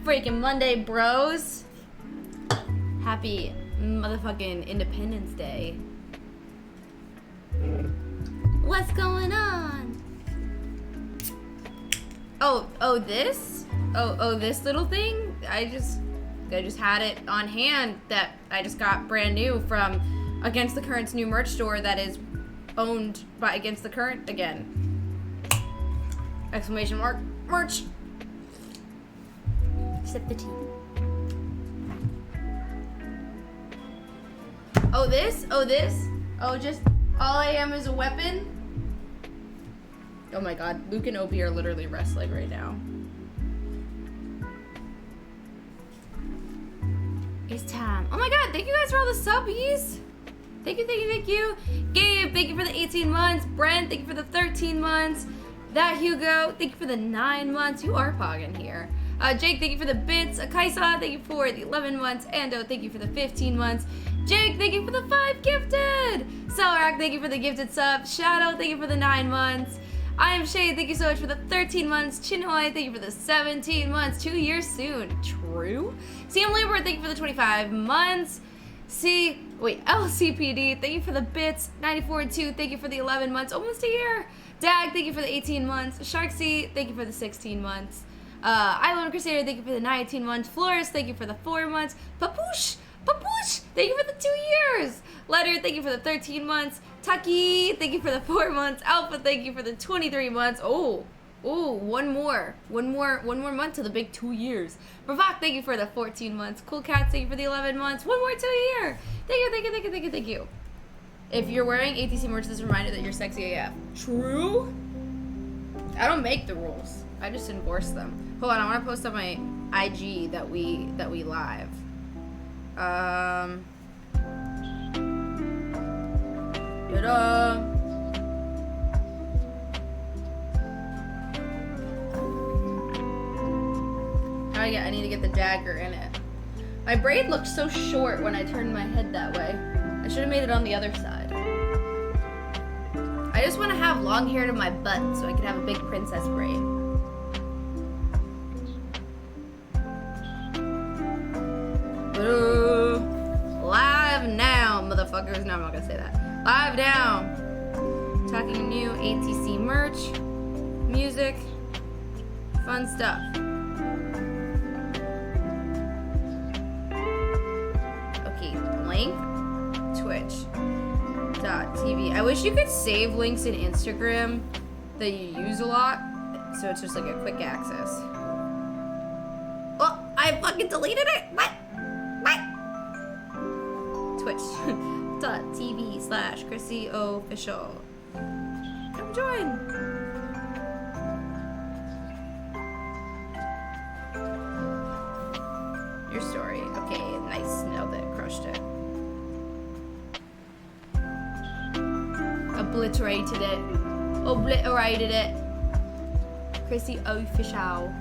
freaking Monday, bros. Happy motherfucking Independence Day. What's going on? Oh, this? Oh, this little thing? I just had it on hand that I just got brand new from Against the Current's new merch store that is owned by Against the Current again. Exclamation mark, merch. Sip the tea. Oh, this? Oh, just all I am is a weapon? Oh my god, Luke and Opie are literally wrestling right now. It's time. Oh my god, thank you guys for all the subbies. Thank you. Gabe, thank you for the 18 months. Brent, thank you for the 13 months. That Hugo, thank you for the 9 months. You are pogging here. Jake, thank you for the bits. Kaisa, thank you for the 11 months. Ando, thank you for the 15 months. Jake, thank you for the 5 gifted. Celerak, thank you for the gifted sub. Shadow, thank you for the 9 months. I am Shade, thank you so much for the 13 months. Chinoy, thank you for the 17 months. 2 years soon. True. CM Labor, thank you for the 25 months. LCPD, thank you for the bits. 94 and 2, thank you for the 11 months. Almost a year. Dag, thank you for the 18 months. Sharksy, thank you for the 16 months. Island Crusader, thank you for the 19 months. Flores, thank you for the 4 months. Papoosh, thank you for the 2 years. Letter, thank you for the 13 months. Taki, thank you for the 4 months. Alpha, thank you for the 23 months. Oh, one more month to the big 2 years. Bravak, thank you for the 14 months. Cool Cats, thank you for the 11 months. One more to a year. Thank you. If you're wearing ATC merch, this is a reminder that you're sexy AF. True? I don't make the rules. I just enforce them. Hold on, I want to post on my IG that we live. Ta-da! I need to get the dagger in it. My braid looked so short when I turned my head that way. I should have made it on the other side. I just want to have long hair to my butt so I can have a big princess braid. Live now, motherfuckers. No, I'm not gonna say that. Live now. Talking new ATC merch, music, fun stuff. Okay, link, twitch.tv. I wish you could save links in Instagram that you use a lot, so it's just like a quick access. Oh, I fucking deleted it. What? Twitch.tv/Chrissy Official. Come join. Your story. Okay, nice. Nailed it. Crushed it. Obliterated it. Chrissy Official.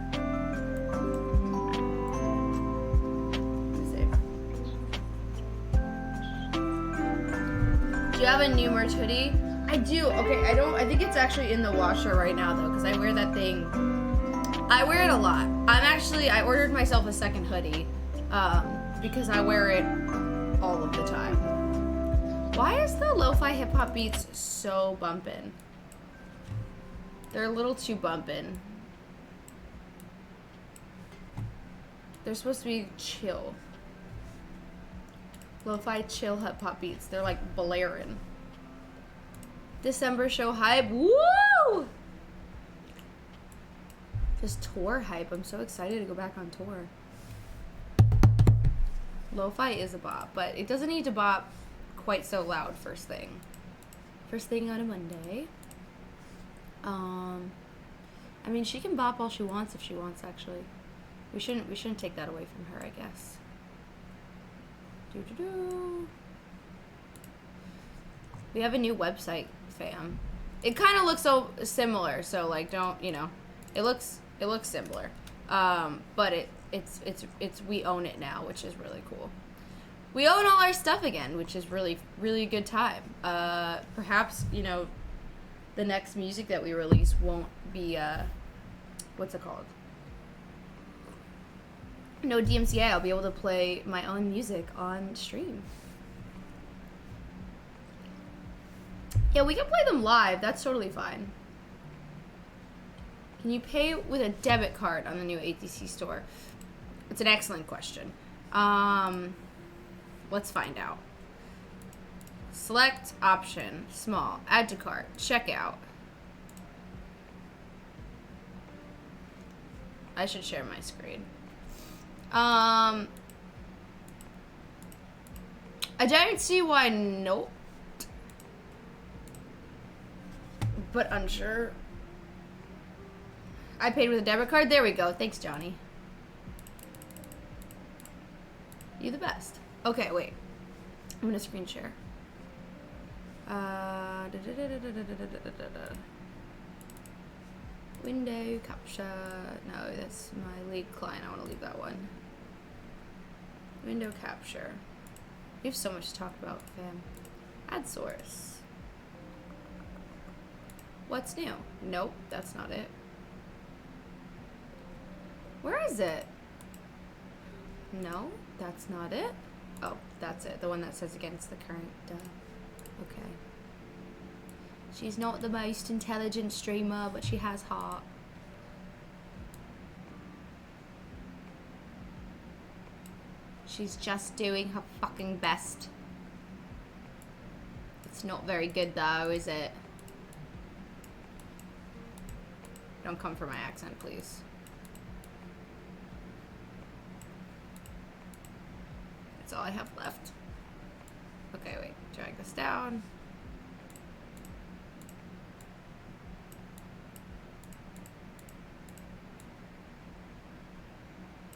Do you have a new merch hoodie? I do. Okay, I think it's actually in the washer right now though, because I wear that thing. I wear it a lot. I ordered myself a second hoodie, because I wear it all of the time. Why is the lo-fi hip hop beats so bumpin'? They're a little too bumpin'. They're supposed to be chill. Lo-fi chill hip hop beats. They're like blaring. December show hype. Woo! Just tour hype. I'm so excited to go back on tour. Lo-fi is a bop, but it doesn't need to bop quite so loud first thing. First thing on a Monday. I mean, she can bop all she wants if she wants, actually. We shouldn't take that away from her, I guess. We have a new website, fam. It kind of looks so similar, so like don't, it looks similar. But it's we own it now, which is really cool. We own all our stuff again, which is really, really a good time. Perhaps, the next music that we release won't be what's it called? No DMCA, I'll be able to play my own music on stream. Yeah, we can play them live. That's totally fine. Can you pay with a debit card on the new ATC store? It's an excellent question. Let's find out. Select option, small, add to cart, checkout. I should share my screen. I don't see why nope. But unsure. I paid with a debit card. There we go. Thanks, Johnny. You the best. Okay, wait. I'm gonna screen share. Window capture. No, that's my lead client. I want to leave that one. Window capture. We have so much to talk about, fam. Add source. What's new? Nope, that's not it. Where is it? No, that's not it. Oh, that's it. The one that says against the current. Okay. She's not the most intelligent streamer, but she has heart. She's just doing her fucking best. It's not very good though, is it? Don't come for my accent, please. That's all I have left. Okay, wait. Drag this down.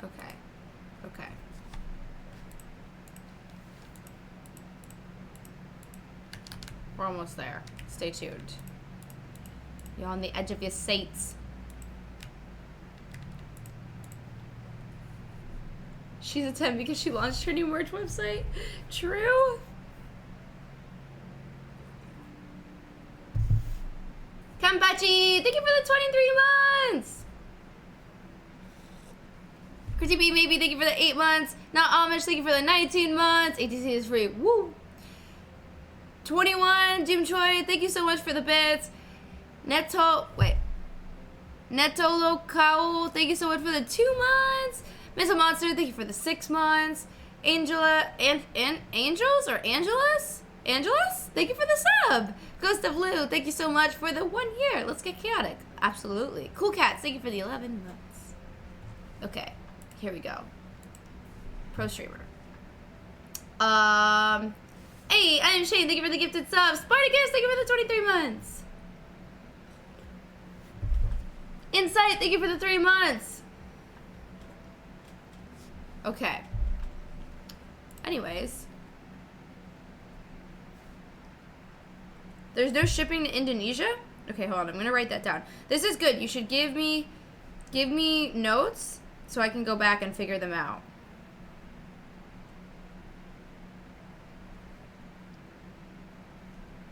Okay. Okay. We're almost there. Stay tuned. You're on the edge of your seats. She's a 10 because she launched her new merch website. True. Kampachi, thank you for the 23 months. Chrissy B, maybe, thank you for the 8 months. Not Amish, thank you for the 19 months. ATC is free. Woo. 21, Jim Choi, thank you so much for the bits. Neto Local, thank you so much for the 2 months. Miss Monster, thank you for the 6 months. Angela, and Angels or Angelus? Angelus, thank you for the sub. Ghost of Lou, thank you so much for the 1 year. Let's get chaotic. Absolutely. Cool Cats, thank you for the 11 months. Okay, here we go. Pro streamer. Hey, I am Shane, thank you for the gifted sub. Spartacus, thank you for the 23 months. Insight, thank you for the 3 months. Okay. Anyways. There's no shipping to Indonesia? Okay, hold on. I'm going to write that down. This is good. You should give me notes so I can go back and figure them out.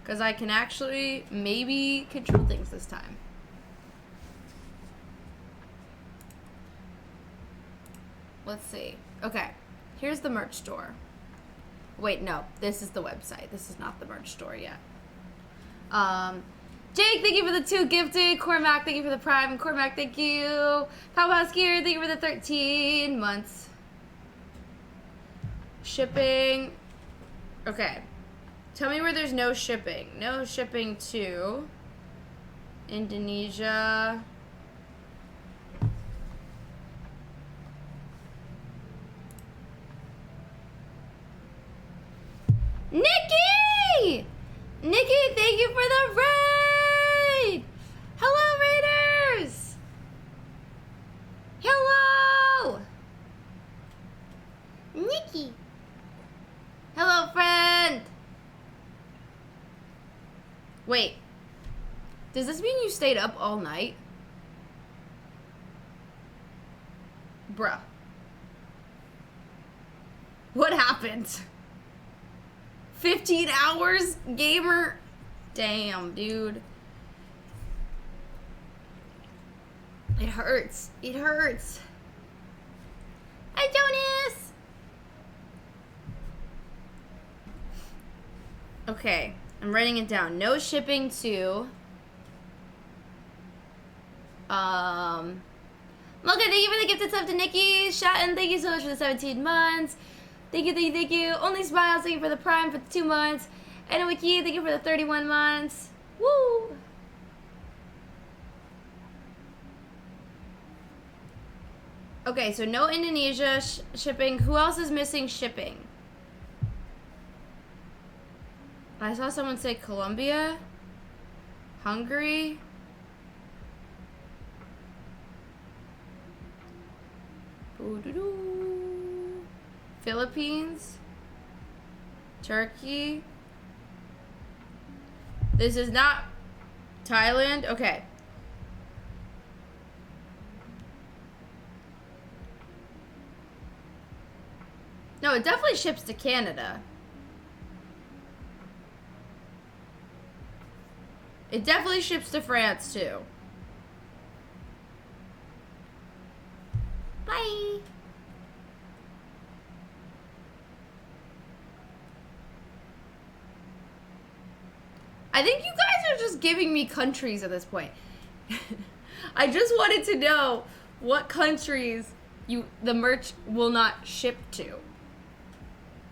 Because I can actually maybe control things this time. Let's see. Okay. Here's the merch store. Wait, no. This is the website. This is not the merch store yet. Jake, thank you for the 2 gifted. Cormac, thank you for the prime. Cormac, thank you. Pow Skier, thank you for the 13 months. Shipping. Okay. Tell me where there's no shipping. No shipping to Indonesia. Nikki! Nikki, thank you for the raid! Hello, Raiders! Hello! Nikki! Hello, friend! Wait. Does this mean you stayed up all night? Bruh. What happened? 15 hours, gamer? Damn, dude. It hurts. It hurts. Hi, Okay, I'm writing it down. No shipping to... Okay, thank you for the gifted sub to Nikki. Shatton, thank you so much for the 17 months. Thank you, thank you, thank you. Only Smiles, thank you for the Prime for the 2 months. And Wiki, thank you for the 31 months. Woo! Okay, so no Indonesia shipping. Who else is missing shipping? I saw someone say Colombia, Hungary. Philippines, Turkey. This is not Thailand. Okay. No, it definitely ships to Canada. It definitely ships to France, too. Bye. I think you guys are just giving me countries at this point. I just wanted to know what countries the merch will not ship to.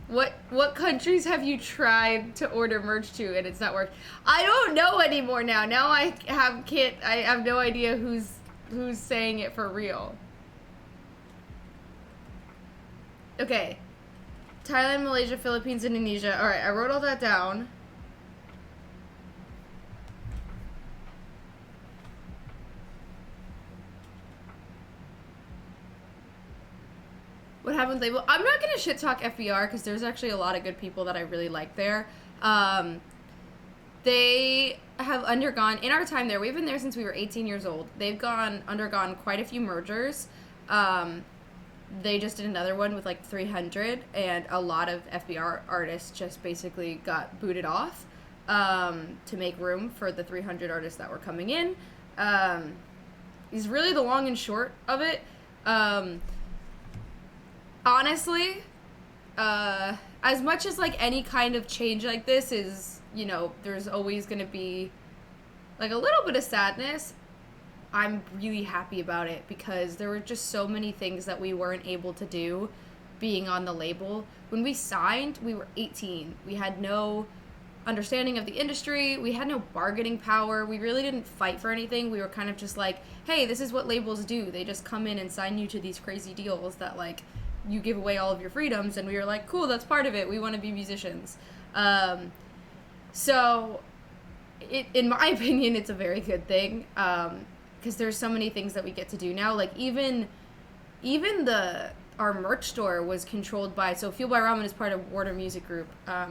What countries have you tried to order merch to and it's not worked? I don't know anymore now. Now I have no idea who's saying it for real. Okay. Thailand, Malaysia, Philippines, Indonesia. All right, I wrote all that down. What happened with Label? I'm not going to shit talk FBR because there's actually a lot of good people that I really like there. They have undergone, in our time there, we've been there since we were 18 years old. They've undergone quite a few mergers. They just did another one with like 300, and a lot of FBR artists just basically got booted off to make room for the 300 artists that were coming in. Is really the long and short of it. Honestly, as much as like any kind of change like this is, you know, there's always going to be like a little bit of sadness, I'm really happy about it because there were just so many things that we weren't able to do being on the label. When we signed, we were 18. We had no understanding of the industry. We had no bargaining power. We really didn't fight for anything. We were kind of just like, hey, this is what labels do. They just come in and sign you to these crazy deals that like you give away all of your freedoms. And we were like, cool, that's part of it. We want to be musicians. So in my opinion, it's a very good thing. Because there's so many things that we get to do now. Like even our merch store was controlled by, so Fueled by Ramen is part of Warner Music Group.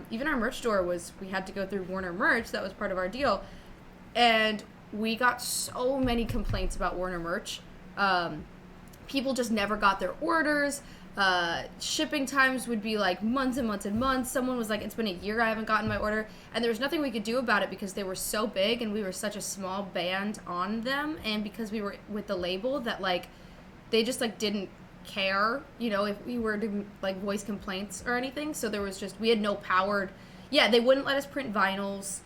Even our merch store we had to go through Warner Merch. That was part of our deal. And we got so many complaints about Warner Merch. People just never got their orders. Shipping times would be like months and months and months. Someone was like, it's been a year I haven't gotten my order. And there was nothing we could do about it because they were so big and we were such a small band on them. And because we were with the label that like, they just like didn't care, you know, if we were to like voice complaints or anything. So there was just, we had no power. Yeah, they wouldn't let us print vinyls.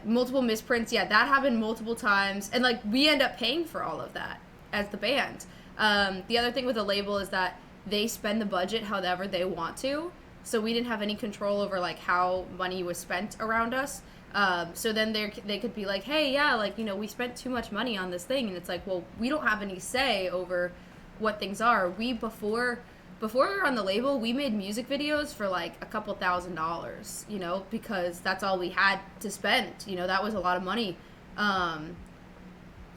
Multiple misprints. Yeah, that happened multiple times. And like, we end up paying for all of that as the band. The other thing with the label is that they spend the budget however they want to. So we didn't have any control over like how money was spent around us. So then they could be like, hey, yeah, like, you know, we spent too much money on this thing. And it's like, well, we don't have any say over what things are. Before we were on the label, we made music videos for like a couple $1,000s, you know, because that's all we had to spend. You know, that was a lot of money.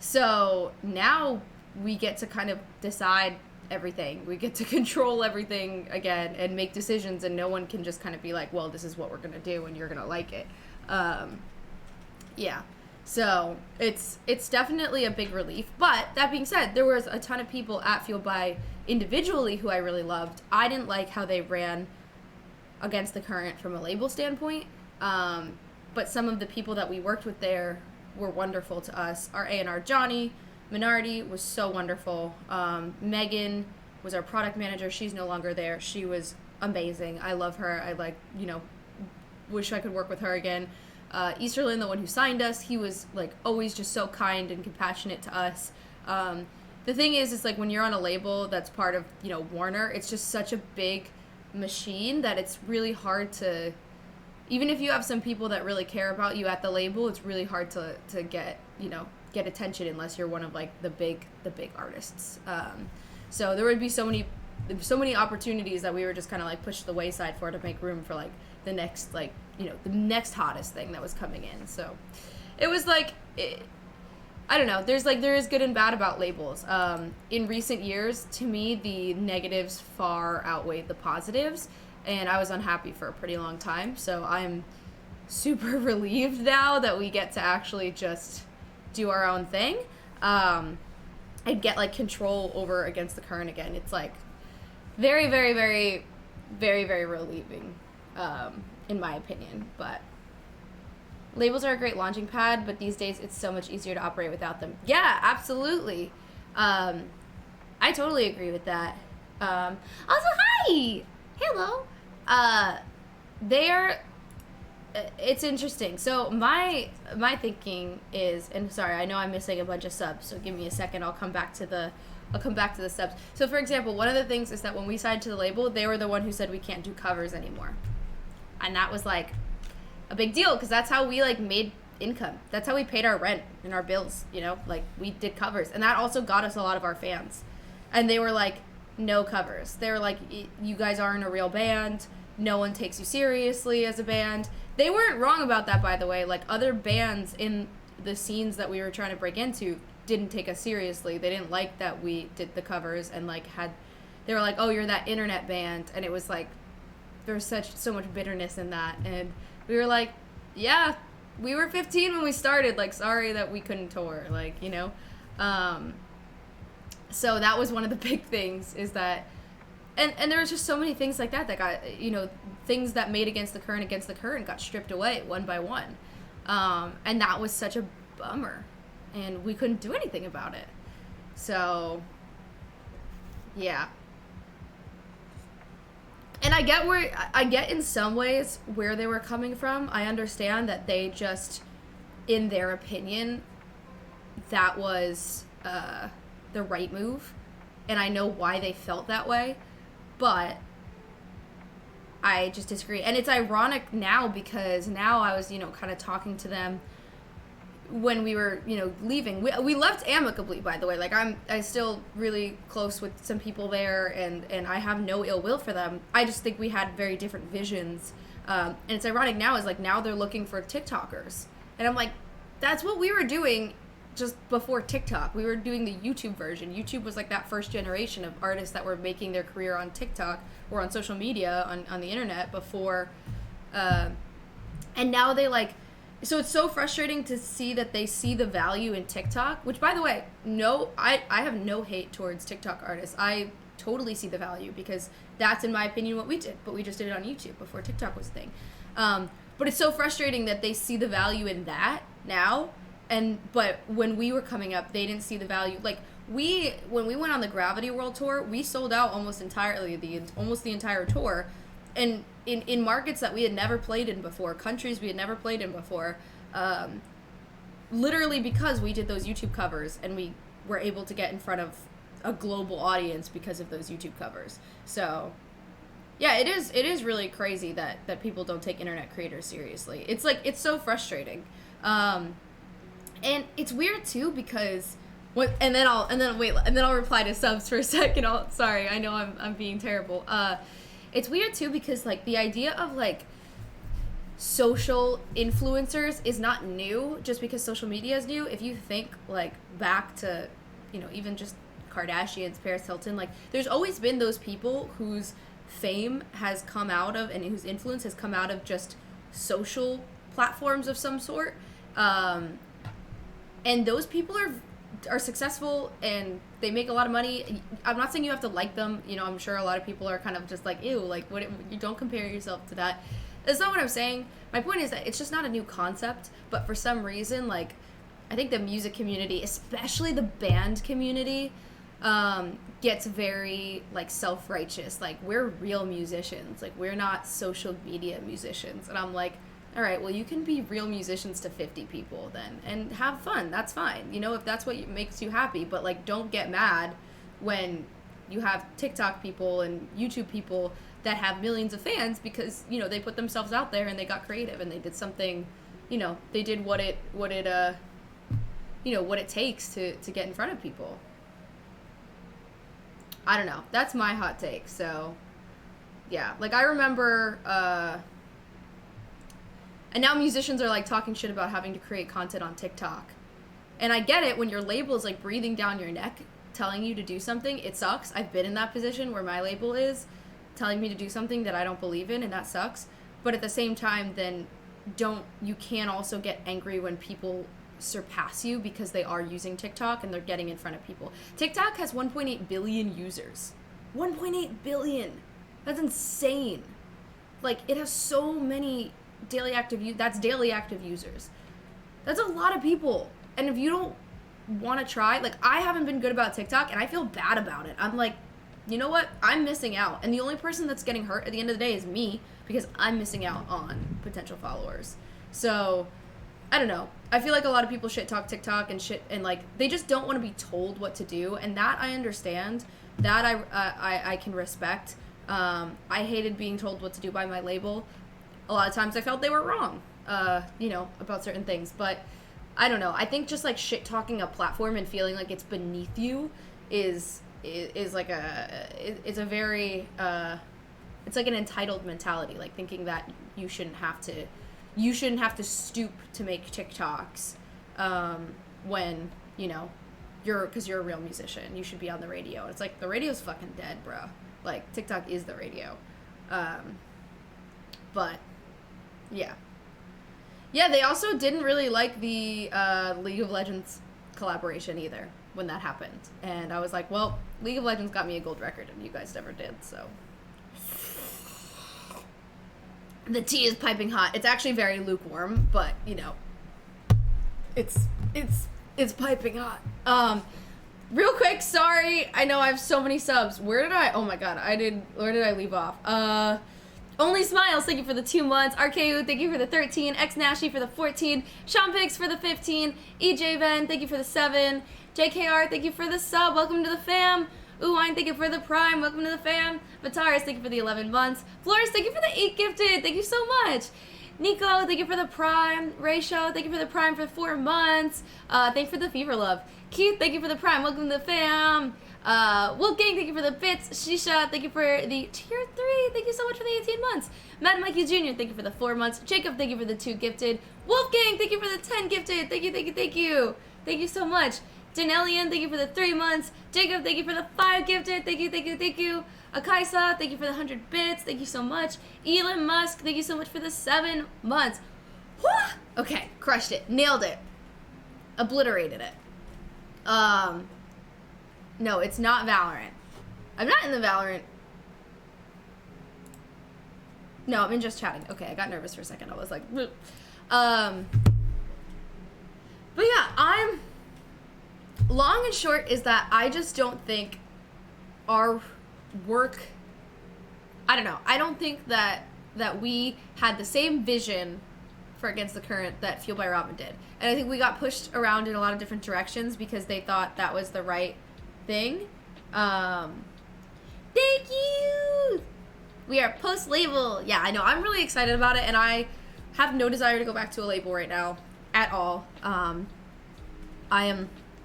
So now we get to kind of decide everything. We get to control everything again and make decisions, and no one can just kind of be like, well, this is what we're going to do and you're going to like it. Yeah. So it's definitely a big relief. But that being said, there was a ton of people at Fueled by individually who I really loved. I didn't like how they ran against the current from a label standpoint. But some of the people that we worked with there were wonderful to us. Our A&R Johnny Minardi was so wonderful. Megan was our product manager. She's no longer there. She was amazing. I love her. I like, you know, wish I could work with her again. Easterlin, the one who signed us, he was like always just so kind and compassionate to us. The thing is like when you're on a label that's part of, you know, Warner, it's just such a big machine that it's really hard to, even if you have some people that really care about you at the label, it's really hard to get, you know, get attention unless you're one of like the big artists. So there would be so many opportunities that we were just kind of like pushed to the wayside for to make room for like the next, like, you know, the next hottest thing that was coming in. So it was like, I don't know, there is good and bad about labels. In recent years, to me, the negatives far outweighed the positives, and I was unhappy for a pretty long time. So I'm super relieved now that we get to actually just do our own thing, and get like control over Against the Current again. It's like very, very, very, very, very relieving, in my opinion. But labels are a great launching pad, but these days it's so much easier to operate without them. Yeah, absolutely. I totally agree with that. Also, hi! Hello. It's interesting. So my thinking is, and sorry, I know I'm missing a bunch of subs, so give me a second. I'll come back to the subs. So for example, one of the things is that when we signed to the label, they were the one who said we can't do covers anymore. And that was like a big deal because that's how we like made income. That's how we paid our rent and our bills, you know, like we did covers. And that also got us a lot of our fans. And they were like, no covers. They were like, you guys aren't a real band. No one takes you seriously as a band. They weren't wrong about that, by the way. Like other bands in the scenes that we were trying to break into didn't take us seriously. They didn't like that we did the covers and like they were like, oh, you're that internet band. And it was like, there was so much bitterness in that. And we were like, yeah, we were 15 when we started. Like, sorry that we couldn't tour. Like, you know? So that was one of the big things is that, and there was just so many things like that got, you know, things that made Against the Current got stripped away one by one. And that was such a bummer. And we couldn't do anything about it. So, yeah. And I get in some ways where they were coming from. I understand that they just, in their opinion, that was the right move. And I know why they felt that way. But I just disagree. And it's ironic now because now I was, you know, kind of talking to them when we were, you know, leaving. We left amicably, by the way. Like I'm still really close with some people there, and I have no ill will for them. I just think we had very different visions. And it's ironic now is like now they're looking for TikTokers, and I'm like, that's what we were doing just before TikTok. We were doing the YouTube version. YouTube was like that first generation of artists that were making their career on TikTok or on social media on the internet before, and now they like. So it's so frustrating to see that they see the value in TikTok, which, by the way, I have no hate towards TikTok artists. I totally see the value because that's, in my opinion, what we did. But we just did it on YouTube before TikTok was a thing. But it's so frustrating that they see the value in that now. But when we were coming up, they didn't see the value. Like, when we went on the Gravity World Tour, we sold out almost entirely, almost the entire tour. And in markets that we had never played in before, countries we had never played in before, literally because we did those YouTube covers and we were able to get in front of a global audience because of those YouTube covers. So, yeah, it is really crazy that people don't take internet creators seriously. It's like, it's so frustrating. And it's weird too because and then I'll reply to subs for a second. Sorry, I know I'm being terrible. It's weird too because like the idea of like social influencers is not new just because social media is new. If you think like back to, you know, even just Kardashians, Paris Hilton, like there's always been those people whose fame has come out of and whose influence has come out of just social platforms of some sort. And those people are successful and they make a lot of money. I'm not saying you have to like them. You know, I'm sure a lot of people are kind of just like, ew, like what? You don't compare yourself to that. That's not what I'm saying. My point is that it's just not a new concept, but for some reason, like, I think the music community, especially the band community, gets very like self-righteous. Like, we're real musicians. Like, we're not social media musicians. And I'm like, all right, well, you can be real musicians to 50 people then and have fun. That's fine. You know, if that's what makes you happy. But like, don't get mad when you have TikTok people and YouTube people that have millions of fans because, you know, they put themselves out there and they got creative and they did something, you know, they did what it takes to get in front of people. I don't know. That's my hot take. So, yeah. Like, I remember, and now musicians are, like, talking shit about having to create content on TikTok. And I get it when your label is, like, breathing down your neck, telling you to do something. It sucks. I've been in that position where my label is telling me to do something that I don't believe in, and that sucks. But at the same time, then you can also get angry when people surpass you because they are using TikTok and they're getting in front of people. TikTok has 1.8 billion users. 1.8 billion. That's insane. Like, it has so many daily active users. That's a lot of people. And if you don't want to try, like, I haven't been good about TikTok and I feel bad about it. I'm like, you know what? I'm missing out. And the only person that's getting hurt at the end of the day is me because I'm missing out on potential followers. So, I don't know. I feel like a lot of people shit talk TikTok and shit, and like, they just don't want to be told what to do, and that I understand. That I can respect. I hated being told what to do by my label. A lot of times I felt they were wrong, you know, about certain things, but I don't know. I think just like shit talking a platform and feeling like it's beneath you is like it's a very it's like an entitled mentality, like thinking that you shouldn't have to stoop to make TikToks when, you know, because you're a real musician. You should be on the radio. It's like, the radio's fucking dead, bro. Like, TikTok is the radio. But, yeah. Yeah, they also didn't really like the League of Legends collaboration either when that happened. And I was like, well, League of Legends got me a gold record and you guys never did, so. The tea is piping hot. It's actually very lukewarm, but, you know, it's piping hot. Real quick, sorry. I know I have so many subs. Where did I leave off? Only Smiles, thank you for the 2 months. RKU, thank you for the 13. X Nashy for the 14. Sean Pix for the 15. EJ Ven, thank you for the 7. JKR, thank you for the sub. Welcome to the fam. Uwine, thank you for the prime. Welcome to the fam. Vitaris, thank you for the 11 months. Flores, thank you for the 8 gifted. Thank you so much. Nico, thank you for the prime. Ratio, thank you for the prime for 4 months. Thank you for the fever love. Keith, thank you for the prime. Welcome to the fam. Wolfgang, thank you for the bits. Shisha, thank you for the tier 3. Thank you so much for the 18 months. Matt Mikey Jr., thank you for the 4 months. Jacob, thank you for the 2 gifted. Wolfgang, thank you for the 10 gifted. Thank you, thank you, thank you. Thank you so much. Danelian, thank you for the 3 months. Jacob, thank you for the 5 gifted. Thank you, thank you, thank you. Akaisa, thank you for the 100 bits. Thank you so much. Elon Musk, thank you so much for the 7 months. Whew! Okay, crushed it. Nailed it. Obliterated it. No, it's not Valorant. I'm not in the Valorant. No, I'm in just chatting. Okay, I got nervous for a second. I was like, but yeah, long and short is that I just don't think our work, I don't know. I don't think that we had the same vision for Against the Current that Fueled by Robin did. And I think we got pushed around in a lot of different directions because they thought that was the right thing. Thank you! We are post-label. Yeah, I know. I'm really excited about it, and I have no desire to go back to a label right now at all.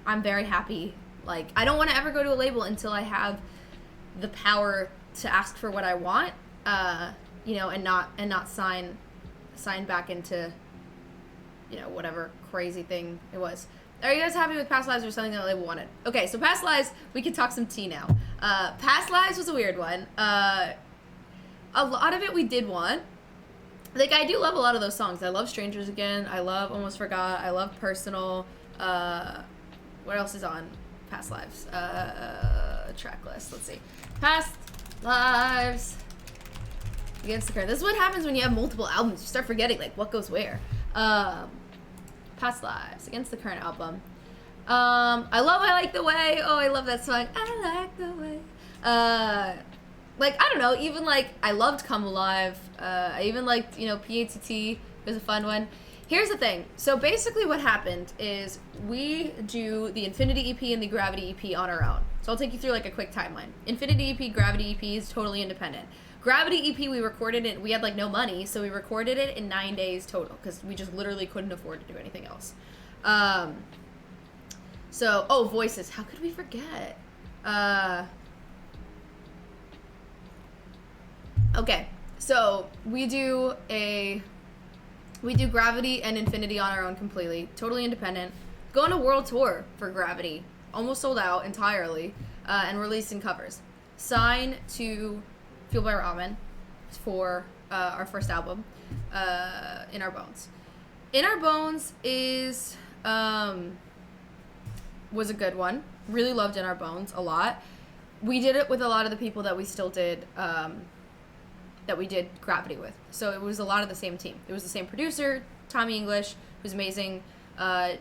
I'm very happy. Like, I don't want to ever go to a label until I have the power to ask for what I want, you know, and not sign back into, you know, whatever crazy thing it was. Are you guys happy with Past Lives or something that the label wanted? Okay, so Past Lives, we can talk some tea now. Past Lives was a weird one. A lot of it we did want. Like, I do love a lot of those songs. I love Strangers Again. I love Almost Forgot. I love Personal. What else is on Past Lives? Track list. Let's see. Past Lives. Against the Current. This is what happens when you have multiple albums. You start forgetting, like, what goes where. Past Lives. Against the Current album. I Like the Way. Oh, I love that song. I like the way. Like, I don't know, even like, I loved Come Alive. I even liked, you know, PATT. It was a fun one. Here's the thing. So basically what happened is we do the Infinity EP and the Gravity EP on our own. So I'll take you through like a quick timeline. Infinity EP, Gravity EP is totally independent. Gravity EP, we recorded it, we had like no money, so we recorded it in 9 days total, because we just literally couldn't afford to do anything else. So, oh, voices, how could we forget? Okay, so we do Gravity and Infinity on our own completely, totally independent. Going to world tour for Gravity, almost sold out entirely, and releasing covers. Sign to Fueled by Ramen for our first album, In Our Bones. In Our Bones was a good one. Really loved In Our Bones a lot. We did it with a lot of the people that we still did, that we did Gravity with. So it was a lot of the same team. It was the same producer, Tommy English, who's amazing.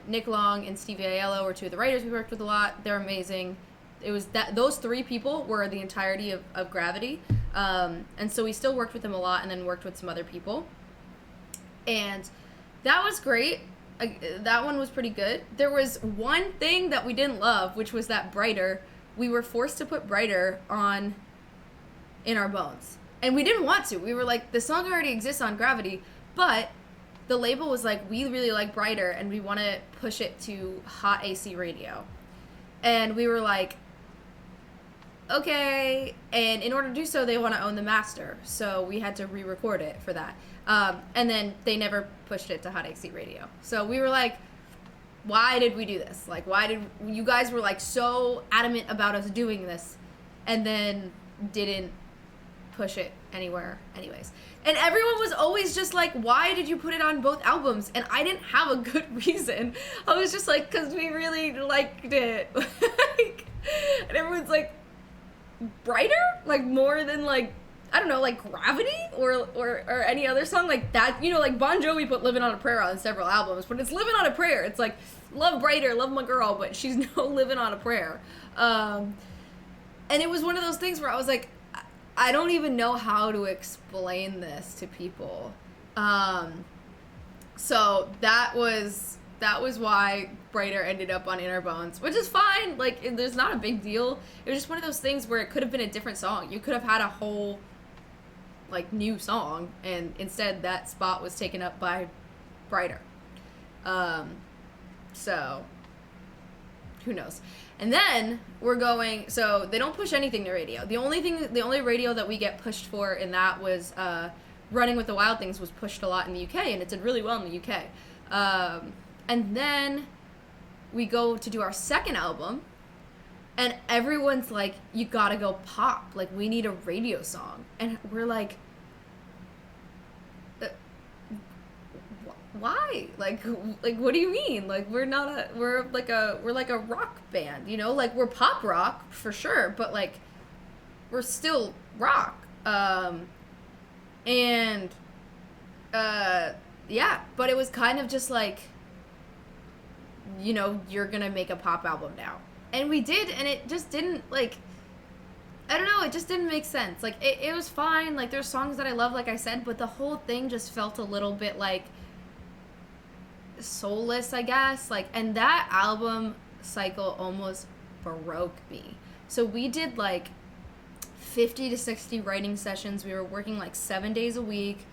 Nick Long and Stevie Aiello were two of the writers we worked with a lot. They're amazing. It was those three people were the entirety of Gravity. And so we still worked with them a lot and then worked with some other people. And that was great. That one was pretty good. There was one thing that we didn't love, which was that Brighter. We were forced to put Brighter on In Our Bones. And we didn't want to. We were like, the song already exists on Gravity, but the label was like, we really like Brighter and we want to push it to Hot AC Radio. And we were like, okay. And in order to do so, they want to own the master. So we had to re-record it for that. And then they never pushed it to Hot AC Radio. So we were like, why did we do this? Like, why did you guys were like so adamant about us doing this and then didn't push it anywhere anyways? And everyone was always just like, why did you put it on both albums? And I didn't have a good reason. I was just like, because we really liked it. Like, and everyone's like, Brighter? Like, more than like, I don't know, like Gravity or any other song like that. You know, like Bon Jovi put Living on a Prayer on several albums, but it's Living on a Prayer. It's like, love Brighter, love my girl, but she's no living on a prayer. And it was one of those things where I was like, I don't even know how to explain this to people. So that was why Brighter ended up on In Our Bones, which is fine. Like, there's not a big deal. It was just one of those things where it could have been a different song. You could have had a whole, like, new song, and instead that spot was taken up by Brighter. So, who knows? And then we're going, so they don't push anything to radio. The only radio that we get pushed for in that was Running with the Wild Things was pushed a lot in the UK, and it did really well in the UK. And then we go to do our second album, and everyone's like, you gotta go pop. Like, we need a radio song. And we're like, why? Like, what do you mean? Like, we're like a rock band, you know? Like, we're pop rock, for sure, but, like, we're still rock. Yeah, but it was kind of just like, you know, you're gonna make a pop album now. And we did, and it just didn't, like, I don't know, it just didn't make sense. Like, it was fine, like, there's songs that I love, like I said, but the whole thing just felt a little bit, like, soulless, I guess. Like, and that album cycle almost broke me. So we did, like, 50 to 60 writing sessions. We were working, like, 7 days a week.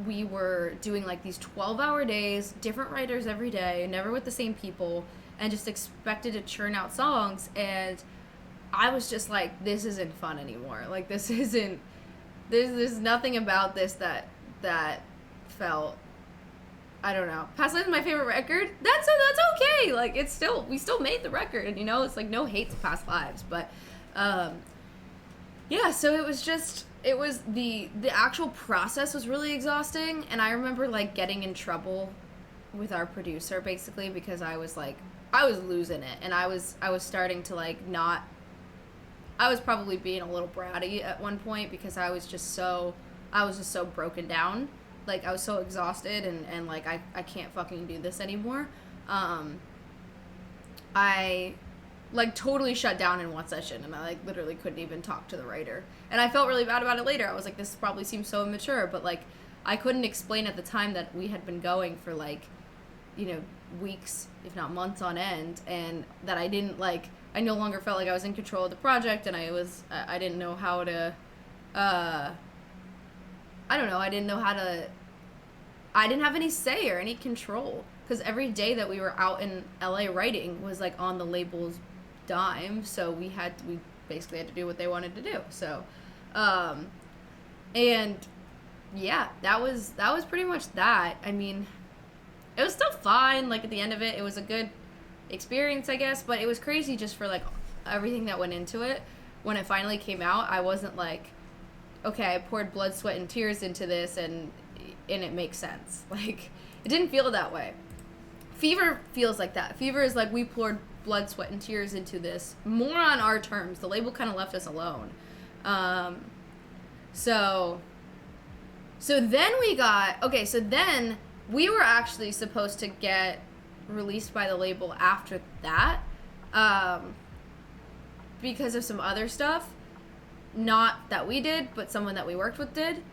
We were doing, like, these 12-hour days, different writers every day, never with the same people, and just expected to churn out songs. And I was just like, this isn't fun anymore. Like, this isn't, there's nothing about this that felt, I don't know. Past Lives is my favorite record. That's okay. Like, it's still, we still made the record, you know? It's like, no hate to Past Lives, but, yeah, so it was just, it was, the actual process was really exhausting, and I remember, like, getting in trouble with our producer, basically, because I was, like, I was losing it, and I was starting to, like, not, I was probably being a little bratty at one point, because I was just so broken down. Like, I was so exhausted, and like, I can't fucking do this anymore. I like totally shut down in one session, and I like literally couldn't even talk to the writer, and I felt really bad about it later. I was like, this probably seems so immature, but like I couldn't explain at the time that we had been going for like, you know, weeks if not months on end, and that I didn't like, I no longer felt like I was in control of the project, and I didn't know how to I don't know, I didn't have any say or any control, because every day that we were out in LA writing was like on the label's dime, so we basically had to do what they wanted to do. So and yeah, that was pretty much that. I mean, it was still fine. Like at the end of it, it was a good experience, I guess, but it was crazy just for like everything that went into it. When it finally came out, I wasn't like, okay, I poured blood, sweat, and tears into this, and it makes sense. Like, it didn't feel that way. Fever feels like that. Fever is like, we poured blood, sweat, and tears into this, more on our terms. The label kind of left us alone. So then then we were actually supposed to get released by the label after that, because of some other stuff. Not that we did, but someone that we worked with did.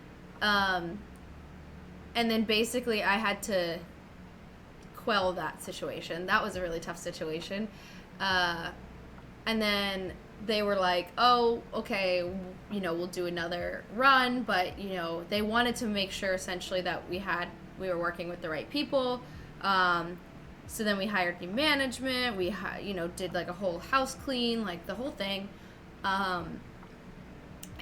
And then basically I had to quell that situation. That was a really tough situation. And then they were like, oh, okay, you know, we'll do another run, but, you know, they wanted to make sure essentially that we were working with the right people. So then we hired new management. We, did like a whole house clean, like the whole thing.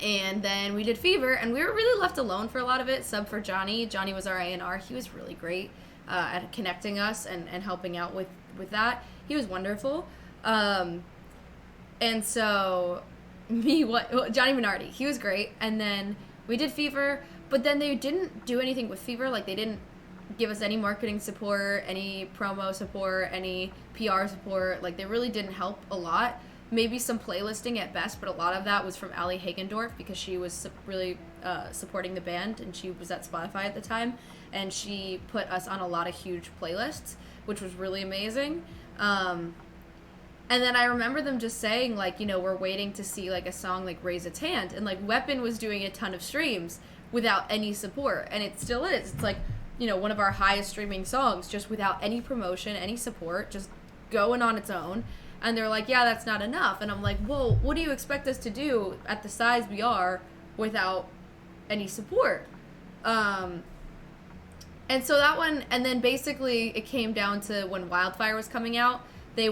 And then we did Fever, and we were really left alone for a lot of it, sub for Johnny. Johnny was our A&R. He was really great at connecting us and helping out with that. He was wonderful. And so Johnny Minardi, he was great. And then we did Fever, but then they didn't do anything with Fever. Like, they didn't give us any marketing support, any promo support, any PR support. Like, they really didn't help a lot. Maybe some playlisting at best, but a lot of that was from Ali Hagendorf, because she was really supporting the band, and she was at Spotify at the time, and she put us on a lot of huge playlists, which was really amazing. And then I remember them just saying, like, you know, we're waiting to see, like, a song like Raise Its Hand, and, like, Weapon was doing a ton of streams without any support, and it still is. It's, like, you know, one of our highest streaming songs, just without any promotion, any support, just going on its own. And they're like, yeah, that's not enough. And I'm like, well, what do you expect us to do at the size we are without any support? And so that one, and then basically it came down to when Wildfire was coming out, they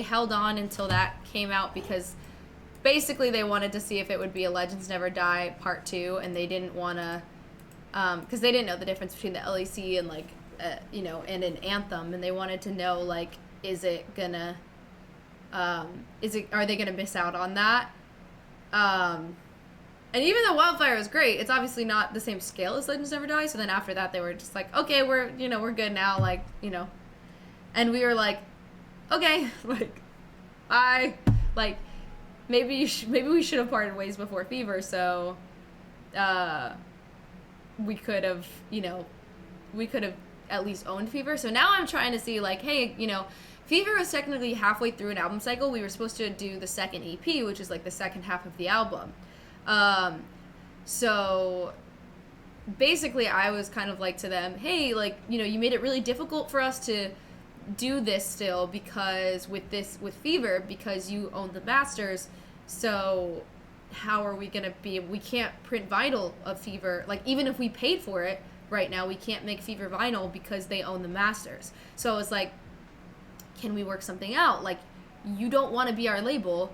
held on until that came out, because basically they wanted to see if it would be a Legends Never Die Part 2, and they didn't want to, because they didn't know the difference between the LEC and, like, and an Anthem, and they wanted to know, like, are they gonna miss out on that? And even though Wildfire is great, it's obviously not the same scale as Legends Never Die. So then after that, they were just like, okay, we're good now, like, you know. And we were like, okay, like, bye. Like, maybe we should have parted ways before Fever, so we could have at least owned Fever. So now I'm trying to see, like, hey, you know, Fever was technically halfway through an album cycle. We were supposed to do the second EP, which is like the second half of the album. So basically I was kind of like to them, hey, like, you know, you made it really difficult for us to do this still, because with Fever, because you own the masters. So how are we going to we can't print vinyl of Fever. Like, even if we paid for it right now, we can't make Fever vinyl because they own the masters. So it's like, can we work something out? Like, you don't want to be our label.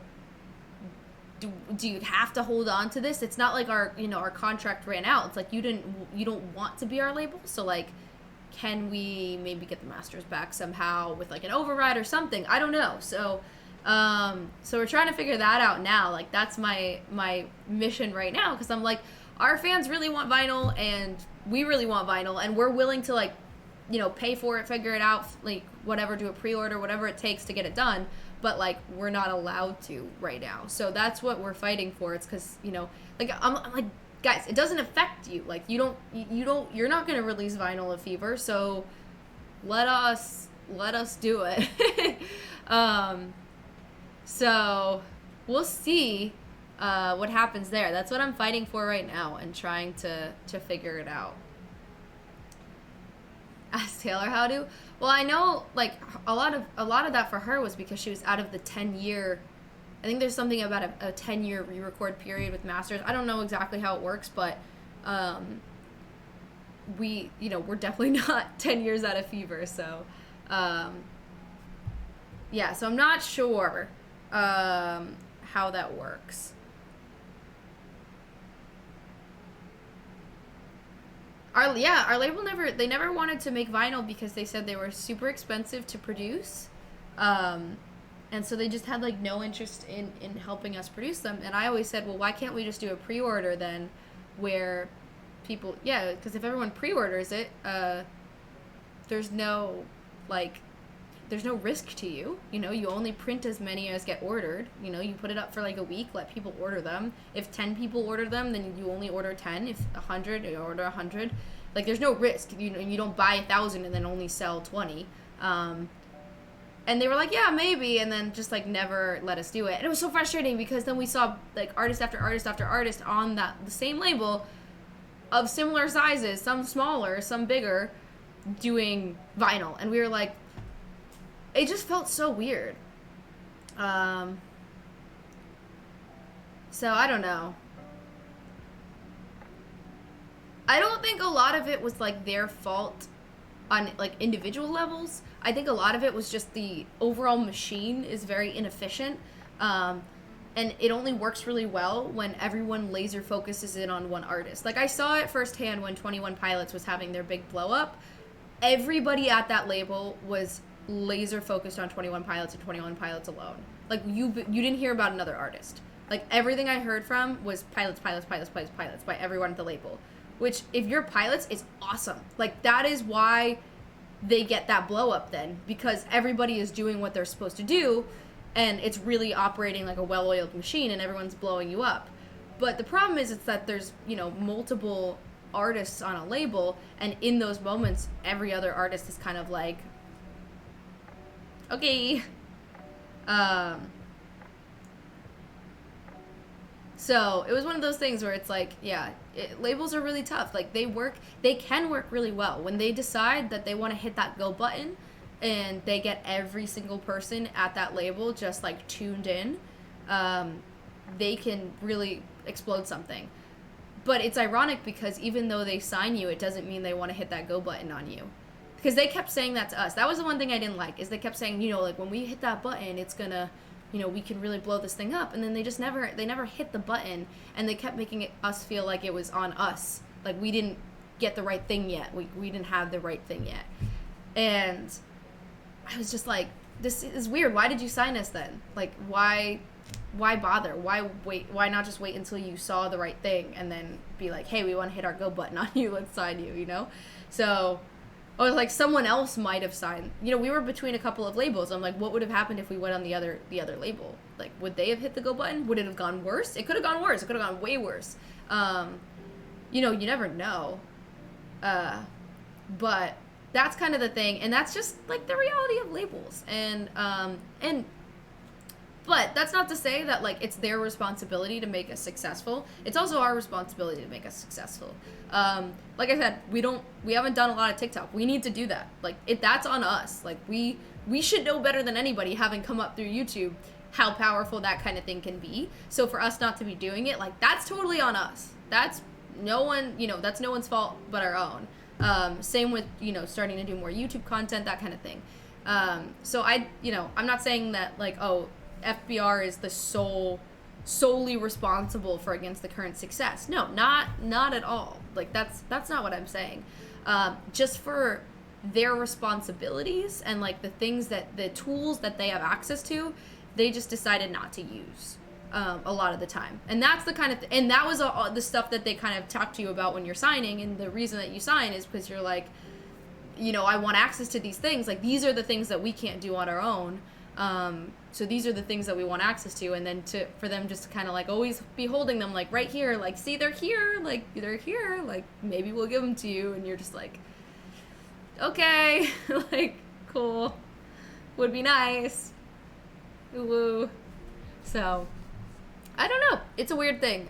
Do you have to hold on to this? It's not like our contract ran out. It's like you don't want to be our label. So, like, can we maybe get the masters back somehow with, like, an override or something? I don't know. So we're trying to figure that out now. Like, that's my mission right now, because I'm like, our fans really want vinyl, and we really want vinyl, and we're willing to, like, you know, pay for it, figure it out, like, whatever, do a pre-order, whatever it takes to get it done, but, like, we're not allowed to right now. So that's what we're fighting for. It's because, you know, like, I'm like, guys, it doesn't affect you. Like, you're not going to release vinyl of Fever, so let us do it. So we'll see what happens there. That's what I'm fighting for right now and trying to figure it out. Ask Taylor how to. Well, I know like a lot of that for her was because she was out of the 10-year. I think there's something about a 10-year re-record period with Masters. I don't know exactly how it works, but we're definitely not 10 years out of fever. So yeah, so I'm not sure how that works. Our label never wanted to make vinyl because they said they were super expensive to produce. And so they just had like no interest in helping us produce them. And I always said, well, why can't we just do a pre-order then where people, because if everyone pre-orders it, there's no risk to you. You only print as many as get ordered. You put it up for like a week, let people order them. If 10 people order them, then you only order 10. If 100, you order 100. Like there's no risk. You don't buy 1,000 and then only sell 20. And they were like, yeah, maybe, and then just like never let us do it. And it was so frustrating because then we saw like artist after artist after artist on the same label of similar sizes, some smaller, some bigger, doing vinyl. And we were like, it just felt so weird. So I don't know. I don't think a lot of it was like their fault on like individual levels. I think a lot of it was just the overall machine is very inefficient, and it only works really well when everyone laser focuses in on one artist. Like I saw it firsthand when 21 Pilots was having their big blow up. Everybody at that label was laser focused on 21 Pilots and 21 Pilots alone. Like you didn't hear about another artist. Like everything I heard from was Pilots by everyone at the label. Which, if you're Pilots, is awesome. Like, that is why they get that blow up then. Because everybody is doing what they're supposed to do, and it's really operating like a well-oiled machine, and everyone's blowing you up. But the problem is, it's that there's, multiple artists on a label, and in those moments, every other artist is kind of like, okay. So it was one of those things where it's like, labels are really tough. Like they can work really well. When they decide that they want to hit that go button and they get every single person at that label just like tuned in, they can really explode something. But it's ironic because even though they sign you, it doesn't mean they want to hit that go button on you. Because they kept saying that to us. That was the one thing I didn't like, is they kept saying, like when we hit that button, it's gonna, we can really blow this thing up. And then they never hit the button, and they kept making us feel like it was on us. Like we didn't get the right thing yet. We didn't have the right thing yet. And I was just like, this is weird. Why did you sign us then? Like, why bother? Why wait? Why not just wait until you saw the right thing and then be like, hey, we want to hit our go button on you. Let's sign you, So I was like, someone else might have signed. We were between a couple of labels. I'm like, what would have happened if we went on the other label? Like, would they have hit the go button? Would it have gone worse? It could have gone worse. It could have gone way worse. You never know. But that's kind of the thing, and that's just like the reality of labels. But that's not to say that like it's their responsibility to make us successful. It's also our responsibility to make us successful. Like I said, we haven't done a lot of TikTok. We need to do that. Like that's on us. Like we should know better than anybody, having come up through YouTube, how powerful that kind of thing can be. So for us not to be doing it, like that's totally on us. That's no one's fault but our own. Same with, starting to do more YouTube content, that kind of thing. So I'm not saying that like, oh, FBR is the solely responsible for Against the Current success. No, not at all. Like that's not what I'm saying. Just for their responsibilities and like the tools that they have access to, they just decided not to use a lot of the time. And that's the kind of and that was the stuff that they kind of talk to you about when you're signing. And the reason that you sign is because you're like, I want access to these things. Like these are the things that we can't do on our own. So these are the things that we want access to, and then for them just to kind of like always be holding them like right here, like, see, they're here, like maybe we'll give them to you, and you're just like, okay, like, cool, would be nice. Woo. So, I don't know. It's a weird thing.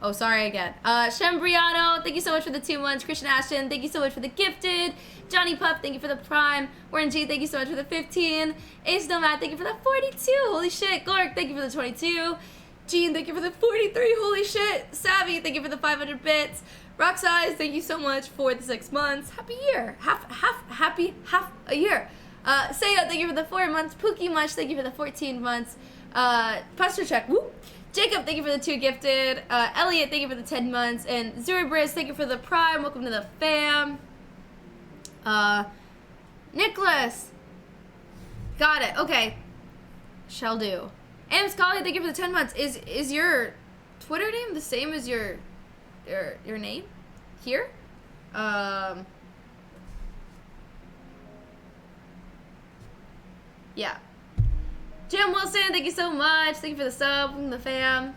Oh, sorry again. Shembriano, thank you so much for the 2 months. Christian Ashton, thank you so much for the gifted. Johnny Puff, thank you for the prime. Warren G, thank you so much for the 15. Ace Nomad, thank you for the 42. Holy shit. Gork, thank you for the 22. Gene, thank you for the 43. Holy shit. Savvy, thank you for the 500 bits. Rock Size, thank you so much for the 6 months. Happy year. Happy half a year. Saya, thank you for the 4 months. Pookie Mush, thank you for the 14 months. Pastor Check, woo. Jacob, thank you for the 2 gifted. Elliot, thank you for the 10 months. And Zuribriz, thank you for the prime. Welcome to the fam. Nicholas. Got it. Okay. Shall do. Am Scully, thank you for the 10 months. Is your Twitter name the same as your name here? Yeah. Jim Wilson, thank you so much. Thank you for the sub from the fam.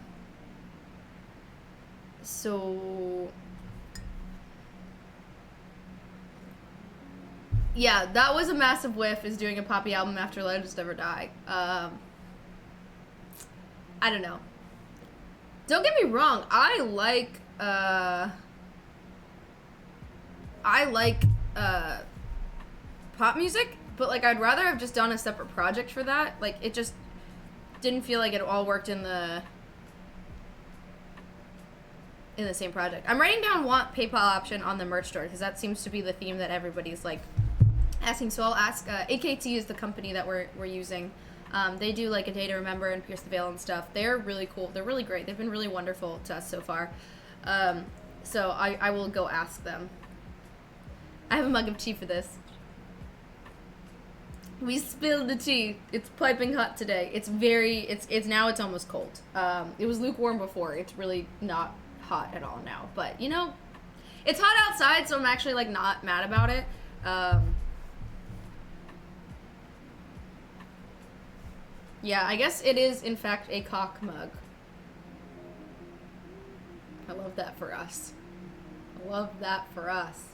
So, yeah, that was a massive whiff, is doing a Poppy album after Legends Never Die. I don't know. Don't get me wrong, I like pop music, but like I'd rather have just done a separate project for that. Like it just didn't feel like it all worked in the same project. I'm writing down want PayPal option on the merch store because that seems to be the theme that everybody's like asking. So I'll ask. AKT is the company that we're using. They do like A Day to Remember and Pierce the Veil and stuff. They're really cool. They're really great. They've been really wonderful to us so far. So I will go ask them. I have a mug of tea for this. We spilled the tea. It's piping hot today. It's now it's almost cold. It was lukewarm before. It's really not hot at all now. But you know, it's hot outside, so I'm actually like not mad about it. Yeah, I guess it is in fact a cock mug. I love that for us. I love that for us.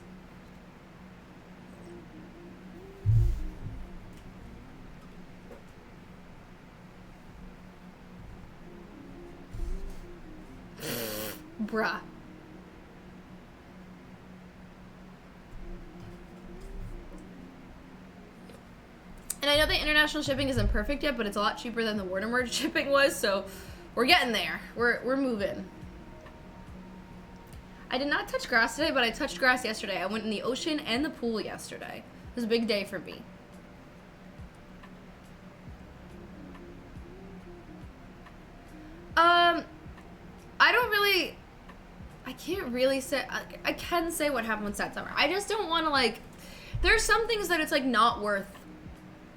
Bruh. And I know that international shipping isn't perfect yet, but it's a lot cheaper than the Warner shipping was, so we're getting there. We're moving. I did not touch grass today, but I touched grass yesterday. I went in the ocean and the pool yesterday. It was a big day for me. I can't really say, I can say what happened with Sad Summer. I just don't want to, like, there's some things that it's, like, not worth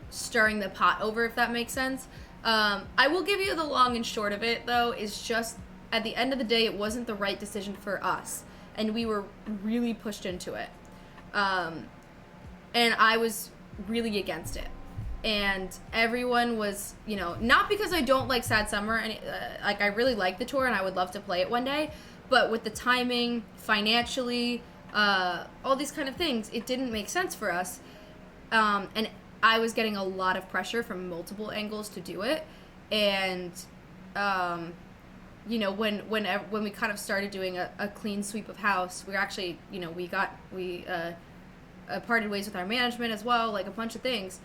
stirring the pot over, if that makes sense. I will give you the long and short of it, though, is just, at the end of the day, it wasn't the right decision for us, and we were really pushed into it. And I was really against it. And everyone was, you know, not because I don't like Sad Summer, and like, I really like the tour, and I would love to play it one day, but with the timing, financially, all these kind of things, it didn't make sense for us. And I was getting a lot of pressure from multiple angles to do it. And, you know, when we kind of started doing a clean sweep of house, we were actually, you know, we parted ways with our management as well, like a bunch of things.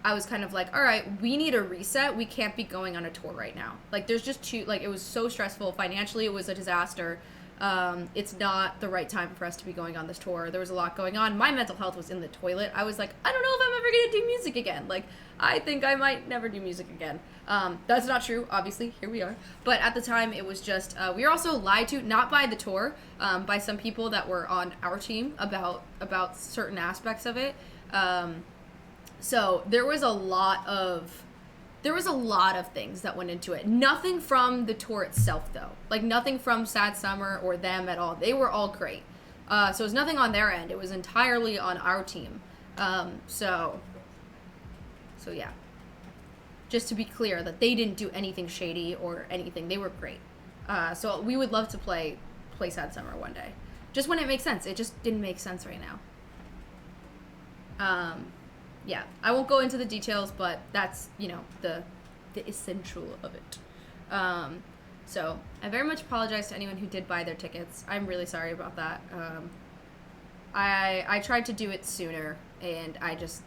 I was kind of like, all right, we need a reset. We can't be going on a tour right now. Like, there's just too, like, it was so stressful. Financially, it was a disaster. It's not the right time for us to be going on this tour. There was a lot going on. My mental health was in the toilet. I was like, I don't know if I'm ever going to do music again. Like, I think I might never do music again. That's not true, obviously. Here we are. But at the time, it was just, we were also lied to, not by the tour, by some people that were on our team about certain aspects of it. So there was a lot of things that went into it. Nothing from the tour itself, though. Like, nothing from Sad Summer or them at all. They were all great. So it was nothing on their end. It was entirely on our team. So yeah. Just to be clear that they didn't do anything shady or anything. They were great. So we would love to play Sad Summer one day. Just when it makes sense. It just didn't make sense right now. yeah, I won't go into the details, but that's, you know, the essential of it. So I very much apologize to anyone who did buy their tickets. I'm really sorry about that. I tried to do it sooner, and I just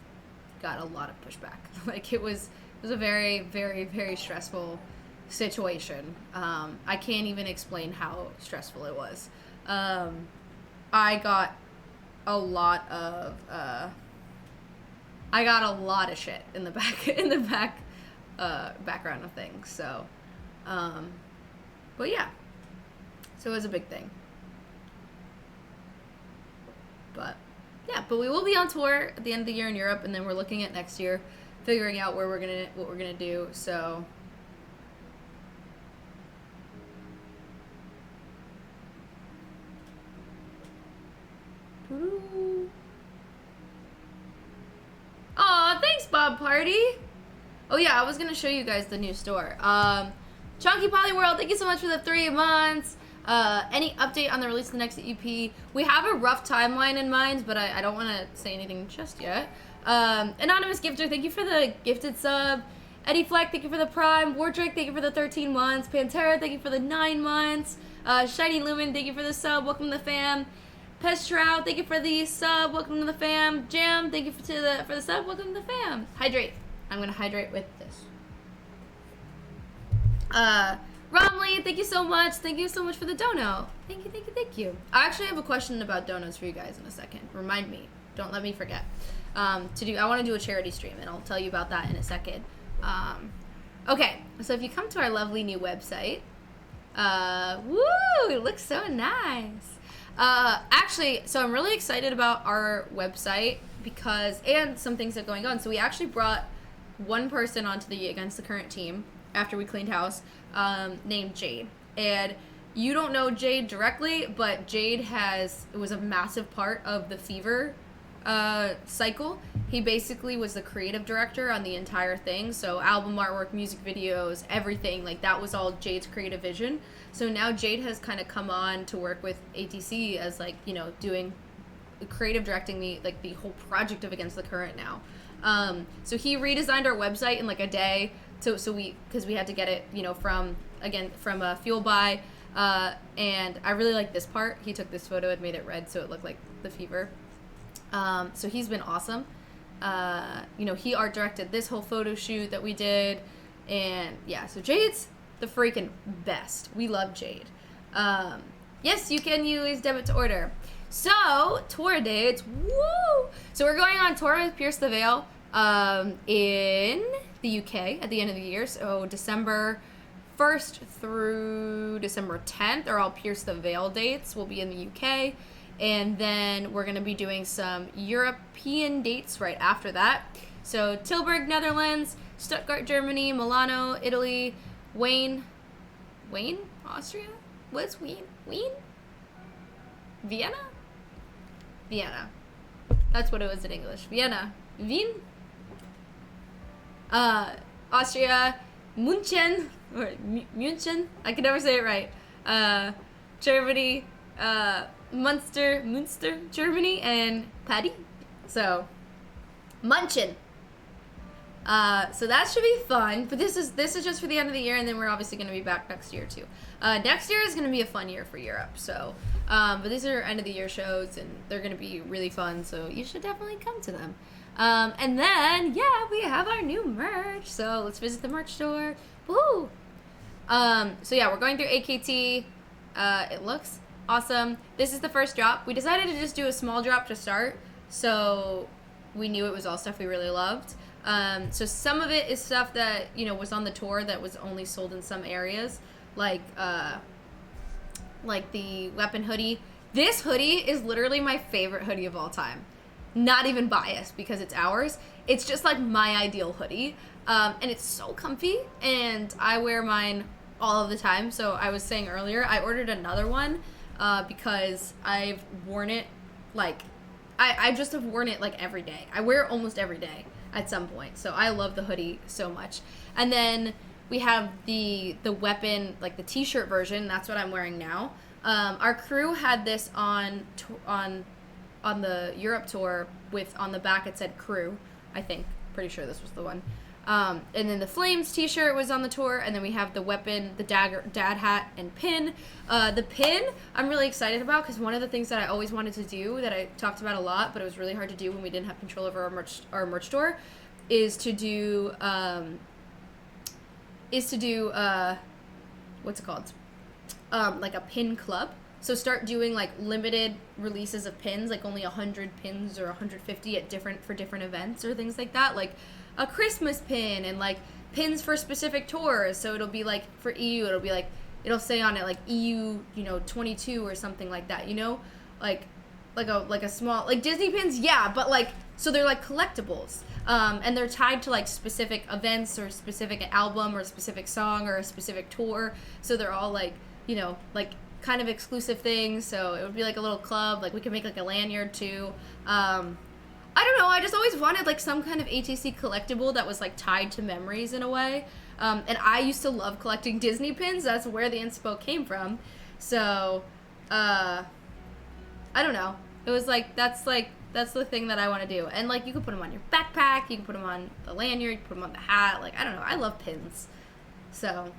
got a lot of pushback. Like, it was a very, very, very stressful situation. I can't even explain how stressful it was. I got a lot of shit in the background of things. So, but yeah, so it was a big thing. But yeah, but we will be on tour at the end of the year in Europe, and then we're looking at next year, figuring out what we're gonna do. So. Aw, thanks, Bob Party. Oh yeah, I was gonna show you guys the new store. Chunky Poly World, thank you so much for the 3 months. Any update on the release of the next EP? We have a rough timeline in mind, but I don't want to say anything just yet. Anonymous Gifter, thank you for the gifted sub. Eddie Fleck, thank you for the Prime. Wardrake, thank you for the 13 months. Pantera, thank you for the 9 months. Shiny Lumen, thank you for the sub. Welcome to the fam. Pestrow, thank you for the sub. Welcome to the fam. Jam, thank you for the sub. Welcome to the fam. Hydrate. I'm gonna hydrate with this. Romley, thank you so much. Thank you so much for the dono. Thank you, thank you, thank you. I actually have a question about donos for you guys in a second. Remind me. Don't let me forget. I want to do a charity stream, and I'll tell you about that in a second. Okay, so if you come to our lovely new website, woo, it looks so nice. Actually, so I'm really excited about our website and some things that are going on. So we actually brought one person onto the Against the Current team after we cleaned house, named Jade. And you don't know Jade directly, but Jade was a massive part of the Fever cycle. He basically was the creative director on the entire thing. So album artwork, music videos, everything, like that was all Jade's creative vision. So now Jade has kind of come on to work with ATC as, like, you know, doing creative directing the whole project of Against the Current now. So he redesigned our website in like a day. Because we had to get it, you know, from Fuel By, and I really like this part. He took this photo and made it red so it looked like the Fever. So he's been awesome. You know, he art directed this whole photo shoot that we did, and yeah, so Jade's the freaking best. We love Jade. Yes, you can use debit to order. So, tour dates, woo! So we're going on tour with Pierce the Veil in the UK at the end of the year. So December 1st through December 10th are all Pierce the Veil dates. We'll be in the UK. And then we're going to be doing some European dates right after that. So Tilburg, Netherlands, Stuttgart, Germany, Milano, Italy, Wayne, Austria? What's Wien? Vienna? That's what it was in English. Vienna. Wien? Austria, München, München, I can never say it right. Germany, Munster, Germany, and Paddy. So, Munchen. So that should be fun. But this is just for the end of the year, and then we're obviously going to be back next year too. Next year is going to be a fun year for Europe. So, but these are end of the year shows, and they're going to be really fun. So you should definitely come to them. And then, yeah, we have our new merch. So let's visit the merch store. Woo! So yeah, we're going through AKT. It looks awesome. This is the first drop. We decided to just do a small drop to start. So we knew it was all stuff we really loved. So some of it is stuff that, you know, was on the tour that was only sold in some areas. Like the Weapon hoodie. This hoodie is literally my favorite hoodie of all time. Not even biased because it's ours. It's just like my ideal hoodie. And it's so comfy, and I wear mine all of the time. So I was saying earlier, I ordered another one because I've worn it like, I just have worn it like every day. I wear it almost every day at some point. So I love the hoodie so much. And then we have the Weapon, like the t-shirt version. That's what I'm wearing now. Our crew had this on the Europe tour with, on the back it said crew. I think. Pretty sure this was the one. And then the Flames t-shirt was on the tour, and then we have the weapon, the dad hat, and pin. The pin I'm really excited about because one of the things that I always wanted to do that I talked about a lot, but it was really hard to do when we didn't have control over our merch store, is to do what's it called? Like a pin club. So start doing like limited releases of pins, like only 100 pins or 150 for different events or things like that, like a Christmas pin and like pins for specific tours. So it'll be like for EU, it'll be like, it'll say on it like EU, 22 or something like that, like a small, like Disney pins, yeah, but like, so they're like collectibles, and they're tied to like specific events or specific album or a specific song or a specific tour. So they're all like, like kind of exclusive things. So it would be like a little club. Like we could make like a lanyard too. I don't know. I just always wanted like some kind of ATC collectible that was like tied to memories in a way. And I used to love collecting Disney pins. That's where the inspo came from. So, I don't know. It was like, that's the thing that I want to do. And like, you can put them on your backpack. You can put them on the lanyard. You can put them on the hat. Like, I don't know. I love pins. So.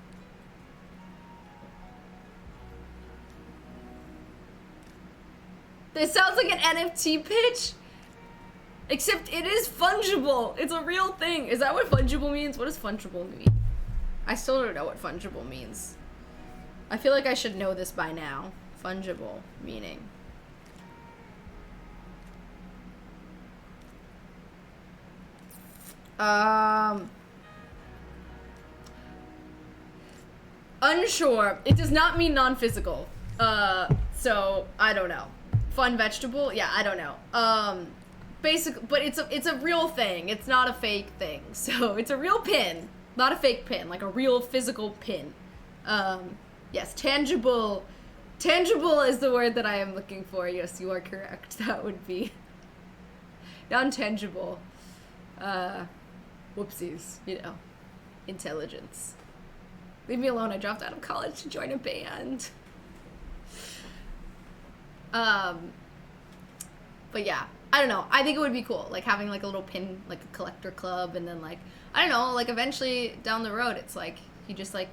This sounds like an NFT pitch. Except it is fungible. It's a real thing. Is that what fungible means? What does fungible mean? I still don't know what fungible means. I feel like I should know this by now. Fungible meaning. Unsure. It does not mean non-physical. So I don't know. Fun vegetable? Yeah, I don't know. But it's a real thing. It's not a fake thing. So it's a real pin, not a fake pin, like a real physical pin. Yes, tangible. Tangible is the word that I am looking for. Yes, you are correct. That would be non-tangible. Whoopsies, intelligence. Leave me alone. I dropped out of college to join a band. But yeah, I don't know. I think it would be cool, like having like a little pin, like a collector club, and then like, I don't know, like eventually down the road, it's like, you just like,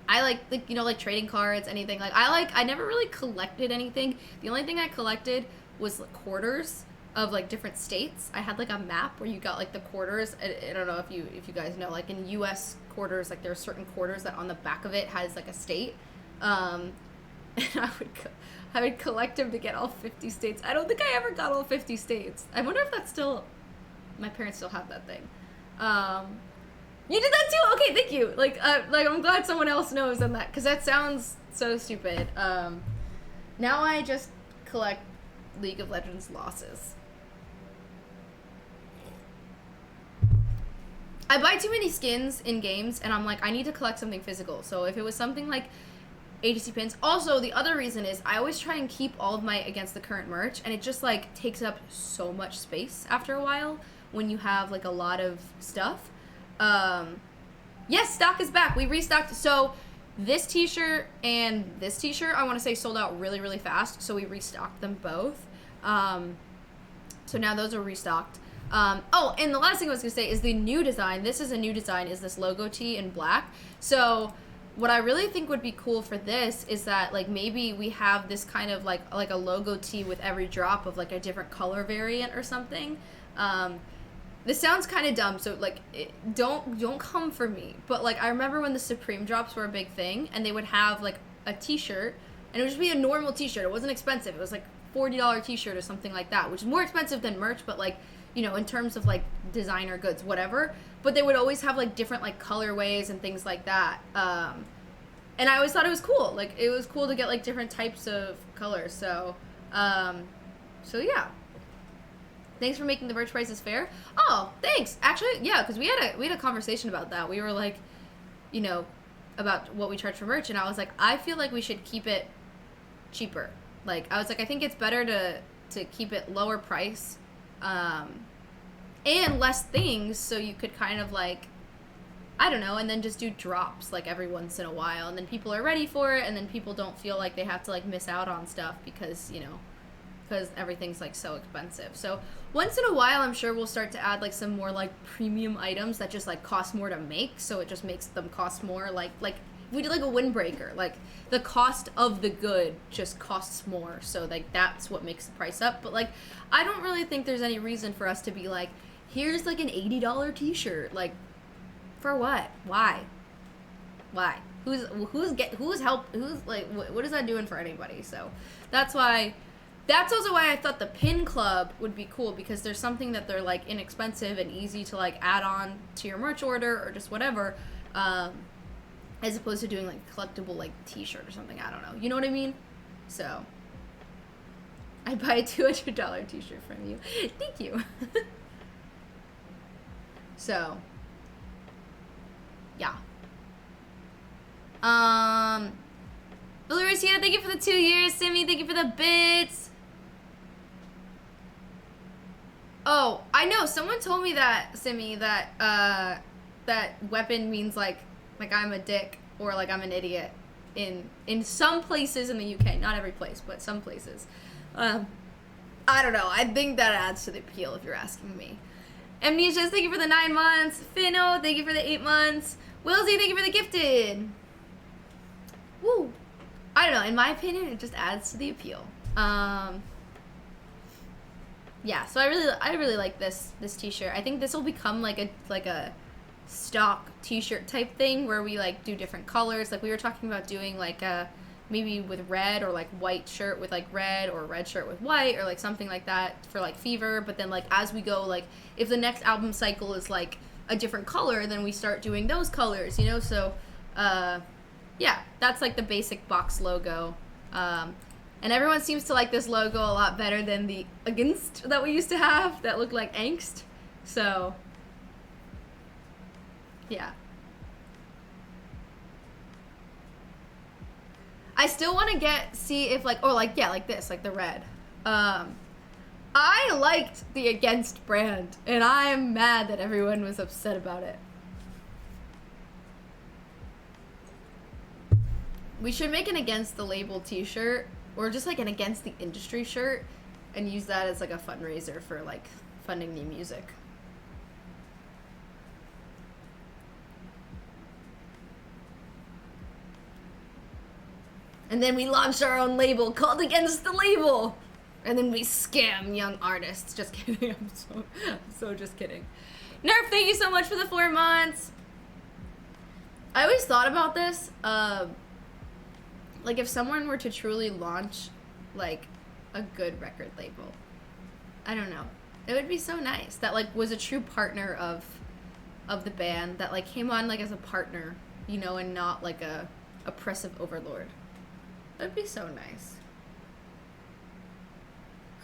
I like like trading cards, anything. Like, I never really collected anything. The only thing I collected was like quarters of like different states. I had like a map where you got like the quarters. I don't know if you guys know, like in US quarters, like there are certain quarters that on the back of it has like a state. And I would collect them to get all 50 states. I don't think I ever got all 50 states. I wonder if that's still, my parents still have that thing. You did that too? Okay, thank you. Like I'm glad someone else knows on that, because that sounds so stupid. Now I just collect League of Legends losses. I buy too many skins in games, and I'm like, I need to collect something physical. So if it was something like ATC pins. Also, the other reason is I always try and keep all of my Against the Current merch, and it just like takes up so much space after a while when you have like a lot of stuff. Yes, stock is back. We restocked. So this t-shirt and this t-shirt, I want to say, sold out really, really fast. So we restocked them both. So now those are restocked. Oh, and the last thing I was going to say is the new design. This is a new design, is this logo tee in black. So what I really think would be cool for this is that like maybe we have this kind of like a logo tee with every drop of like a different color variant or something. This sounds kind of dumb, so like don't come for me. But like I remember when the Supreme drops were a big thing, and they would have like a t-shirt, and it would just be a normal t-shirt. It wasn't expensive. It was like $40 t-shirt or something like that, which is more expensive than merch, but like, in terms of like designer goods, whatever. But they would always have like different like colorways and things like that. And I always thought it was cool. Like it was cool to get like different types of colors. So yeah. Thanks for making the merch prices fair. Oh, thanks. Actually, yeah, because we had a conversation about that. We were like, about what we charge for merch, and I was like, I feel like we should keep it cheaper. Like I was like, I think it's better to keep it lower price. And less things, so you could kind of like, I don't know, and then just do drops like every once in a while, and then people are ready for it, and then people don't feel like they have to like miss out on stuff because because everything's like so expensive. So once in a while, I'm sure we'll start to add like some more like premium items that just like cost more to make, so it just makes them cost more. Like we did like a windbreaker, like the cost of the good just costs more, so like that's what makes the price up. But like I don't really think there's any reason for us to be like, here's like an $80 t-shirt, like for what? Why? Who's like what is that doing for anybody? So that's also why I thought the pin club would be cool, because there's something that they're like inexpensive and easy to like add on to your merch order or just whatever, as opposed to doing like a collectible like t-shirt or something. I don't know, you know what I mean? So I'd buy a $200 t-shirt from you. Thank you. So yeah. Larissa, thank you for the 2 years. Simi, thank you for the bits. Oh, I know. Someone told me that, Simi, that weapon means like I'm a dick or like I'm an idiot in some places in the UK. Not every place, but some places. I don't know. I think that adds to the appeal if you're asking me. Amnesias, thank you for the 9 months. Finno, thank you for the 8 months. Willsy, thank you for the gifted. Woo. I don't know. In my opinion, it just adds to the appeal. Yeah. So I really like this t-shirt. I think this will become like a stock t-shirt type thing where we like do different colors. Like we were talking about doing like maybe with red, or like white shirt with like red, or red shirt with white, or like something like that for like Fever. But then like as we go, like if the next album cycle is like a different color, then we start doing those colors, you know? So yeah, that's like the basic box logo. And everyone seems to like this logo a lot better than the Against that we used to have that looked like angst. So yeah. I still want to see if like, or like, yeah, like this, like the red. I liked the Against brand, and I'm mad that everyone was upset about it. We should make an Against the Label t-shirt, or just like an Against the Industry shirt, and use that as like a fundraiser for like funding new music. And then we launched our own label called Against the Label. And then we scam young artists. Just kidding. I'm so just kidding. Nerf, thank you so much for the 4 months. I always thought about this. Like if someone were to truly launch like a good record label, I don't know. It would be so nice. That like was a true partner of the band, that like came on like as a partner, you know, and not like a oppressive overlord. That'd be so nice.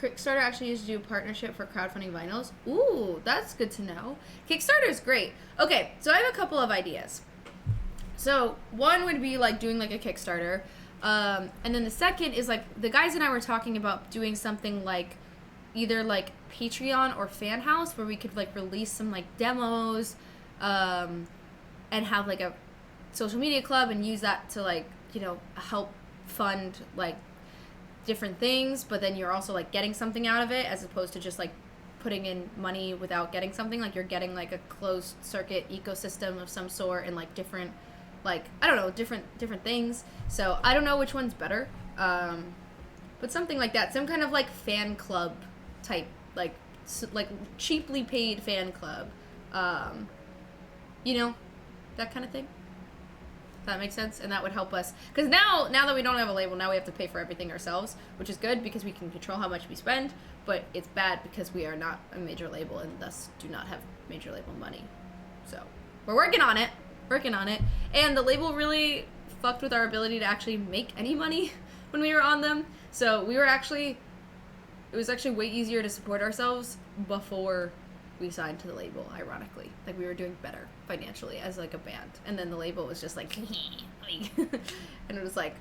Kickstarter actually used to do a partnership for crowdfunding vinyls. Ooh, that's good to know. Kickstarter's great. Okay, so I have a couple of ideas. So one would be like doing like a Kickstarter. And then the second is like the guys and I were talking about doing something like either like Patreon or Fan House, where we could like release some like demos, and have like a social media club and use that to like, you know, help fund like different things, but then you're also like getting something out of it, as opposed to just like putting in money without getting something. Like you're getting like a closed circuit ecosystem of some sort, and like different, like I don't know, different things. So I don't know which one's better, but something like that, some kind of like fan club type, like cheaply paid fan club, you know, that kind of thing. That makes sense. And that would help us, because now that we don't have a label, now we have to pay for everything ourselves, which is good because we can control how much we spend, but it's bad because we are not a major label and thus do not have major label money. So we're working on it, and the label really fucked with our ability to actually make any money when we were on them. So it was actually way easier to support ourselves before we signed to the label, ironically. Like we were doing better financially as like a band, and then the label was just like and it was like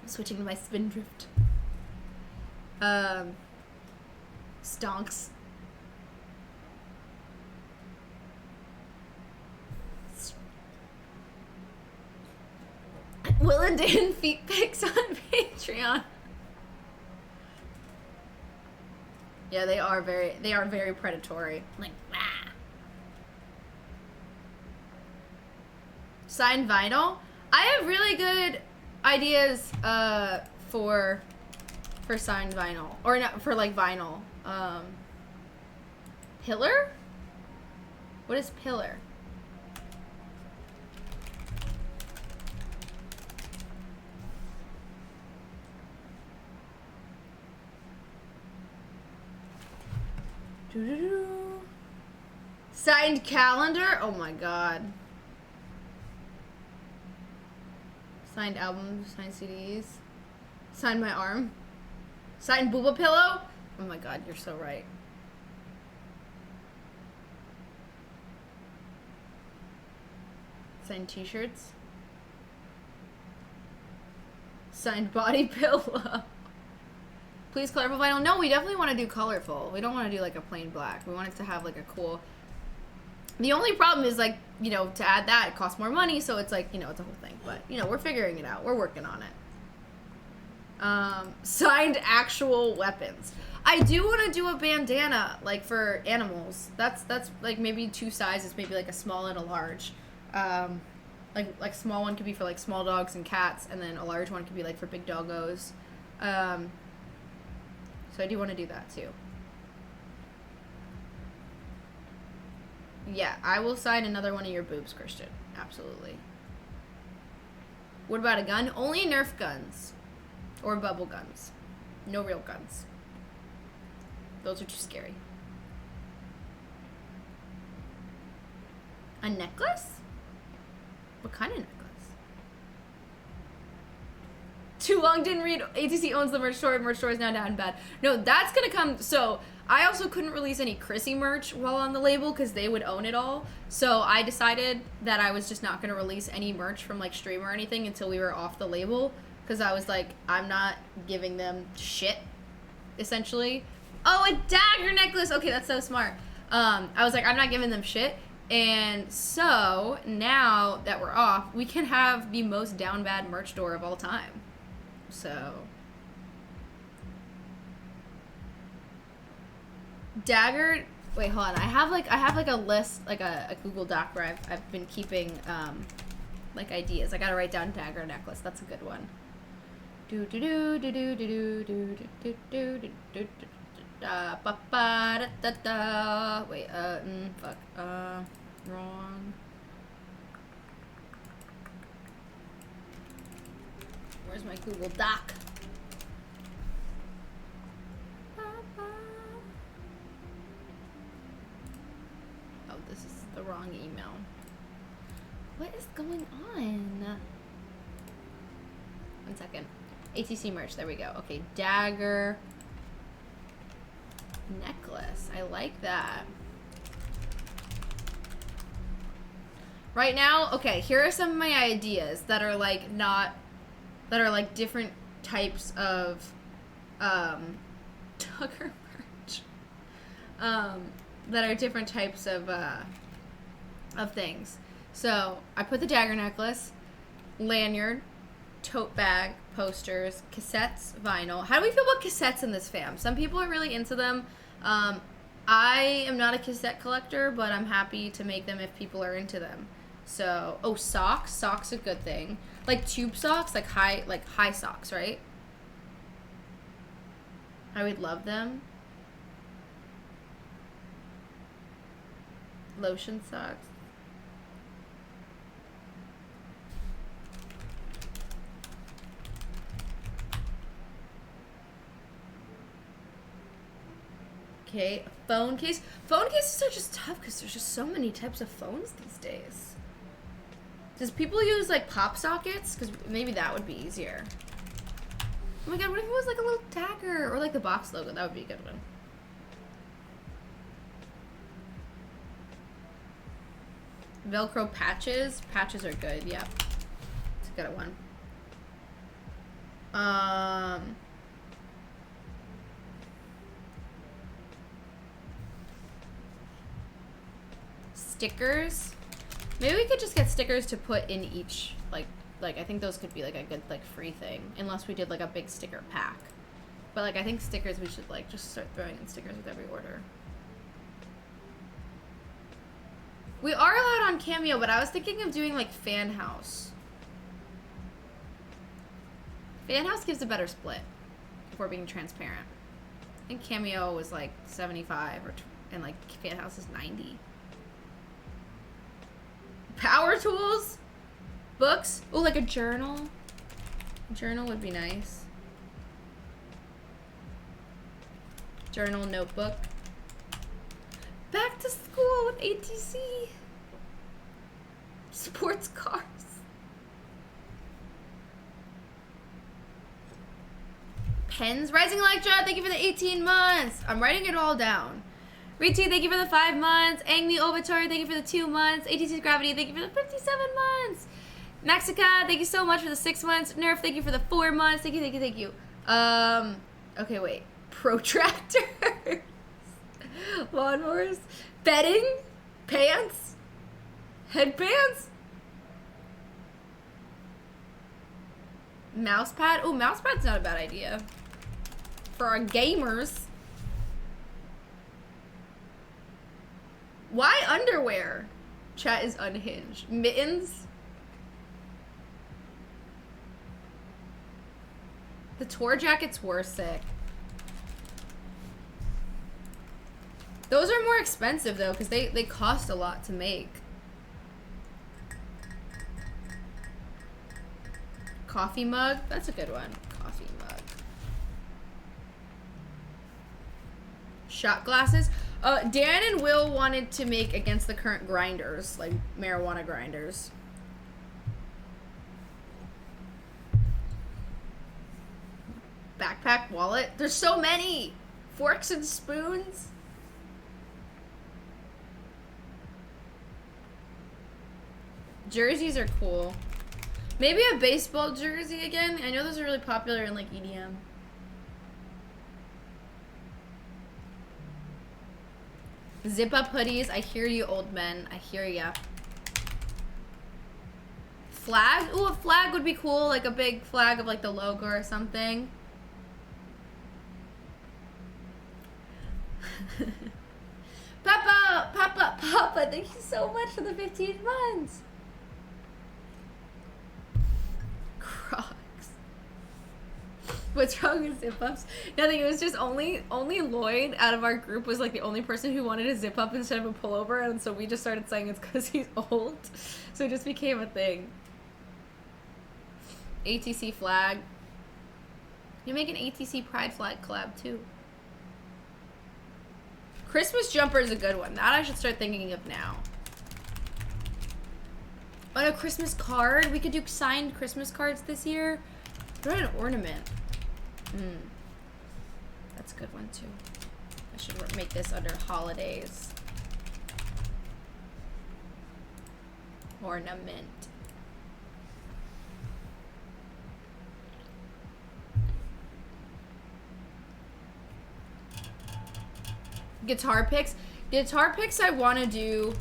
switching to my Spindrift. Stonks. Will and Dan feet pics on Patreon. Yeah, they are very predatory. Like, ah. Signed vinyl. I have really good ideas for signed vinyl, or not for like vinyl. Pillar? What is pillar? Signed calendar? Oh my god. Signed albums, signed CDs. Signed my arm. Signed booba pillow? Oh my god, you're so right. Signed t-shirts. Signed body pillow. Please colorful vinyl. No, we definitely want to do colorful. We don't want to do like a plain black. We want it to have like a cool... The only problem is like, you know, to add that, it costs more money, so it's like, you know, it's a whole thing. But, you know, we're figuring it out. We're working on it. Signed actual weapons. I do want to do a bandana, like, for animals. That's like, maybe 2 sizes, maybe, like, a small and a large. Like, small one could be for, like, small dogs and cats, and then a large one could be, like, for big doggos. So I do want to do that, too. Yeah, I will sign another one of your boobs, Christian. Absolutely. What about a gun? Only Nerf guns. Or bubble guns. No real guns. Those are too scary. A necklace? What kind of necklace? Too long, didn't read. ATC owns the merch store. Merch store is now down bad. No, that's gonna come. So I also couldn't release any Chrissy merch while on the label because they would own it all. So I decided that I was just not gonna release any merch from like Stream or anything until we were off the label, because I was like, I'm not giving them shit, essentially. Oh, a dagger necklace. Okay, that's so smart. I was like, I'm not giving them shit. And so now that we're off, we can have the most down bad merch store of all time. So dagger. Wait, hold on. I have like a list, like a Google Doc where I've been keeping like ideas. I gotta write down dagger necklace. That's a good one. Do do do do do do do do do do do do da ba ba da da da. Wait, fuck. Wrong. Where's my Google Doc? Oh, this is the wrong email. What is going on? 1 second. ATC merch, there we go. Okay, dagger necklace. I like that. Right now, okay, here are some of my ideas that are like not, that are like different types of Tucker merch. That are different types of things. So I put the dagger necklace, lanyard, tote bag, posters, cassettes, vinyl. How do we feel about cassettes in this fam? Some people are really into them. I am not a cassette collector, but I'm happy to make them if people are into them. So, oh, socks. Socks are a good thing. Like tube socks, like high socks, right? I would love them. Lotion socks. Okay, a phone case. Phone cases are just tough because there's just so many types of phones these days. Does people use like pop sockets? Because maybe that would be easier. Oh my god, what if it was like a little dagger or like the box logo? That would be a good one. Velcro patches. Patches are good, yep. It's a good one. Stickers. Maybe we could just get stickers to put in each, like like, I think those could be, like, a good, like, free thing. Unless we did, like, a big sticker pack. But, like, I think stickers, we should, like, just start throwing in stickers with every order. We are allowed on Cameo, but I was thinking of doing, like, Fan House. Fan House gives a better split, if we're being transparent. I think Cameo was, like, 75, and, like, Fan House is 90. Power tools? Books? Oh, like a journal? A journal would be nice. Journal, notebook. Back to school with ATC. Sports cars. Pens. Rising Electra, thank you for the 18 months. I'm writing it all down. Ritu, thank you for the 5 months. Angmi Obatori, thank you for the 2 months. ATC Gravity, thank you for the 57 months. Mexica, thank you so much for the 6 months. Nerf, thank you for the 4 months. Thank you, thank you, thank you. Okay, wait. Protractors. Lawnmowers. Bedding. Pants. Headbands. Mousepad. Oh, mousepad's not a bad idea. For our gamers. Why underwear? Chat is unhinged. Mittens. The tour jackets were sick. Those are more expensive though, because they cost a lot to make. Coffee mug? That's a good one. Coffee mug. Shot glasses. Dan and Will wanted to make against the current grinders, like marijuana grinders. Backpack, wallet. There's so many. Forks and spoons. Jerseys are cool. Maybe a baseball jersey again. I know those are really popular in like EDM. Zip up hoodies. I hear you, old men. I hear ya. Flag? Ooh, a flag would be cool. Like a big flag of like the logo or something. Papa, thank you so much for the 15 months. Crocs. What's wrong with zip ups? Nothing. It was just only Lloyd out of our group was like the only person who wanted a zip up instead of a pullover, and so we just started saying it's because he's old. So it just became a thing. ATC flag. You make an ATC Pride flag collab too. Christmas jumper is a good one. That I should start thinking of now. On a Christmas card, we could do signed Christmas cards this year. What about an ornament? That's a good one too. I should make this under holidays. Ornament. Guitar picks. Guitar picks I want to do.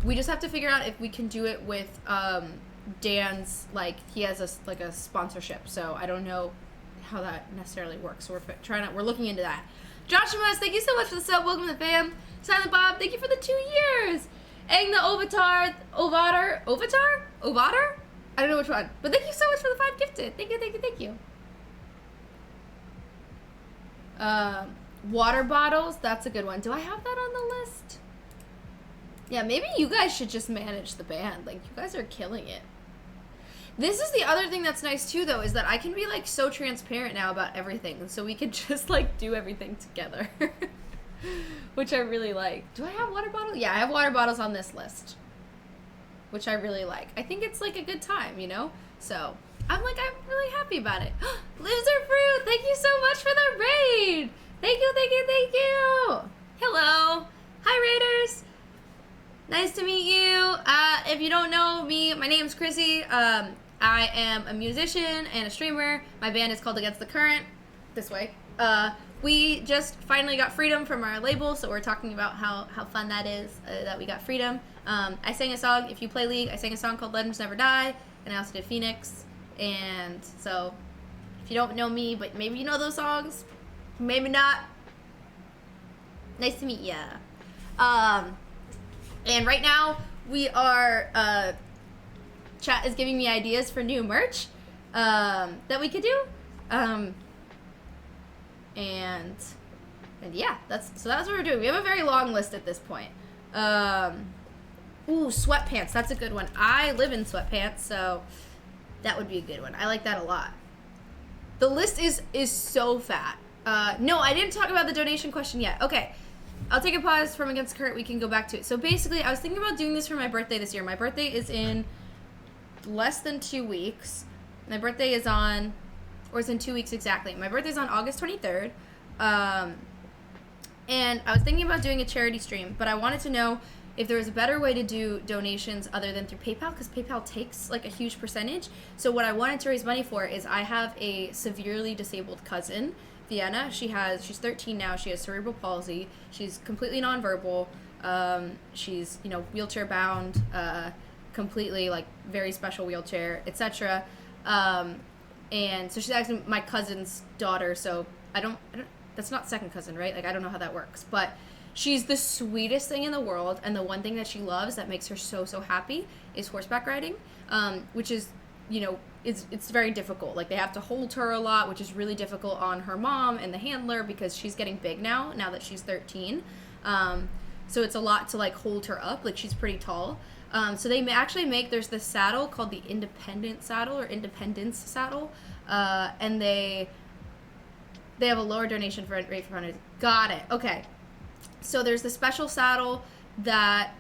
We just have to figure out if we can do it with Dan's, like, he has a sponsorship, so I don't know how that necessarily works. So we're looking into that. Joshua, thank you so much for the sub. Welcome to the fam. Silent Bob, thank you for the 2 years. Egg the Ovatar. I don't know which one, but thank you so much for the 5 gifted. Thank you. Water bottles, that's a good one. Do I have that on the list? Yeah, maybe you guys should just manage the band. Like, you guys are killing it. This is the other thing that's nice too, though, is that I can be like so transparent now about everything, and so we could just like do everything together. Which I really like. Do I have water bottles? Yeah, I have water bottles on this list, which I really like. I think it's like a good time, you know? So I'm really happy about it. Loser Fruit, thank you so much for the raid. Thank you. Hello. Hi, Raiders. Nice to meet you. If you don't know me, my name's Chrissy. I am a musician and a streamer. My band is called Against the Current. This way. We just finally got freedom from our label, so we're talking about how fun that is, that we got freedom. I sang a song, if you play League, I sang a song called Legends Never Die. and I also did Phoenix. And so, if you don't know me, but maybe you know those songs, maybe not, nice to meet ya. And right now, we are, chat is giving me ideas for new merch that we could do. And yeah, that's what we're doing. We have a very long list at this point. Ooh, sweatpants. That's a good one. I live in sweatpants, so that would be a good one. I like that a lot. The list is so fat. No, I didn't talk about the donation question yet. Okay, I'll take a pause from Against Kurt. We can go back to it. So basically, I was thinking about doing this for my birthday this year. My birthday is in less than 2 weeks. My birthday is on, or it's in 2 weeks exactly. My birthday's on August 23rd. And I was thinking about doing a charity stream, but I wanted to know if there was a better way to do donations other than through PayPal, because PayPal takes like a huge percentage. So what I wanted to raise money for is I have a severely disabled cousin, Vienna. She's 13 now. She has cerebral palsy. She's completely nonverbal. She's, wheelchair bound, completely like very special wheelchair, etc. And so she's actually my cousin's daughter. So I don't, that's not second cousin, right? Like, I don't know how that works, but she's the sweetest thing in the world, and the one thing that she loves that makes her so happy is horseback riding, which is, it's very difficult. Like, they have to hold her a lot, which is really difficult on her mom and the handler because she's getting big now that she's 13. So it's a lot to, like, hold her up. Like, she's pretty tall. So they there's this saddle called the Independence saddle, and they have a lower donation rate for hunters. Got it. Okay. So there's the special saddle that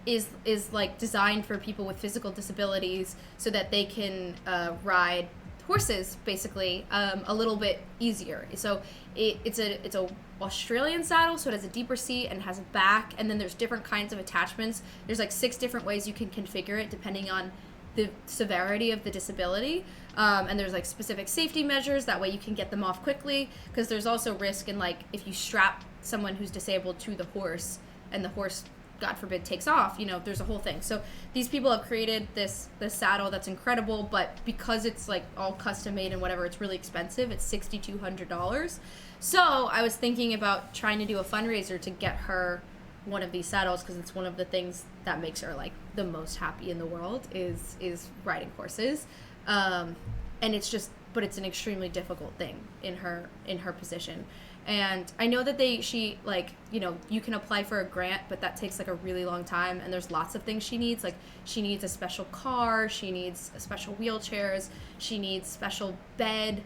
is like designed for people with physical disabilities so that they can ride horses basically a little bit easier. So it's a Australian saddle, so it has a deeper seat and has a back, and then there's different kinds of attachments. There's like 6 different ways you can configure it depending on the severity of the disability, and there's like specific safety measures, that way you can get them off quickly, because there's also risk in like if you strap someone who's disabled to the horse and the horse, God forbid, takes off, there's a whole thing. So these people have created this saddle that's incredible, but because it's like all custom made and whatever, it's really expensive. It's $6,200. So I was thinking about trying to do a fundraiser to get her one of these saddles, because it's one of the things that makes her like the most happy in the world is riding horses, and it's an extremely difficult thing in her position. And I know that you can apply for a grant, but that takes like a really long time, and there's lots of things she needs. Like, she needs a special car, she needs special wheelchairs, she needs special bed,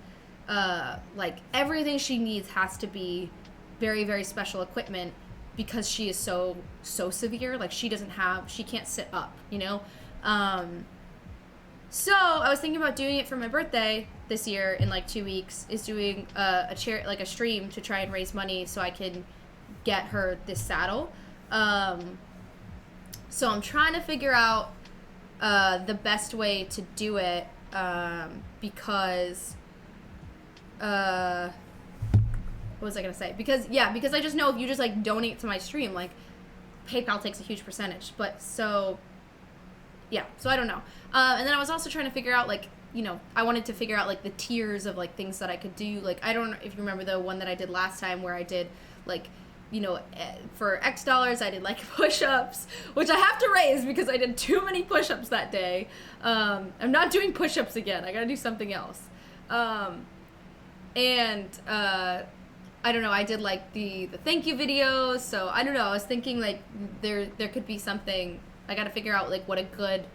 like everything she needs has to be very, very special equipment, because she is so severe. Like, she can't sit up, So I was thinking about doing it for my birthday this year in like 2 weeks, is doing a stream to try and raise money so I can get her this saddle. So I'm trying to figure out the best way to do it, because what was I gonna say? Because I just know if you just like donate to my stream, like PayPal takes a huge percentage. But so I don't know. And then I was also trying to figure out like, I wanted to figure out like the tiers of like things that I could do. Like, I don't know if you remember the one that I did last time where I did like, for X dollars I did like push-ups, which I have to raise because I did too many push-ups that day. I'm not doing push-ups again. I gotta do something else. I don't know, I did like the thank you videos, so I don't know, I was thinking like there could be something. I gotta figure out like what a good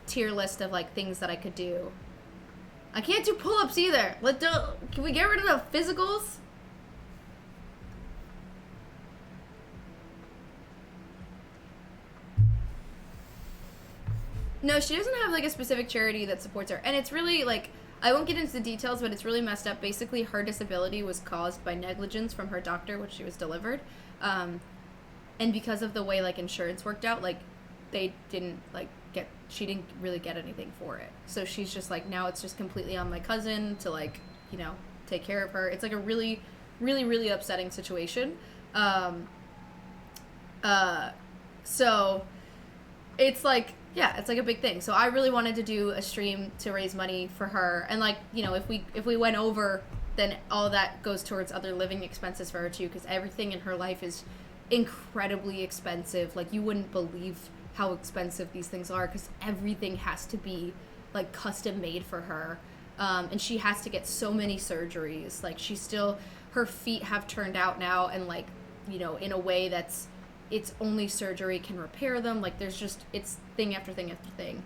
tier list of like things that I could do. I can't do pull-ups either. Can we get rid of the physicals? No, she doesn't have like a specific charity that supports her, and it's really like, I won't get into the details, but it's really messed up. Basically, her disability was caused by negligence from her doctor when she was delivered, and because of the way like insurance worked out, like they didn't like she didn't really get anything for it. So she's just like, now it's just completely on my cousin to like, take care of her. It's like a really, really, really upsetting situation. So it's like, Yeah, it's like a big thing. So I really wanted to do a stream to raise money for her, and like, you know, if we went over, then all that goes towards other living expenses for her too, because everything in her life is incredibly expensive. Like, you wouldn't believe how expensive these things are, because everything has to be like custom made for her, and she has to get so many surgeries. Like, her feet have turned out now, and like, you know, in a way that's, it's only surgery can repair them. Like, there's just, it's thing after thing after thing.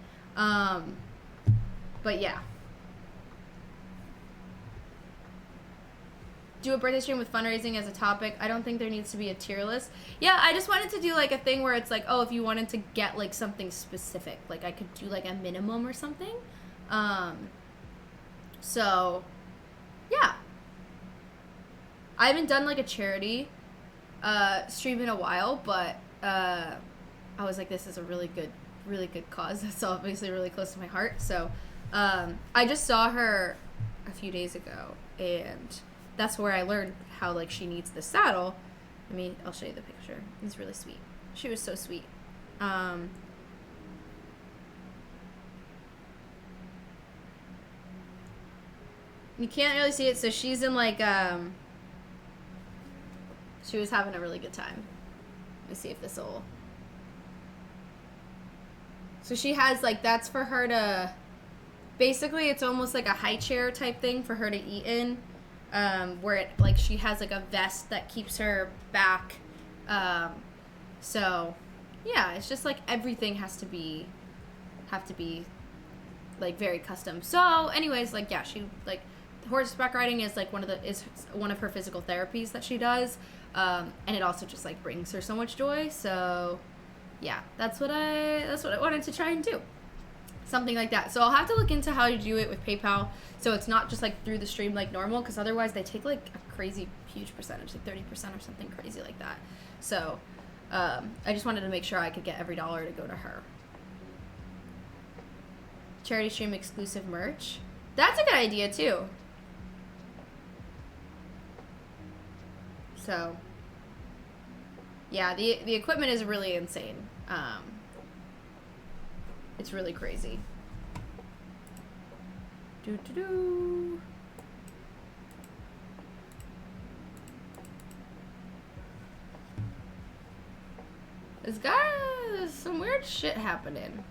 But yeah. Do a birthday stream with fundraising as a topic. I don't think there needs to be a tier list. Yeah, I just wanted to do like a thing where it's like, oh, if you wanted to get like something specific, like I could do like a minimum or something. So yeah. I haven't done like a charity stream in a while, but I was like, this is a really good cause. That's obviously really close to my heart. So I just saw her a few days ago, and that's where I learned how like she needs the saddle. I'll show you the picture. It's really sweet. She was so sweet. You can't really see it, so she's in like she was having a really good time. Let me see if this will. So she has like, that's for her to, basically it's almost like a high chair type thing for her to eat in, where it like, she has like a vest that keeps her back. So yeah, it's just like everything have to be like very custom. So anyways, like, yeah, she like, horseback riding is like one of her physical therapies that she does, and it also just like brings her so much joy. So yeah, that's what I wanted to try and do, something like that. So I'll have to look into how to do it with PayPal, so it's not just like through the stream like normal, because otherwise they take like a crazy huge percentage, like 30% or something crazy like that. So I just wanted to make sure I could get every dollar to go to her. Charity stream exclusive merch, that's a good idea too. So yeah, the equipment is really insane. It's really crazy. This guy, there's some weird shit happening.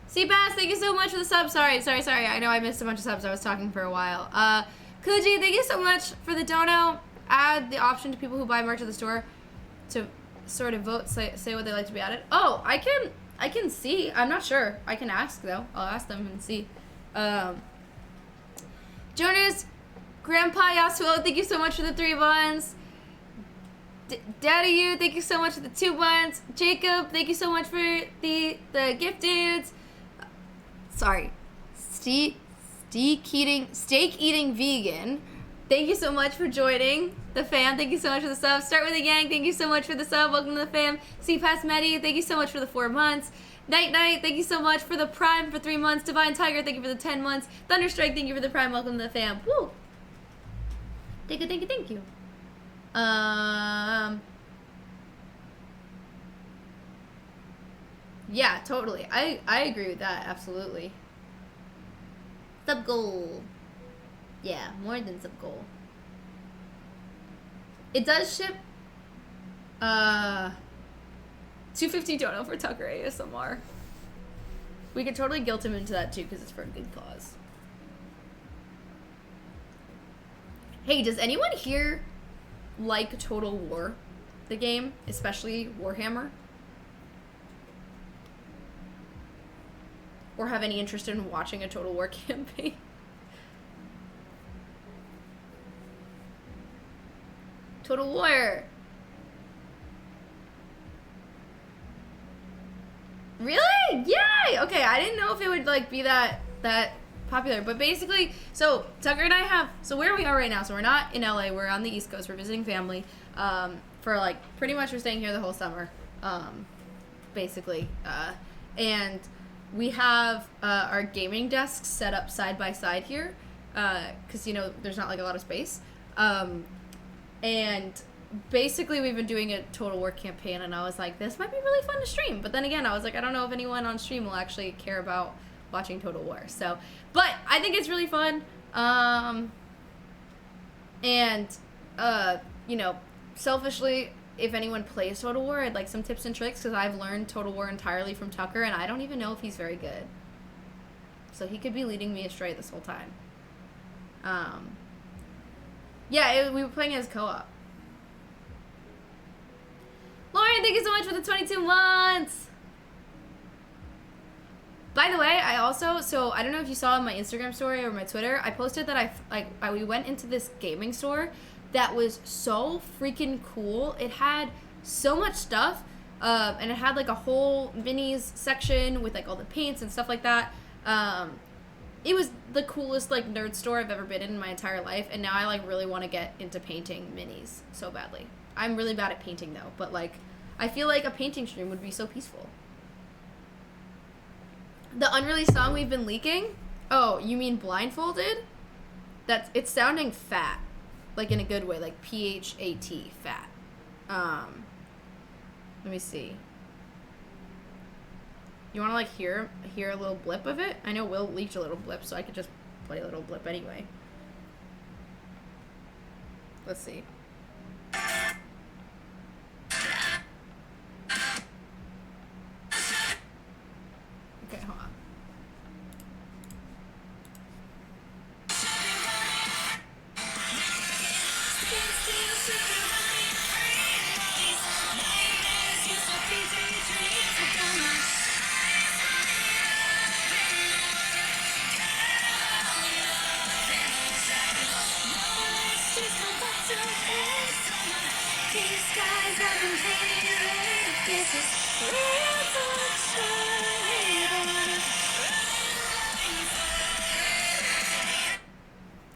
Seabass, thank you so much for the sub. Sorry. I know I missed a bunch of subs. I was talking for a while. Kuji, thank you so much for the dono. Add the option to people who buy merch at the store to sort of vote, say what they like to be added. Oh, I can see. I'm not sure. I can ask though. I'll ask them and see. Jonas, Grandpa Yasuo, thank you so much for the 3 buns. Daddy you, thank you so much for the 2 buns. Jacob, thank you so much for the gifted. Sorry, steak eating vegan. Thank you so much for joining the fam. Thank you so much for the sub. Start with a gang. Thank you so much for the sub. Welcome to the fam. CPass Medi, thank you so much for the 4 months. Night, thank you so much for the prime for 3 months. Divine Tiger, thank you for the 10 months. Thunderstrike, thank you for the prime. Welcome to the fam. Woo! Thank you. Yeah, totally. I agree with that, absolutely. Sub goal. Yeah, more than sub goal. It does ship 250 dono for Tucker ASMR. We could totally guilt him into that too, because it's for a good cause. Hey, does anyone here like Total War, the game, especially Warhammer? Or have any interest in watching a Total War campaign? Total War. Really? Yay! Okay, I didn't know if it would like be that popular, but basically, so Tucker and I have, so where we are right now, so we're not in LA, we're on the East Coast, we're visiting family, for like, pretty much we're staying here the whole summer, basically, and we have our gaming desks set up side by side here, because, you know, there's not like a lot of space, And basically we've been doing a Total War campaign, and I was like, this might be really fun to stream. But then again, I was like, I don't know if anyone on stream will actually care about watching Total War. So, but I think it's really fun. You know, selfishly, if anyone plays Total War, I'd like some tips and tricks, because I've learned Total War entirely from Tucker, and I don't even know if he's very good. So he could be leading me astray this whole time. Yeah, we were playing as co-op. Lauren, thank you so much for the 22 months! By the way, I also, so I don't know if you saw in my Instagram story or my Twitter, I posted that we went into this gaming store that was so freaking cool. It had so much stuff, and it had like a whole minis section with like all the paints and stuff like that. It was the coolest like nerd store I've ever been in my entire life, and now I like really want to get into painting minis so badly. I'm really bad at painting though, but like I feel like a painting stream would be so peaceful. The unreleased song we've been leaking? Oh, you mean Blindfolded? It's sounding fat. Like in a good way, like P-H-A-T, fat. Let me see. You want to like hear a little blip of it? I know Will leaked a little blip, so I could just play a little blip anyway. Let's see. Okay, hold on.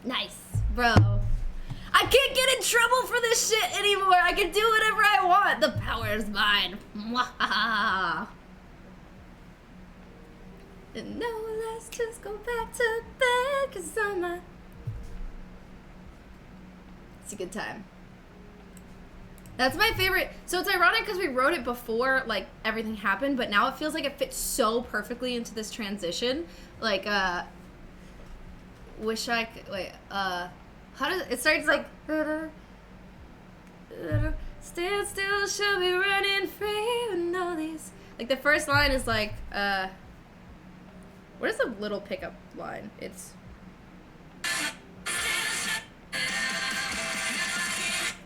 Nice, bro. I can't get in trouble for this shit anymore. I can do whatever I want. The power is mine. Mwahaha. And now let's just go back to bed, 'cause it's a good time. That's my favorite. So it's ironic because we wrote it before like everything happened, but now it feels like it fits so perfectly into this transition. Like wish I could wait, how does it starts like stand still, she'll be running free with all these, like the first line is like what is the little pickup line? It's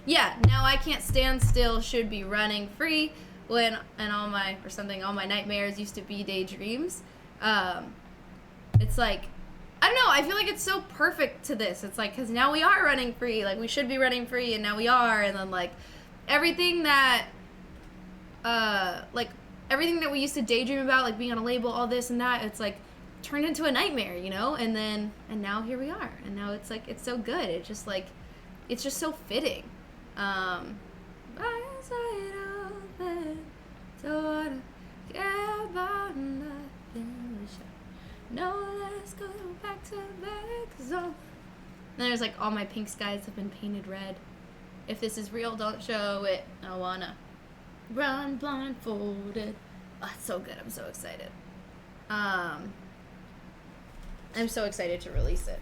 yeah, now I can't stand still, should be running free when all my nightmares used to be daydreams. It's like, I don't know, I feel like it's so perfect to this. It's like, because now we are running free, like we should be running free, and now we are, and then like everything that everything that we used to daydream about, like being on a label, all this and that, it's like turned into a nightmare, you know? And now here we are, and now it's like, it's so good. It's just like, it's just so fitting. Eyes wide open, don't wanna care about nothing. No, let's go back to bed, 'cause then there's like, all my pink skies have been painted red. If this is real, don't show it. I wanna run blindfolded. Oh, it's so good. I'm so excited. I'm so excited to release it.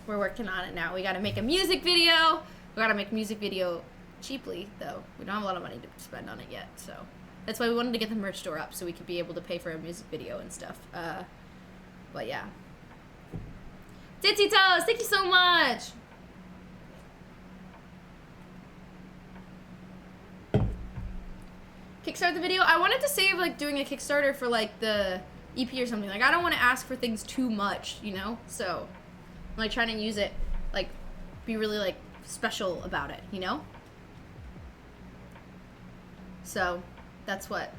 We're working on it now. We gotta make a music video. We gotta make a music video cheaply, though. We don't have a lot of money to spend on it yet, so that's why we wanted to get the merch store up, so we could be able to pay for a music video and stuff. But yeah. Ditty Toast, thank you so much! Kickstart the video? I wanted to save, like, doing a Kickstarter for, like, the EP or something. Like, I don't want to ask for things too much, you know? So, I'm, like, trying to use it, like, be really, like, special about it, you know? So, that's what.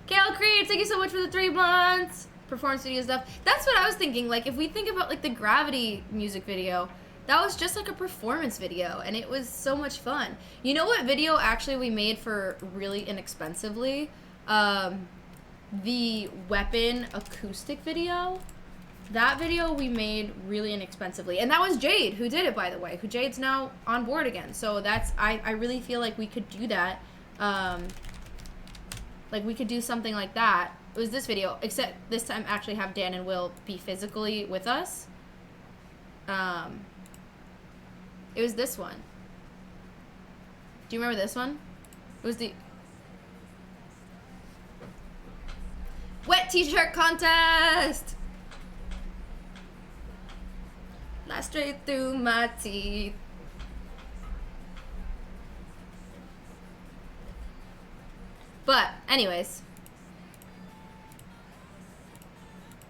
Kale Creed, thank you so much for the 3 months. Performance video stuff. That's what I was thinking. Like, if we think about, like, the Gravity music video, that was just, like, a performance video, and it was so much fun. You know what video, actually, we made for really inexpensively? The Weapon acoustic video. That video we made really inexpensively. And that was Jade who did it, by the way. Jade's now on board again. So that's, I really feel like we could do that. Like we could do something like that. It was this video, except this time actually have Dan and Will be physically with us. It was this one. Do you remember this one? It was the wet t-shirt contest. Laugh straight through my teeth. But anyways,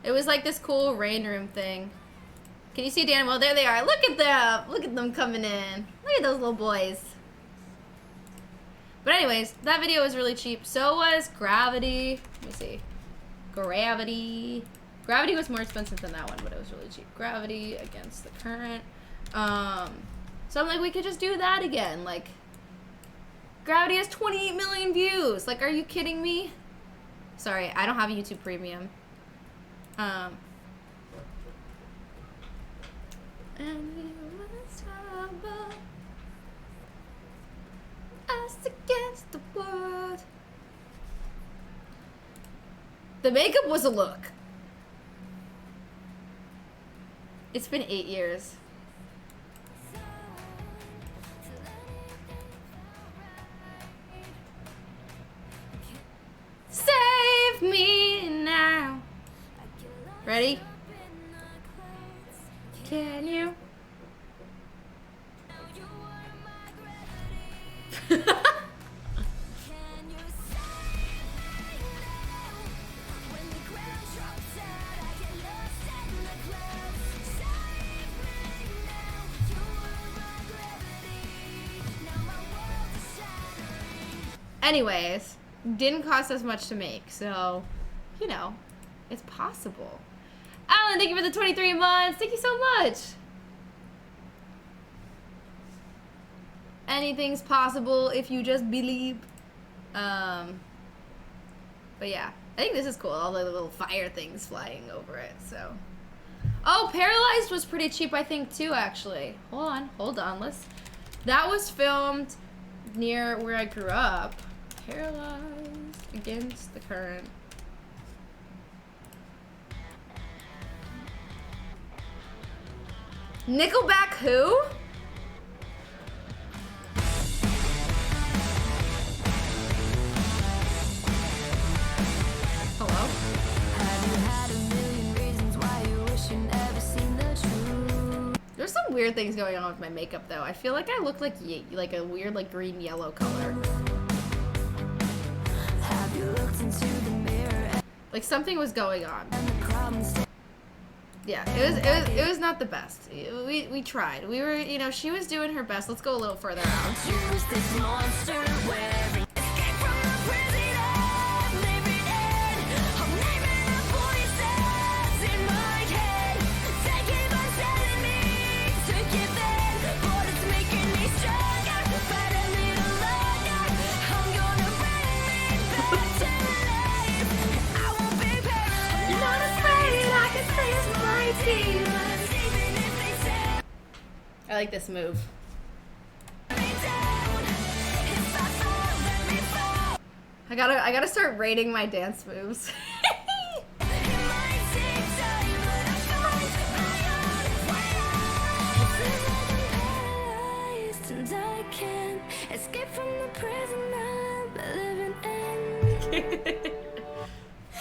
it was like this cool rain room thing. Can you see Dan? Well, there they are. Look at them. Look at them coming in. Look at those little boys. But anyways, that video was really cheap. So was Gravity. Let me see. Gravity. Gravity was more expensive than that one, but it was really cheap. Gravity against the current. So I'm like, we could just do that again. Like, Gravity has 28 million views. Like, are you kidding me? Sorry, I don't have a YouTube Premium. And we must trouble us against the world. The makeup was a look. It's been 8 years. Save me now. Ready? Can you? Anyways, didn't cost us much to make, so, you know, it's possible. Alan, thank you for the 23 months. Thank you so much. Anything's possible if you just believe. But yeah, I think this is cool. All the little fire things flying over it, so. Oh, Paralyzed was pretty cheap, I think, too, actually. Hold on. That was filmed near where I grew up. Paralyzed against the current. Nickelback who? Hello? Have you had a million reasons why you wish you never seen the truth? There's some weird things going on with my makeup though. I feel like I look like a weird like green yellow color. Have you looked into the mirror? Like something was going on. Yeah, it was not the best. We tried. We were, you know, she was doing her best. Let's go a little further out. I like this move. I gotta start rating my dance moves. Escape from the prison I'm living in.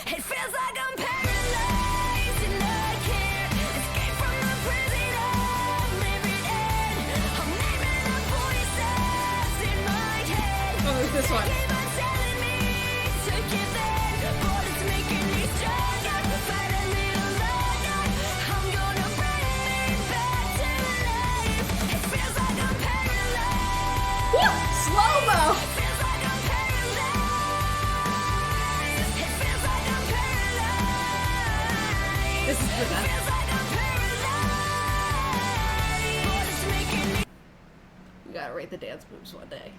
It feels like I'm paralyzed and I can't escape from the prison I'm living in. I'm naming the voices in my head. Oh, there's this one. Keep on telling me to give in, but it's making me stronger. Fight a little longer. I'm gonna bring me back to life. It feels like I'm paralyzed. Woo! Slow-mo. It feels like I'm paralyzed. It feels like I'm paralyzed. This is the best. We gotta rate the dance moves one day.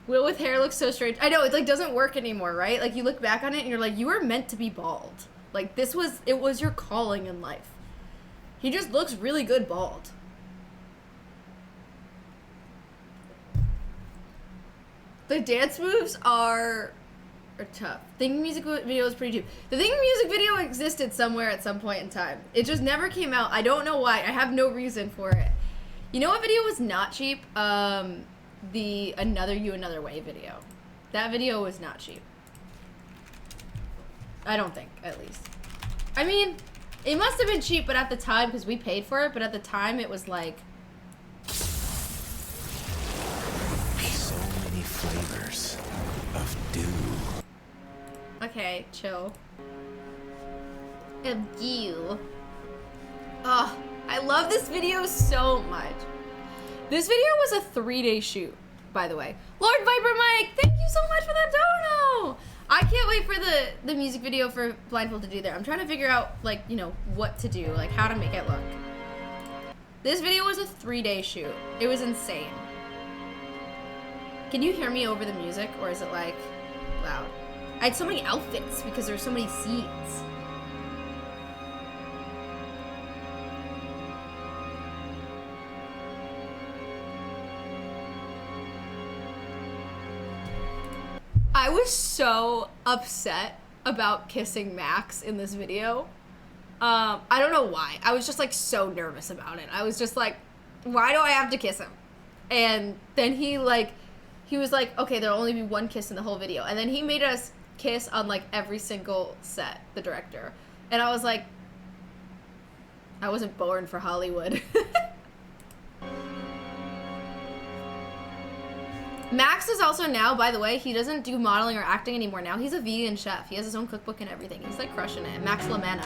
Will with hair looks so strange. I know, it like doesn't work anymore, right? Like you look back on it and you're like, you were meant to be bald. Like it was your calling in life. He just looks really good bald. The dance moves are tough. Thinking music video is pretty cheap. The Thinking music video existed somewhere at some point in time. It just never came out. I don't know why. I have no reason for it. You know what video was not cheap? The Another You Another Way video. That video was not cheap. I don't think, at least. I mean, it must have been cheap, but at the time, because we paid for it, but at the time it was like... So many flavors of dew. Okay, chill. Of you. Oh, I love this video so much. This video was a 3-day shoot, by the way. Lord Viper Mike, thank you so much for that dono! I can't wait for the music video for Blindfold to do there. I'm trying to figure out, like, you know, what to do, like, how to make it look. This video was a 3-day shoot. It was insane. Can you hear me over the music, or is it, like, loud? I had so many outfits because there's so many scenes. I was so upset about kissing Max in this video. I don't know why. I was just like so nervous about it. I was just like, why do I have to kiss him? And then he was like, okay, there'll only be one kiss in the whole video. And then he made us kiss on like every single set, the director. And I was like, I wasn't born for Hollywood. Max is also now, by the way, he doesn't do modeling or acting anymore now. He's a vegan chef. He has his own cookbook and everything. He's like crushing it. Max Lamana.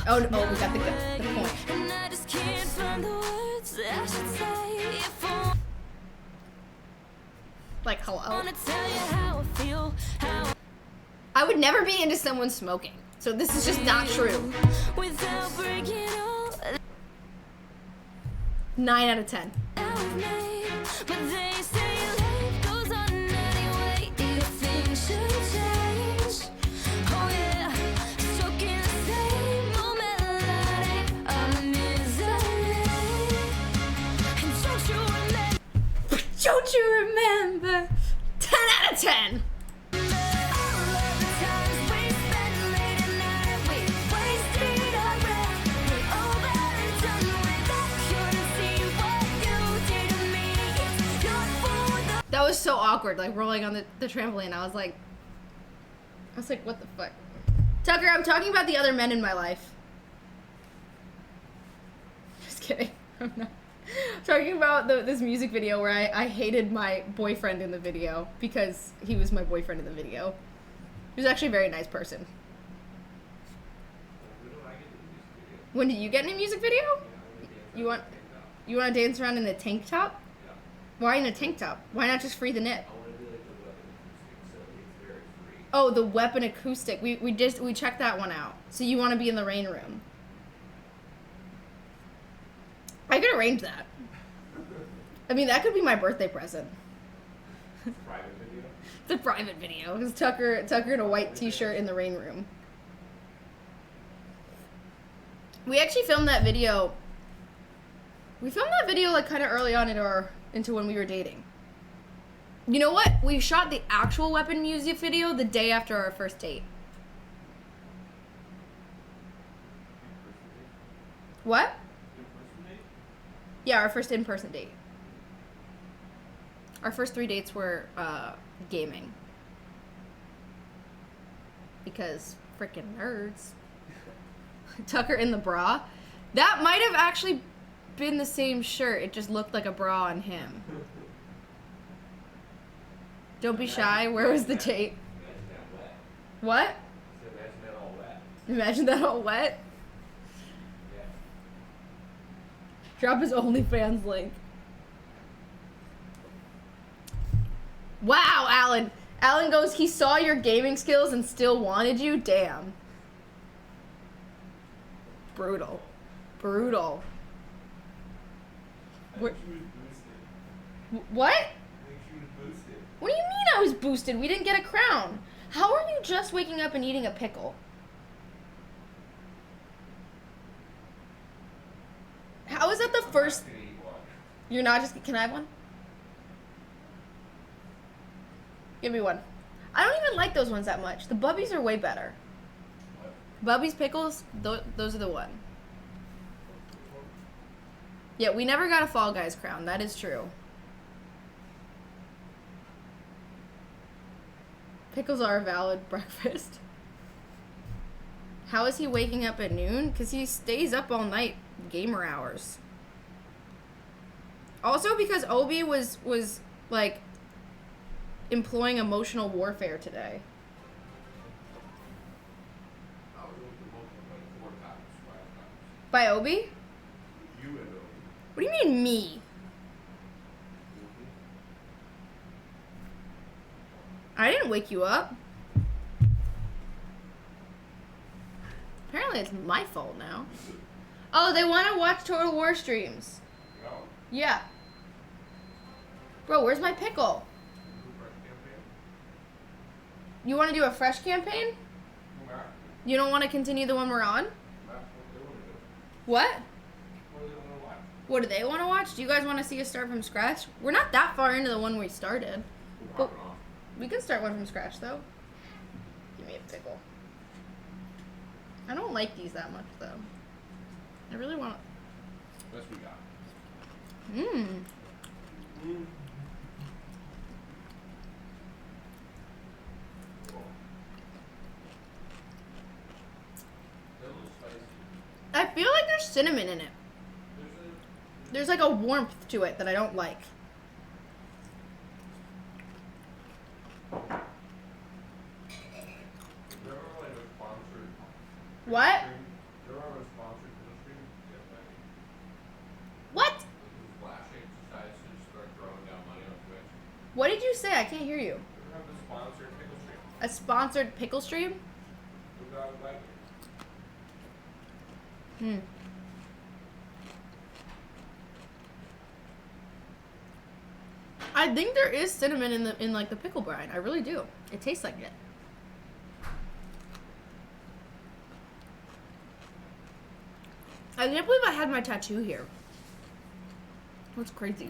Oh, no, we got the point. Like, hello? I would never be into someone smoking. So this is just not true. 9 out of 10. Don't you remember? 10 out of 10. That was so awkward, like rolling on the trampoline. I was like, what the fuck? Tucker, I'm talking about the other men in my life. Just kidding. I'm not. I'm talking about this music video where I hated my boyfriend in the video because he was my boyfriend in the video. He was actually a very nice person. When did you get in a music video? You want to dance around in a tank top? Why in a tank top? Why not just free the knit? Oh, the weapon acoustic. We checked that one out. So you want to be in the rain room. I could arrange that. I mean, that could be my birthday present. Private video? It's a private video. It's Tucker in a white t-shirt in the rain room. We actually filmed that video. We filmed that video like kind of early on into when we were dating. You know what? We shot the actual weapon music video the day after our first date. What? Yeah, our first in-person date. Our first 3 dates were gaming. Because freaking nerds. Tucker in the bra. That might have actually been the same shirt. It just looked like a bra on him. Don't be shy. Where was the date? What? Imagine that all wet. Imagine that all wet? Drop his OnlyFans link. Wow, Alan. Alan goes, he saw your gaming skills and still wanted you? Damn. Brutal. Brutal. I think she was boosted. What? I think she was boosted. What do you mean I was boosted? We didn't get a crown. How are you just waking up and eating a pickle? How is that the first... I'm not gonna eat one. You're not just... Can I have one? Give me one. I don't even like those ones that much. The Bubbies are way better. What? Bubbies pickles, those are the one. Yeah, we never got a Fall Guys crown. That is true. Pickles are a valid breakfast. How is he waking up at noon? Because he stays up all night, gamer hours. Also because Obi was like employing emotional warfare today. I was with the multiple like 4 times, 5 times. By Obi? You and Obi. What do you mean me? I didn't wake you up. Apparently it's my fault now. Oh, they want to watch Total War streams. No? Yeah. Bro, where's my pickle? You want to do a fresh campaign? You don't want to continue the one we're on? What? What do they want to watch? Do you guys want to see us start from scratch? We're not that far into the one we started. But we can start one from scratch, though. Give me a pickle. I don't like these that much, though. I really want... Best we got. Mmm. I feel like there's cinnamon in it. There's like a warmth to it that I don't like. What? What? What did you say? I can't hear you. A sponsored pickle stream? Hmm. I think there is cinnamon in like the pickle brine. I really do. It tastes like it. I can't believe I had my tattoo here. That's crazy.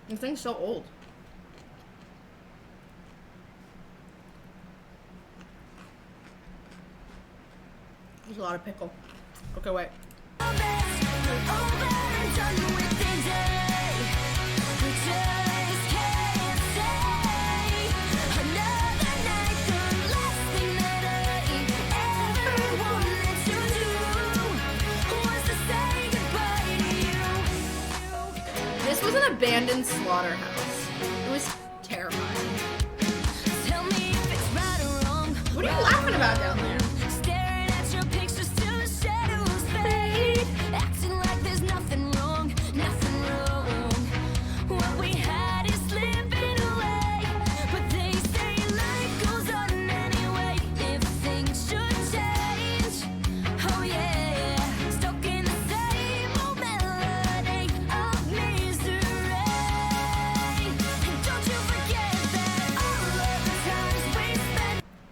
This thing's so old. There's a lot of pickle. Okay, wait. This was an abandoned slaughterhouse. It was terrifying. What are you laughing about down there?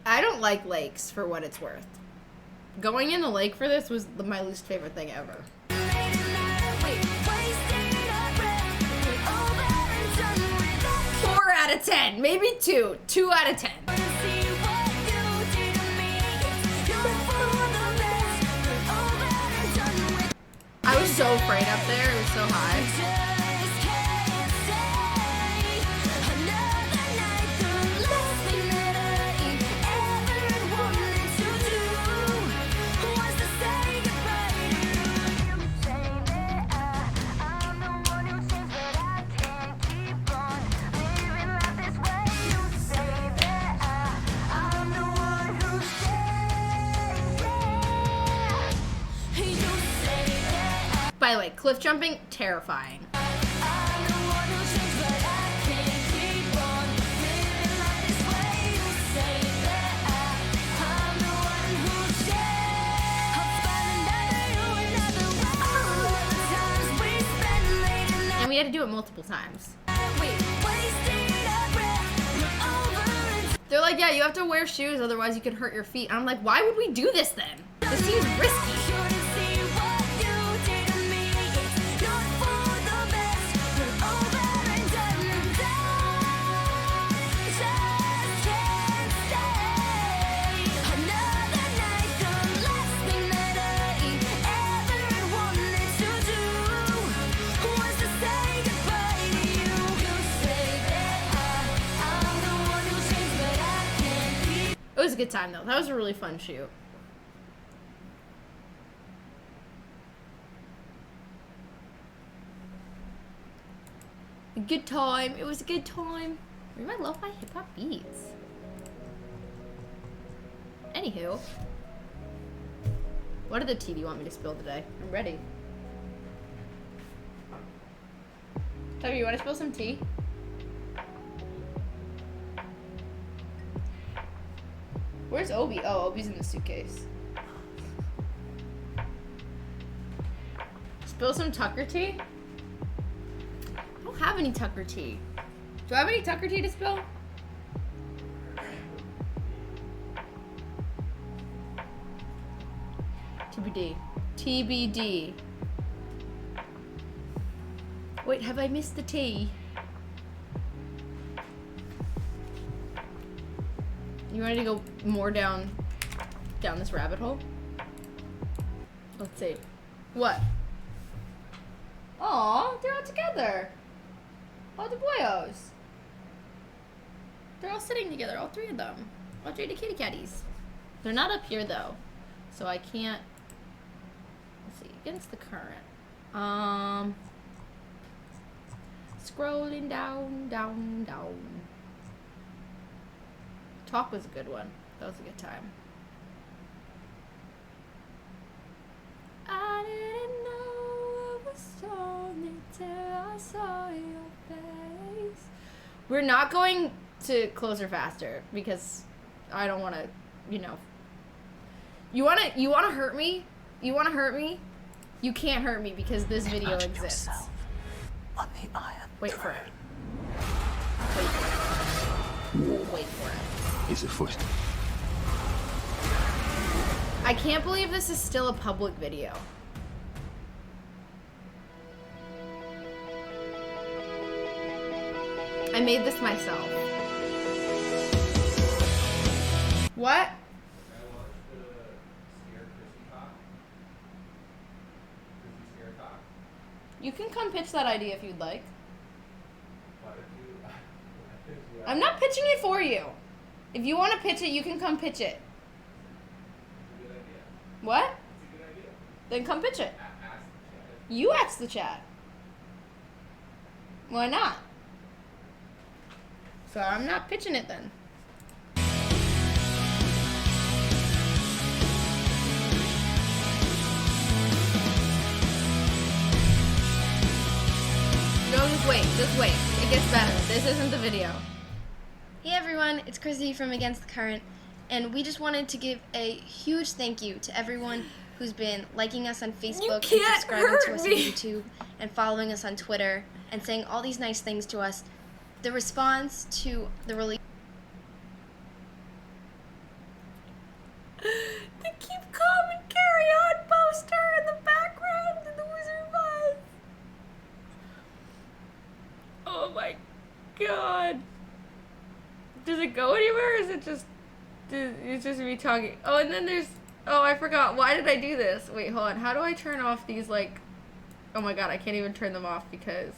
I don't like lakes for what it's worth. Going in the lake for this was my least favorite thing ever. 4 out of 10, maybe 2. 2 out of 10. I was so afraid up there, it was so high. By the way, cliff jumping, terrifying. we had to do it multiple times. They're like, yeah, you have to wear shoes, otherwise you can hurt your feet. And I'm like, why would we do this then? This seems risky. It was a good time though. That was a really fun shoot. A good time. It was a good time. Where do I love my hip hop beats? Anywho, what other tea do you want me to spill today? I'm ready. Toby, you want to spill some tea? Where's Obi? Oh, Obi's in the suitcase. Spill some Tucker tea? I don't have any Tucker tea. Do I have any Tucker tea to spill? TBD. TBD. Wait, have I missed the tea? You ready to go more down this rabbit hole? Let's see. What? Aw, they're all together. All the boyos. They're all sitting together, all three of them. All three of the kitty catties. They're not up here though, so I can't. Let's see, against the current. Scrolling down, down, down. Talk was a good one. That was a good time. I didn't know I was lonely till I saw your face. We're not going to Closer Faster because I don't want to, you know. You want to hurt me? You want to hurt me? You can't hurt me because this video exists. On the iron Wait for it. Wait for it. Wait for it. Is it first? I can't believe this is still a public video. I made this myself. What? You can come pitch that idea if you'd like. I'm not pitching it for you. If you want to pitch it, you can come pitch it. What? Then come pitch it. You ask the chat. Why not? So I'm not pitching it then. No, just wait. It gets better. This isn't the video. Hey everyone, it's Chrissy from Against the Current, and we just wanted to give a huge thank you to everyone who's been liking us on Facebook and subscribing to us on YouTube and following us on Twitter and saying all these nice things to us. The response to the release. The Keep Calm and Carry On poster in the background in the Wizard Bus. Oh my god. Does it go anywhere or is it just, it's just me talking? Oh, and then there's, oh, I forgot. Why did I do this? Wait, hold on. How do I turn off these, like, oh my god, I can't even turn them off because,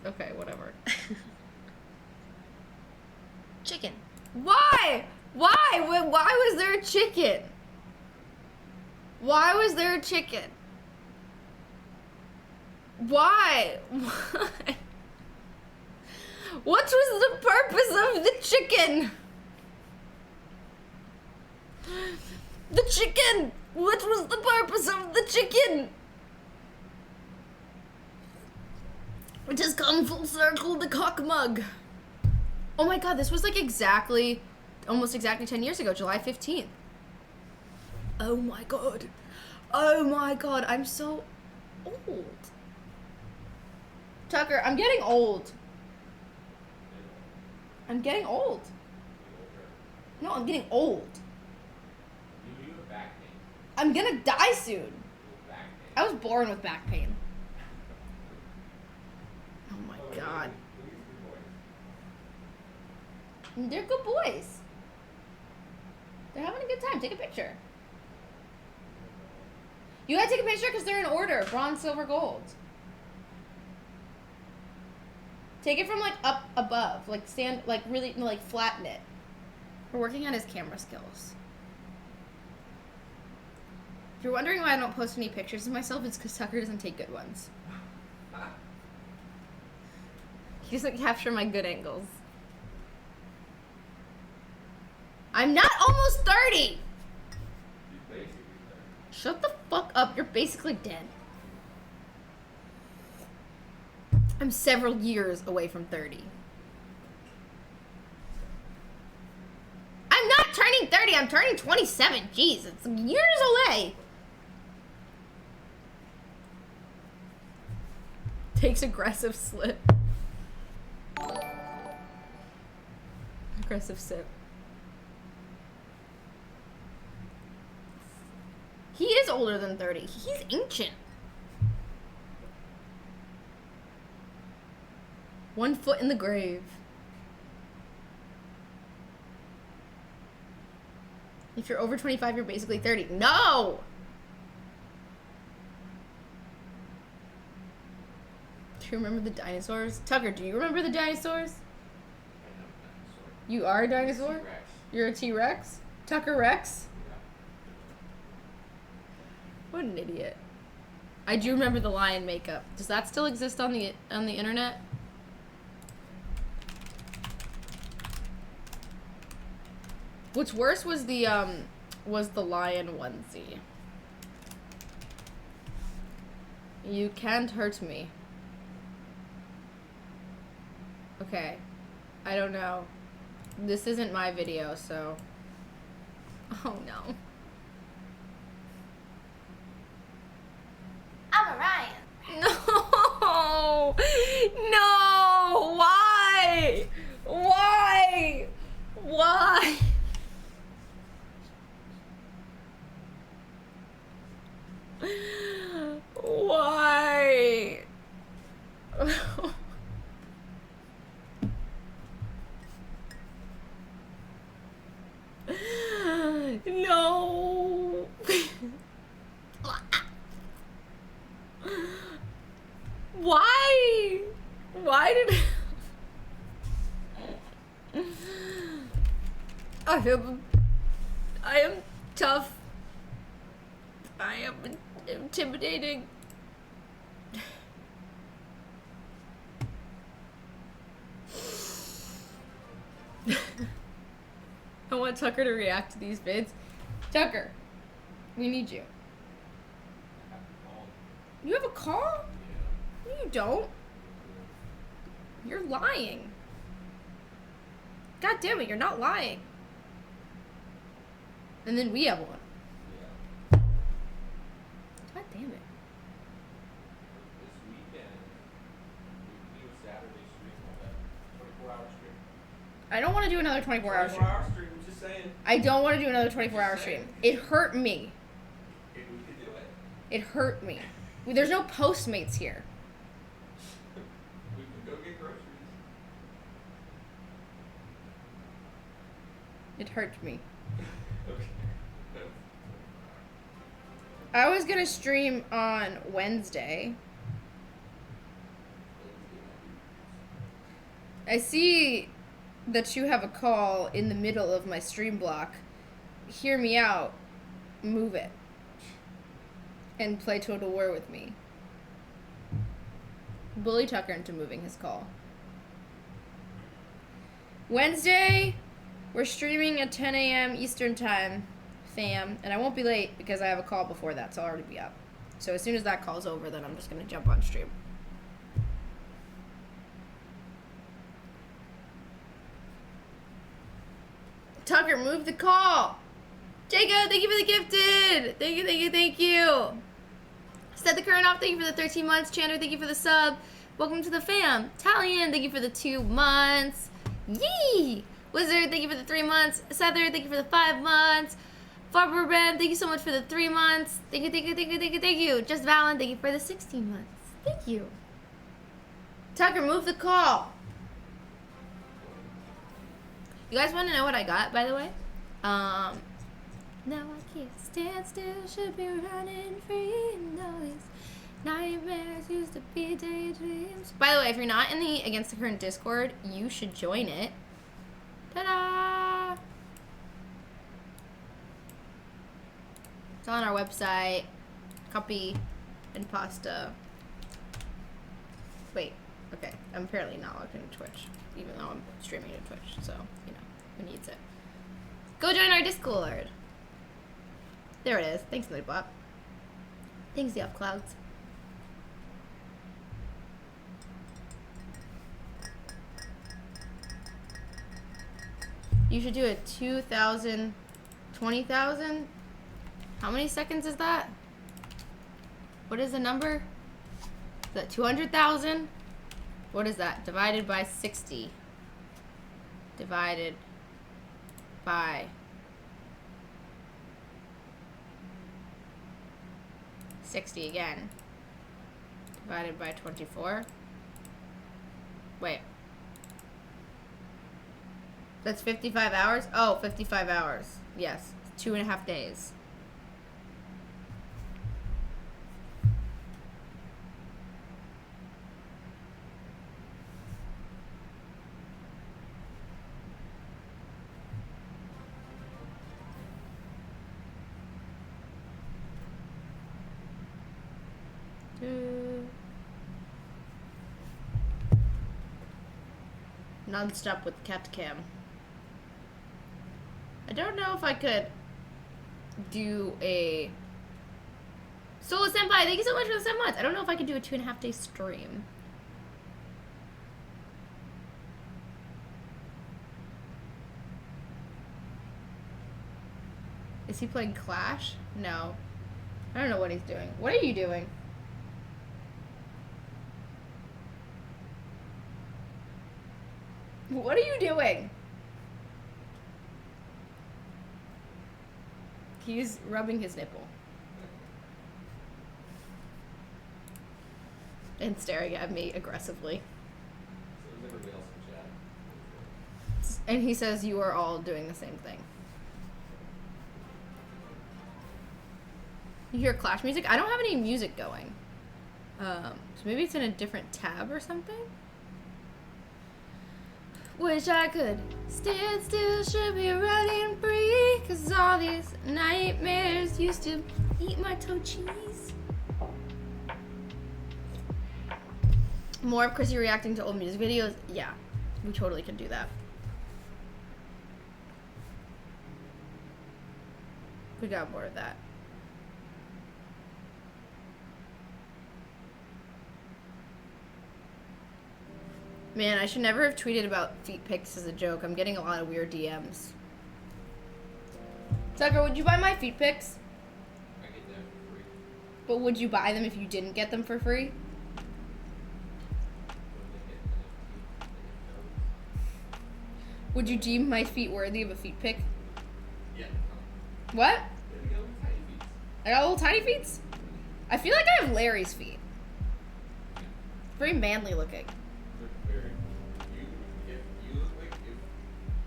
okay, whatever. Chicken. Why? Why? Why was there a chicken? Why was there a chicken? Why? Why? What was the purpose of the chicken? The chicken! What was the purpose of the chicken? It has come full circle, the cock mug. Oh my god, this was like almost exactly 10 years ago, July 15th. Oh my god. Oh my god, I'm so old. Tucker, I'm getting old. I'm getting old. No, I'm getting old. You have back pain. I'm gonna die soon. You have back pain. I was born with back pain. Oh my god. They're good boys. They're having a good time. Take a picture. You gotta take a picture because they're in order. Bronze, silver, gold. Take it from like up above. Like stand, like really, like flatten it. We're working on his camera skills. If you're wondering why I don't post any pictures of myself, it's because Tucker doesn't take good ones. He doesn't capture my good angles. I'm not almost 30! You're basically there. Shut the fuck up, you're basically dead. I'm several years away from 30. I'm not turning 30, I'm turning 27. Jeez, it's years away. Takes aggressive slip. Aggressive sip. He is older than 30. He's ancient. 1 foot in the grave. If you're over 25, you're basically 30. No! Do you remember the dinosaurs? Tucker, do you remember the dinosaurs? I know dinosaur. You are a dinosaur? T-Rex. You're a T-Rex? Tucker Rex? Yeah. What an idiot. I do remember the lion makeup. Does that still exist on the internet? What's worse was the lion onesie. You can't hurt me. Okay. I don't know. This isn't my video, so. Oh no. I'm Orion. No! No! Why? Why? Why? Why? No. Why? Why did I am tough. I am intimidating. I want Tucker to react to these vids. Tucker, we need you. I have to call. You have a call? Yeah. No, you don't. You're lying. God damn it, you're not lying. And then we have one. Yeah. God damn it. This weekend, we do a Saturday stream like that. 24-hour stream. I don't want to do another 24-hour stream. 24-hour stream, I'm just saying. I don't want to do another 24-hour stream. It hurt me. Okay, we could do it. It hurt me. There's no Postmates here. We could go get groceries. It hurt me. Okay. I was gonna stream on Wednesday. I see that you have a call in the middle of my stream block. Hear me out. Move it. And play Total War with me. Bully Tucker into moving his call. Wednesday, we're streaming at 10 a.m. Eastern Time, fam. And I won't be late because I have a call before that, so I'll already be up. So as soon as that call's over, then I'm just going to jump on stream. Tucker, move the call. Jacob, thank you for the gifted. Thank you, thank you, thank you. Set the current off, thank you for the 13 months. Chandler, thank you for the sub. Welcome to the fam. Talion, thank you for the 2 months. Yee! Wizard, thank you for the 3 months. Sether, thank you for the 5 months. Farberman, thank you so much for the 3 months. Thank you, thank you, thank you, thank you, thank you. Just Valen, thank you for the 16 months. Thank you. Tucker, move the call. You guys want to know what I got, by the way? Now I can't stand still, should be running free. And all these nightmares used to be daydreams. By the way, if you're not in the Against the Current Discord, you should join it. Ta-da! It's on our website. Copy and pasta. Wait, okay. I'm apparently not logged into Twitch, even though I'm streaming to Twitch, so, you know, who needs it? Go join our Discord! There it is. Thanks, Lidbop. Thanks, the Clouds. You should do a 2,000, 20,000? How many seconds is that? What is the number? Is that 200,000? What is that? Divided by 60. Divided by 60 again. Divided by 24. Wait. That's 55 hours? Oh, 55 hours. Yes. 2.5 days. Non-stop with cat cam. I don't know if I could do a Solo Senpai, thank you so much for the 7 months. I don't know if I could do a 2.5 day stream. Is he playing Clash? No. I don't know what he's doing. What are you doing? What are you doing? He's rubbing his nipple. And staring at me aggressively. So is everybody else in chat? And he says you are all doing the same thing. You hear Clash music? I don't have any music going. So maybe it's in a different tab or something? Wish I could stand still, should be running free. Cause all these nightmares used to eat my toe cheese. More of Chrissy reacting to old music videos? Yeah, we totally can do that. We got more of that. Man, I should never have tweeted about feet pics as a joke. I'm getting a lot of weird DMs. Tucker, would you buy my feet pics? I get them for free. But would you buy them if you didn't get them for free? Would you deem my feet worthy of a feet pic? Yeah. What? They got little tiny feet. I got little tiny feet? I feel like I have Larry's feet. Very manly looking. They're very. You look like if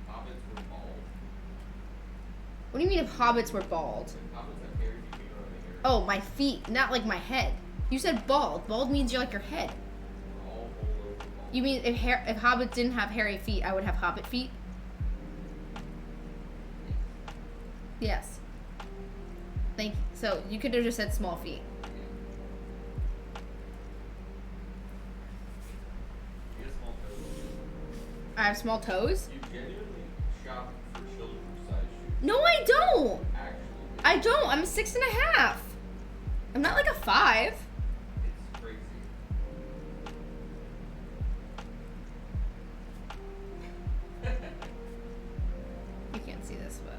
hobbits were bald. What do you mean if hobbits were bald? If hobbits have hairy feet, don't have hair. Oh, my feet, not like my head. You said bald. Bald means you're like your head. All over bald. You mean if hobbits didn't have hairy feet, I would have hobbit feet? Yes. Thank you. So you could have just said small feet. You have small toes. I have small toes? You genuinely shop for children's size shoes. No, I don't. Actually. I don't. I'm a 6.5. I'm not like a 5. It's crazy. You can't see this, but.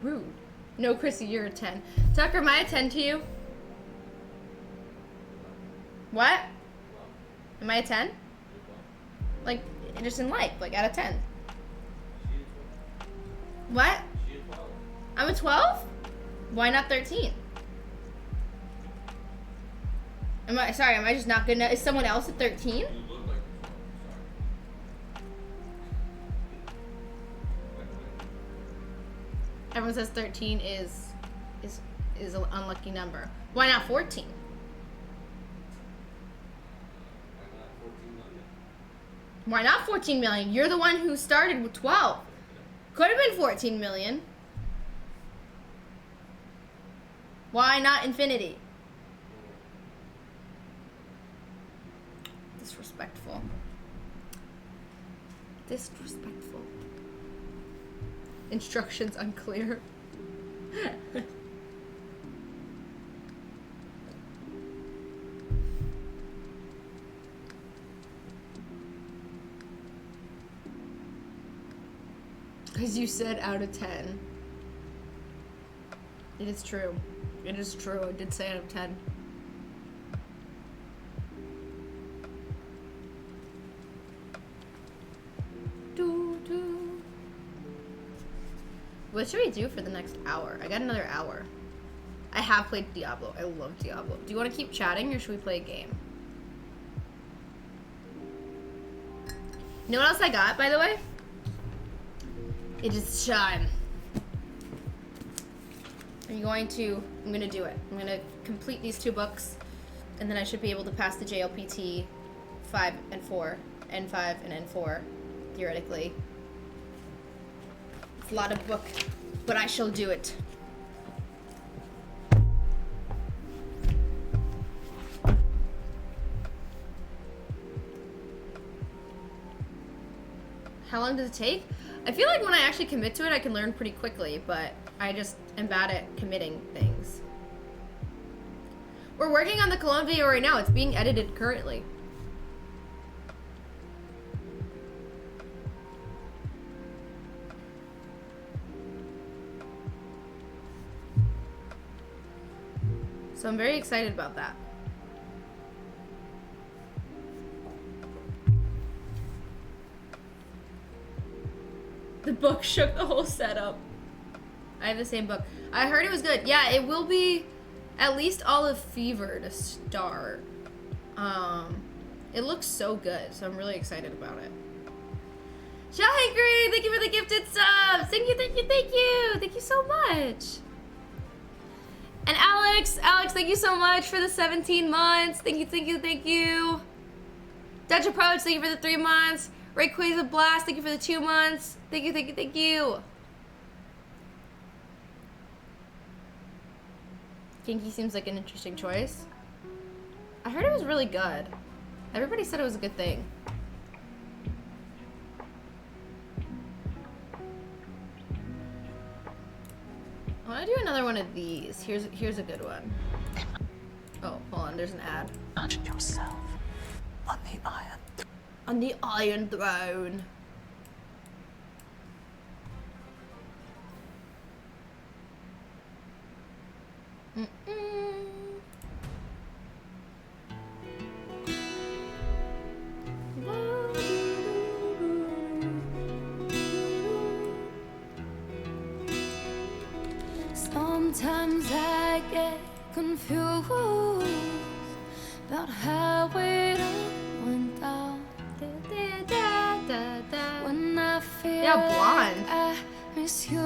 Rude. No, Chrissy, you're a 10. Tucker, am I a 10 to you? What? Am I a 10? Like, just in life, like out of 10. What? I'm a 12? Why not 13? Am I just not good enough? Is someone else at 13? You look like Everyone says 13 is an unlucky number. Why not 14? Why not 14 million? You're the one who started with 12. Could have been 14 million. Why not infinity? Disrespectful. Disrespectful. Instructions unclear. Because you said out of 10. It is true. It is true. I did say out of 10. What should we do for the next hour? I got another hour. I have played Diablo. I love Diablo. Do you want to keep chatting or should we play a game? You know what else I got, by the way? It is time. I'm gonna do it. I'm gonna complete these 2 books, and then I should be able to pass the JLPT 5 and 4, N5 and N4, theoretically. It's a lot of book, but I shall do it. How long does it take? I feel like when I actually commit to it, I can learn pretty quickly, but I just am bad at committing things. We're working on the Cologne video right now. It's being edited currently. So I'm very excited about that. The book shook the whole setup. I have the same book. I heard it was good. Yeah, it will be at least all of Fever to start. It looks so good, so I'm really excited about it. Shahangry, thank you for the gifted subs. Thank you, thank you, thank you. Thank you so much. And Alex, thank you so much for the 17 months. Thank you, thank you, thank you. Dutch Approach, thank you for the 3 months. Rayquaza Blast, thank you for the 2 months. Thank you, thank you, thank you. Kinky seems like an interesting choice. I heard it was really good. Everybody said it was a good thing. I want to do another one of these. Here's a good one. Oh, hold on, there's an ad. Imagine yourself on the Iron Throne. On the Iron Throne. Sometimes I get confused about how it all went down. When I feel blonde. I miss you.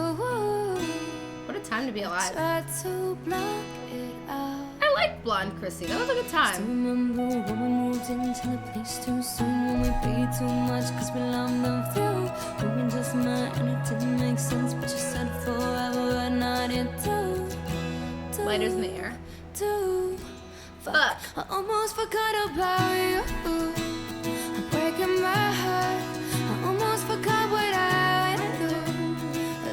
What a time to be alive. Try to block it out. I like blonde Chrissy. That was a good Still time. remember when we moved into the place too soon, when we paid too much cause we loved the view. We were just mad and it didn't make sense, but you said forever and I did too. Lighters in the air. Fuck. I almost forgot about you. I'm breaking my heart. I almost forgot what I do.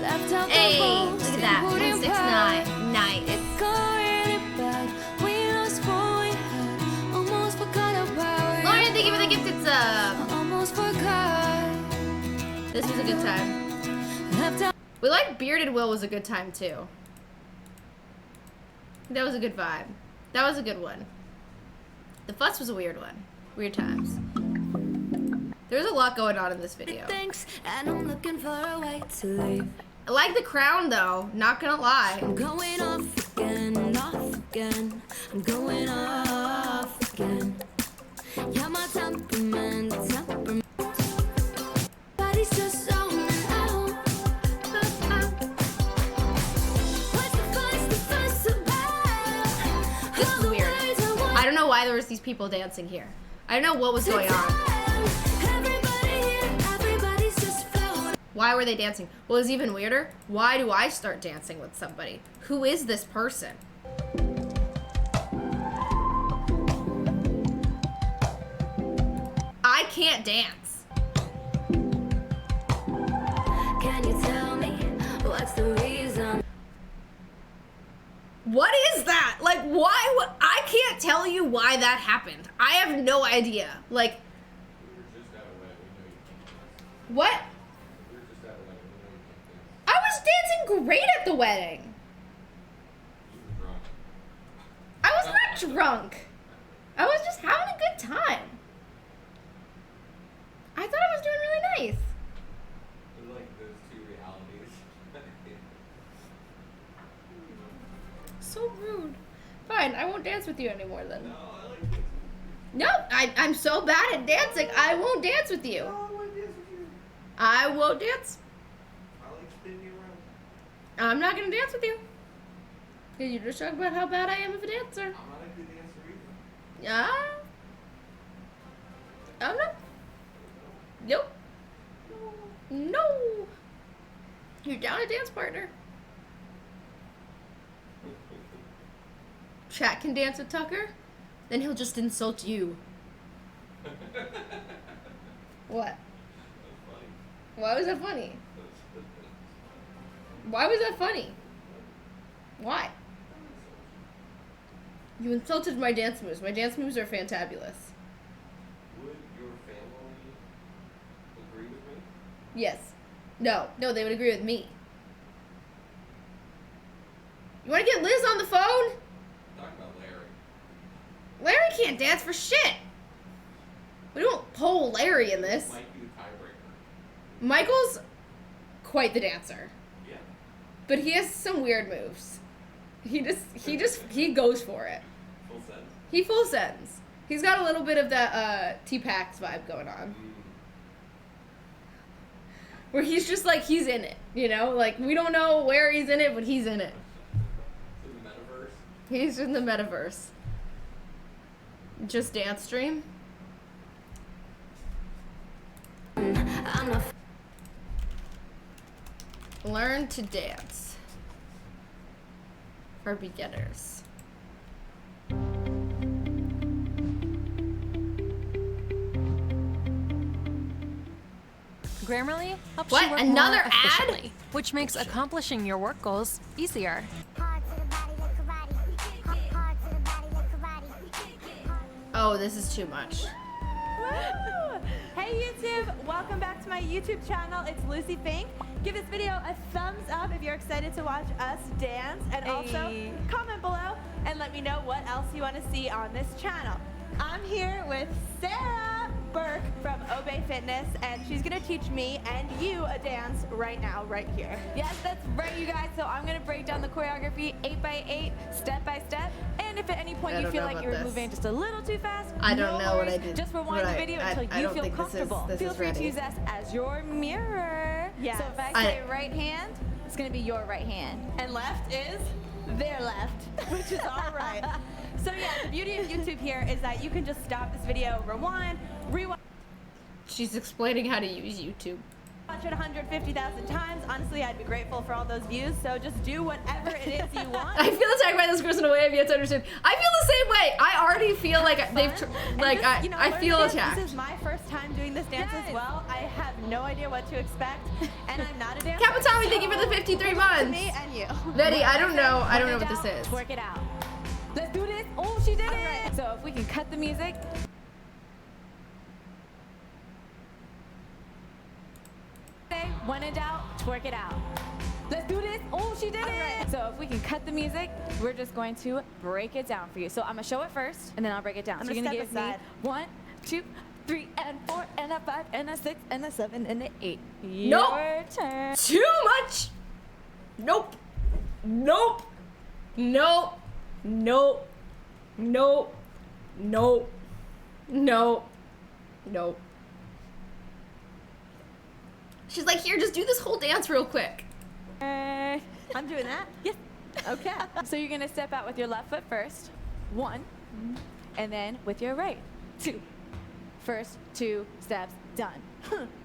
Left out Hey, the look most at that. important 169. Nice. It got really bad. We lost what we had. Almost forgot about you. Lauren, thank you for the gifted sub. I almost forgot. This was a good time. Left out. We like Bearded Will was a good time too. That was a good vibe. That was a good one. The fuss was a weird one. Weird times. There's a lot going on in this video. Thanks, and I'm looking for a way to leave. I like the crown though, not gonna lie. I'm going off again, off again. I'm going off again. Yeah, my temperament. Body's just zoning out. What's the fuss about? This is weird. I don't know why there was these people dancing here. I don't know what was going on. Why were they dancing? What was even weirder? Why do I start dancing with somebody? Who is this person? I can't dance. Can you tell me what's the reason? What is that? Like, why would I can't tell you why that happened. I have no idea. Like, We were just at a wedding. We know you can't dance. what? We were just at a wedding. We know you can't dance. I was dancing great at the wedding. You were drunk. I was not drunk. I was just having a good time. I thought I was doing really nice. They're like those two realities. So rude. Fine, I won't dance with you anymore then. No, I like dancing. No, I'm so bad at dancing. I won't dance with you. No, I want to dance with you. I won't dance. I like spinning you around. I'm not gonna dance with you. Cause you just talk about how bad I am of a dancer. I'm not a good dancer either. Yeah. I'm not. Nope. No. You're down a dance partner. Chat can dance with Tucker, then he'll just insult you. What? That's funny. Why was that funny? Why was that funny? Why? You insulted my dance moves. My dance moves are fantabulous. Would your family agree with me? Yes. No, they would agree with me. You want to get Liz on the phone? I'm talking about Larry. Larry can't dance for shit. We don't poll Larry in this. Might be the tiebreaker. Michael's quite the dancer, Yeah. but he has some weird moves. He goes for it. Full sense. He full sends. He's got a little bit of that T-Pax vibe going on. Where he's just like, he's in it, you know? Like, we don't know where he's in it, but he's in it. In the metaverse. He's in the metaverse. Just dance stream. I'm not Learn to dance. For beginners. Grammarly helps What? you work Another more ad? efficiently, which makes accomplishing your work goals easier. Oh, this is too much. Woo! Hey YouTube, welcome back to my YouTube channel. It's Lucy Fink. Give this video a thumbs up if you're excited to watch us dance, and also comment below and let me know what else you want to see on this channel. I'm here with Sarah Burke from Obey Fitness, and she's gonna teach me and you a dance right now, right here. Yes, that's right, you guys. So I'm going to break down the choreography 8x8, step by step. And if at any point I you don't feel know like about you're this. moving just a little too fast, I don't no know what worries. I did. Just rewind Right. the video I until you don't feel think comfortable. this Feel is free ready. to use this as your mirror. Yes. So if I I- say right hand, it's going to be your right hand. And left is their left, which is all right. So yeah, the beauty of YouTube here is that you can just stop this video, rewind, rewatch She's explaining how to use YouTube. it 150,000 times. Honestly, I'd be grateful for all those views. So just do whatever it is you want. I feel attacked by this person in a way I've yet to understand. I feel the same way. I already feel like they've, And like, just, you know, I learn feel to dance. attacked. This is my first time doing this dance as well. I have no idea what to expect, and I'm not a dancer. Kapatami, thank you for the 53 to months. me and you. Betty, I don't know. I don't know Work what it this is. out, Work it out. Let's do this. Oh, she did it. right. So if we can cut the music. When in doubt, twerk it out. Let's do this. Oh, she did it. So if we can cut the music, we're just going to break it down for you. So I'm gonna show it first, and then I'll break it down. I'm So you're gonna gonna give step me 1, 2, 3, and 4, and a 5, and a 6, and a 7, and an 8. Nope. Your turn. Too much. Nope. Nope. Nope. Nope. Nope. Nope. Nope. Nope. She's like, here, just do this whole dance real quick. I'm doing that? Yes. Okay. So you're gonna step out with your left foot first. 1, and then with your right. 2. First 2 steps, done.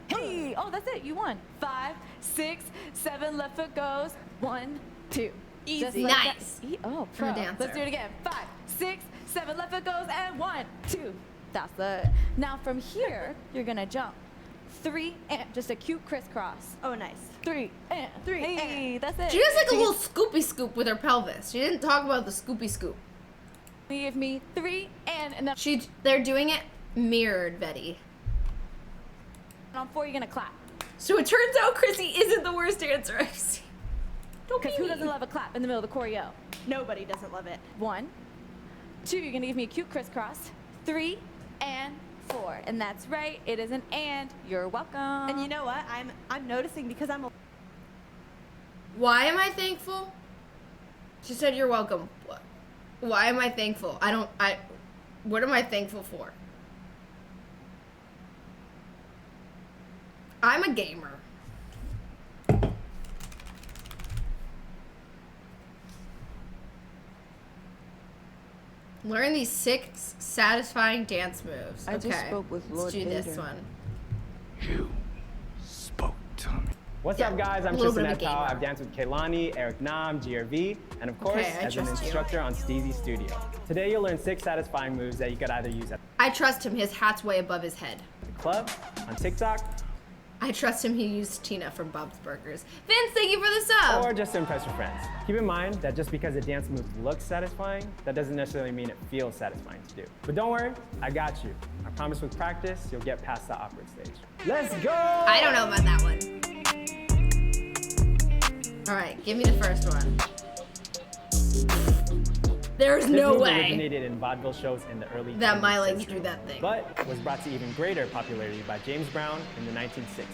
Hey, oh, that's it. You won. 5, 6, 7. Left foot goes. 1, 2. Easy. Just like Nice. that. Oh, From a pro. dancer. Let's do it again. 5, 6, 7. Left foot goes, and 1, 2. That's it. Now from here, you're gonna jump. 3 and just a cute crisscross. Oh, nice. 3 and 3. Hey, that's it. She does like a So you little scoopy scoop with her pelvis. She didn't talk about the scoopy scoop. give me 3 and then They're doing it mirrored, Betty. on 4 you're gonna clap. So it turns out Chrissy isn't the worst dancer I've seen. Don't be Because who mean. doesn't love a clap in the middle of the choreo? Nobody doesn't love it. 1, 2, you're gonna give me a cute crisscross. 3 and 4, and that's right. It is an and. You're welcome. And you know what? I'm noticing because I'm. Why am I thankful? She said you're welcome. Why am I thankful? What am I thankful for? I'm a gamer. Learn these 6 satisfying dance moves. I Okay, just spoke with let's Lord do this Vader. one. You spoke to me. What's Yeah, up, guys? I'm a little Tristan bit of a Etau. gamer. I've danced with Kehlani, Eric Nam, GRV, and of course, Okay, I as an trust you. instructor on Steezy Studio. Today, you'll learn 6 satisfying moves that you could either use at I trust him. His hat's way above his head. the club, on TikTok, I trust him. He used Tina from Bob's Burgers. Vince, thank you for the sub. or just to impress your friends. Keep in mind that just because a dance move looks satisfying, that doesn't necessarily mean it feels satisfying to do. But don't worry, I got you. I promise with practice, you'll get past the awkward stage. Let's go! I don't know about that one. All right, give me the first one. There's This no move way originated in vaudeville shows in the early that 20th my legs century, do that thing. but was brought to even greater popularity by James Brown in the 1960s.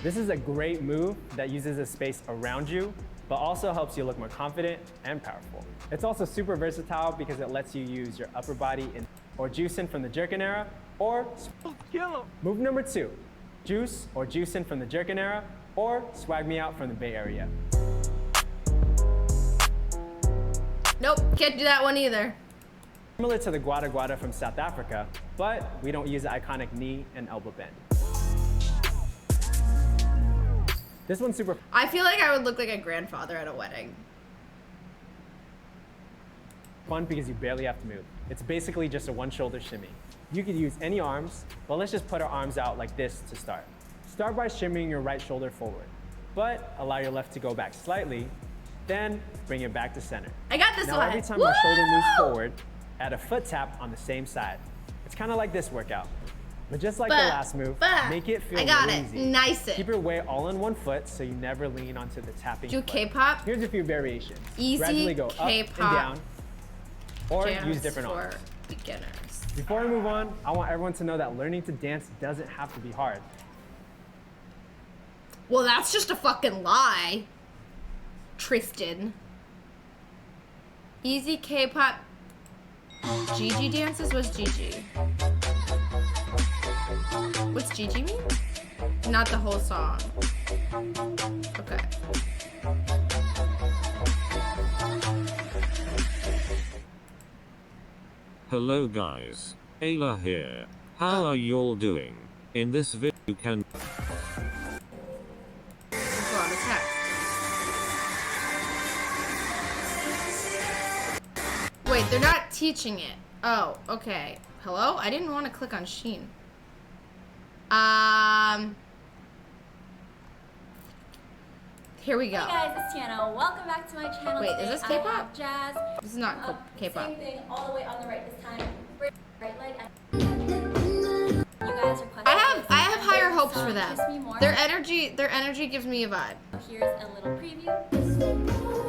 This is a great move that uses the space around you, but also helps you look more confident and powerful. It's also super versatile because it lets you use your upper body or juicing from the jerkin era, or move number 2, juice or juicing from the jerkin era, or swag me out from the Bay Area. Nope, can't do that one either. Similar to the Guada Guada from South Africa, but we don't use the iconic knee and elbow bend. This one's super I feel like I would look like a grandfather at a wedding. fun because you barely have to move. It's basically just a one-shoulder shimmy. You could use any arms, but let's just put our arms out like this to start. Start by shimmying your right shoulder forward, but allow your left to go back slightly, then bring it back to center. I got this Now one. every time Woo! our shoulder moves forward, add a foot tap on the same side. It's kind of like this workout. But just like the last move, make it feel I got really it. easy. Nice it. Keep your weight all on one foot so you never lean onto the tapping Do foot. K-pop. Here's a few variations. Easy Gradually go up and K-pop down, or Jams use different for arms. beginners. Before we move on, I want everyone to know that learning to dance doesn't have to be hard. Well, that's just a fucking lie, Tristan. Easy K-pop. Gigi dances? What's Gigi? What's Gigi mean? Not the whole song. Okay. Hello guys, Ayla here. How are y'all doing? In this video you can Let's go on the text. Wait, they're not teaching it. Oh, okay. Hello? I didn't want to click on Sheen. Here we go. Hey guys, it's Tiana. Welcome back to my channel. Wait, today. is this I K-pop? have Jazz. This is not K-pop. Same thing, all the way on the right this time. Right leg. You guys requested I have higher hopes for them. Kiss Me More. Their energy gives me a vibe. Here's a little preview.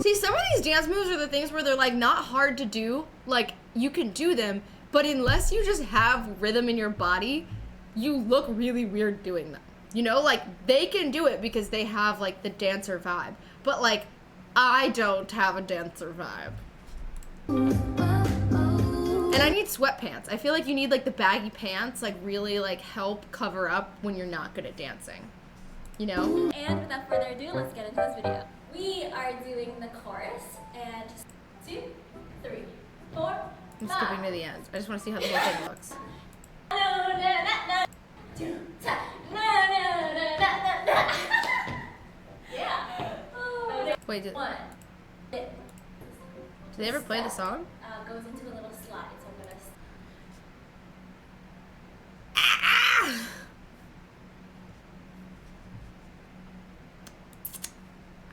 See, some of these dance moves are the things where they're like not hard to do. Like you can do them, but unless you just have rhythm in your body, you look really weird doing them. You know, like they can do it because they have like the dancer vibe, but like I don't have a dancer vibe. And I need sweatpants. I feel like you need like the baggy pants, like really like help cover up when you're not good at dancing. You know? And without further ado, let's get into this video. We are doing the chorus, and 2, 3, 4, I'm 5. skipping to the end. I just want to see how the whole thing looks. Yeah. Wait, did 1. they ever play the song? Goes into a little slide, so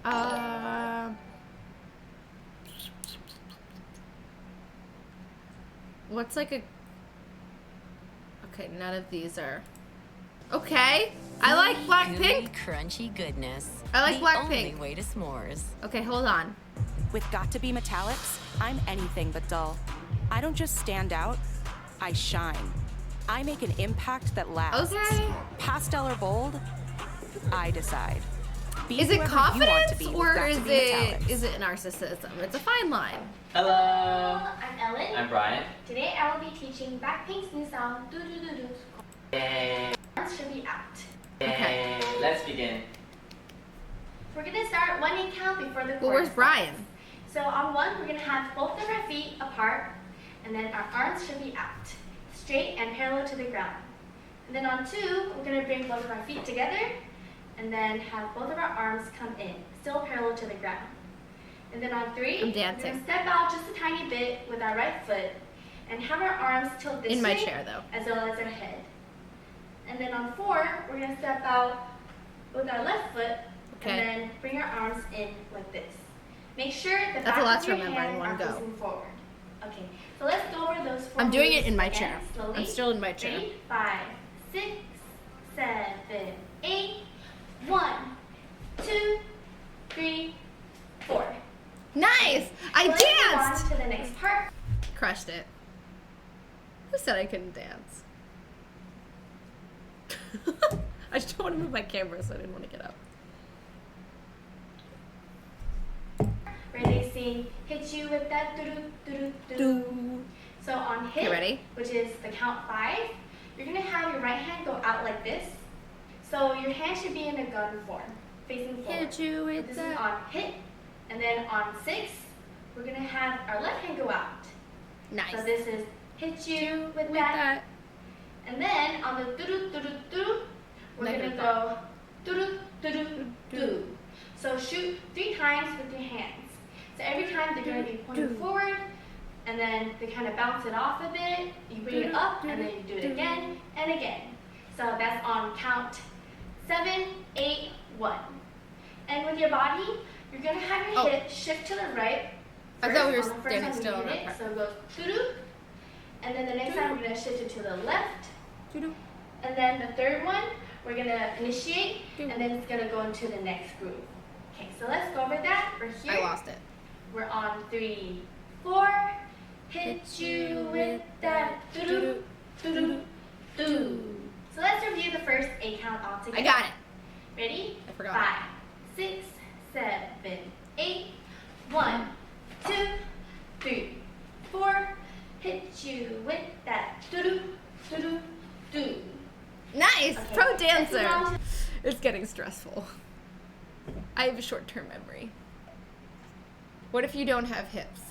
I'm gonna. What's like a... Okay, none of these are... Okay, I like Blackpink. Crunchy goodness. I like the Blackpink. Only way to s'mores. Okay, hold on. With Got to Be Metallics, I'm anything but dull. I don't just stand out, I shine. I make an impact that lasts. Okay. Pastel or bold, I decide. Be Is it whoever you want to confidence be with or Got to is Be it Metallics. narcissism? It's a fine line. Hello. I'm Ellen. I'm Brian. Today I will be teaching Blackpink's new song, Do Do Do Do. Yay. Arms should be out. Yay. Let's begin. We're gonna start 1 8 count before the chorus. Well, where's Brian? So on 1, we're gonna have both of our feet apart, and then our arms should be out, straight and parallel to the ground. And then on 2, we're gonna bring both of our feet together, and then have both of our arms come in, still parallel to the ground. And then on 3, I'm dancing. we're gonna step out just a tiny bit with our right foot, and have our arms tilt this In my way, chair, though. as well as our head. And then on 4, we're gonna step out with our left foot, Okay. and then bring our arms in like this. Make sure the That's back a lot of to your remember in hands one are go. facing forward. Okay, so let's go over those 4 I'm doing moves it in my again, chair. slowly. I'm still in my chair. Ready? 5, 6, 7, 8. 1, 2, 3, 4. Nice! I Let's move danced! on to the next part. Crushed it. Who said I couldn't dance? I just don't want to move my camera, so I didn't want to get up. Where they sing, hit you with that doo-doo-doo-doo-doo. So on hit, Okay, ready? which is the count 5, you're going to have your right hand go out like this. So your hand should be in a gun form, facing forward. Hit you with This that. is on hit. And then on 6, we're going to have our left hand go out. Nice. So this is hit you with that. And then on the doo-doo-doo-doo-doo, we're going to Negative go doo-doo-doo-doo-doo. So shoot 3 times with your hands. So every time they're going to be pointing forward, and then they kind of bounce it off a bit. You bring it up, and then you do it again and again. So that's on count 7, 8, 1. And with your body, you're going to have your hip shift to the right. I thought we were First, on the first standing time we still on hit that it, part. so it goes doo-doo. And then the next time we're going to shift it to the left. Doo-doo. And then the third one, we're going to initiate, and then it's going to go into the next groove. Okay, so let's go over that. We're here. I lost it. We're on 3, 4. Hit you with that doo-doo, doo-doo, doo. So let's review the first 8 count all together. I got it. Ready? I forgot. 5, 6, 7, 8. 1, 2, 3, 4. Hit you with that doo-doo, doo-doo, doo. Nice! Okay, Pro let's move on dancer. to- It's getting stressful. I have a short-term memory. What if you don't have hips?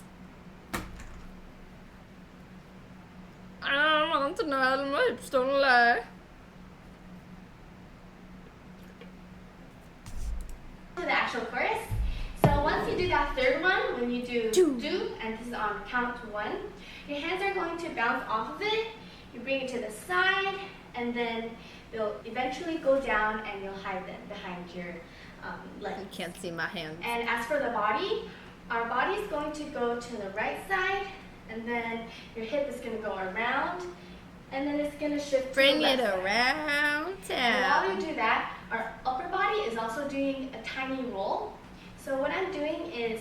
I don't want to know that my hips don't lie. To the actual chorus. So once you do that third one, when you do do, and this is on count 1, your hands are going to bounce off of it. You bring it to the side, and then they'll eventually go down, and you'll hide them behind your legs. You can't see my hands. And as for the body, our body is going to go to the right side, and then your hip is gonna go around, and then it's gonna shift. Bring to the it left side. around And while town. we do that, our upper body is also doing a tiny roll. So what I'm doing is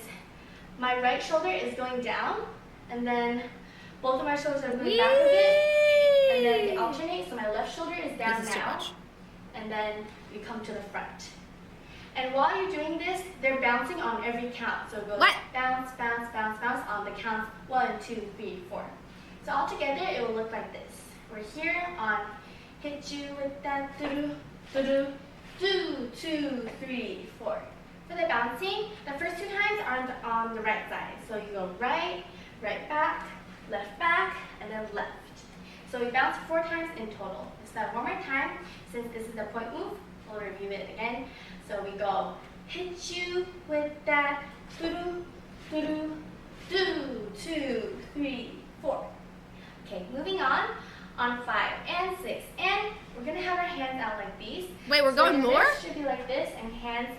my right shoulder is going down, and then both of my shoulders are going back a bit, and then they alternate. So my left shoulder is down This is too now, much. and then we come to the front. And while you're doing this, they're bouncing on every count. So it goes bounce, bounce, bounce, bounce on the counts 1, 2, 3, 4. So all together, it will look like this. We're here on hit you with that doo doo doo 2, 3, 4. For the bouncing, the first 2 times are on the right side. So you go right, right back, and then left. So we bounce 4 times in total. Let's start one more time. Since this is the point move, we'll review it again. So we go hit you with that doo doo doo 2, 3, 4. Okay, moving on 5 and 6, and we're gonna have our hands out like these. Wait, we're going your more? wrists should be like this, and hands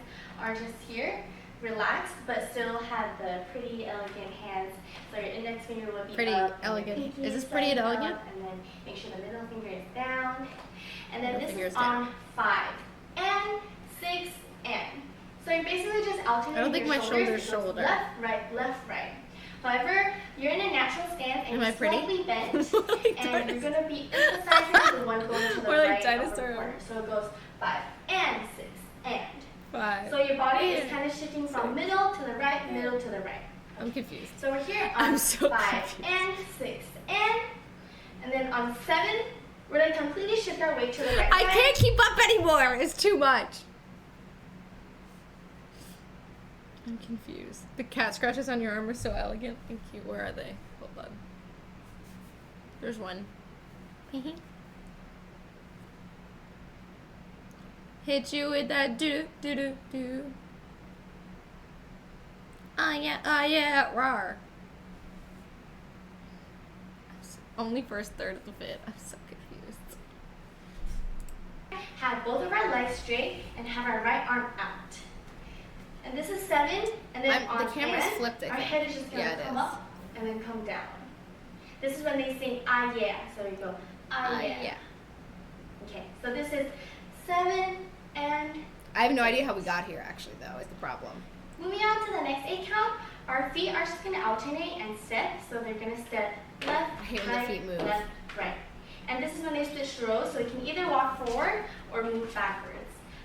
are just here, relaxed, but still have the pretty elegant hands. So your index finger will be Pretty up, and your elegant. pinky Is this is pretty and up, elegant? And then make sure the middle finger is down. And then Middle this finger is is down. on 5 and 6 and. So you're basically just alternating I don't think your my shoulders. shoulder's It goes shoulder. left, right, left, right. However, you're in a natural stance and Am I you're pretty? slightly bent, and you're going to be emphasizing the one going to the We're like right dinosaur. upper corner. So it goes 5 and 6 and. 5. So your body is and kind of shifting from middle to the right, middle to the right. I'm confused. So we're here I'm on so 5 confused. and 6 and then on 7, we're going to completely shift our weight to the right I side. can't keep up anymore. It's too much. I'm confused. The cat scratches on your arm are so elegant and cute. Where are they? Hold on. There's one. Hit you with that doo doo doo doo. Ah yeah, rawr. Only first third of the fit. I'm so confused. Have both of our legs straight and have our right arm out. And this is 7, and then on the camera's 10, flipped, I our think. head is just going to Yeah, it come is. up and then come down. This is when they sing ah yeah. So you go ah yeah. Okay, so this is 7 and I have no idea how we got here, actually, though, is the problem. moving on to the next 8 count. Our feet are just going to alternate and step. So they're going to step left, I hate when the right, feet move. left, right. And this is when they switch rows, so you can either walk forward or move backwards.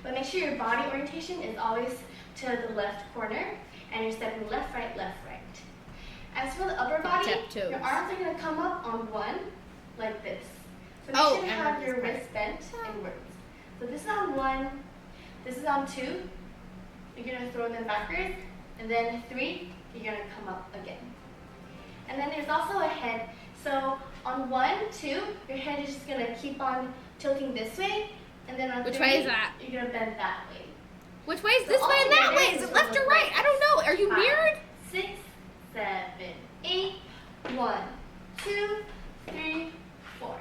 But make sure your body orientation is always to the left corner, and you're stepping left, right, left, right. As for the upper body, Tap toes. your arms are going to come up on 1, like this. So make Oh, sure you and have this your part. wrist bent inwards. So this is on 1, this is on 2, you're going to throw them backwards, and then 3, you're going to come up again. And then there's also a head. So on 1, 2, your head is just going to keep on tilting this way, and then on Which 3, way is that? you're going to bend that way. Which way is So this way and that altogether, way? Is this it left or right? I don't know. Are you 5, mirrored? 6, 7, 8, 1, 2, 3, 4.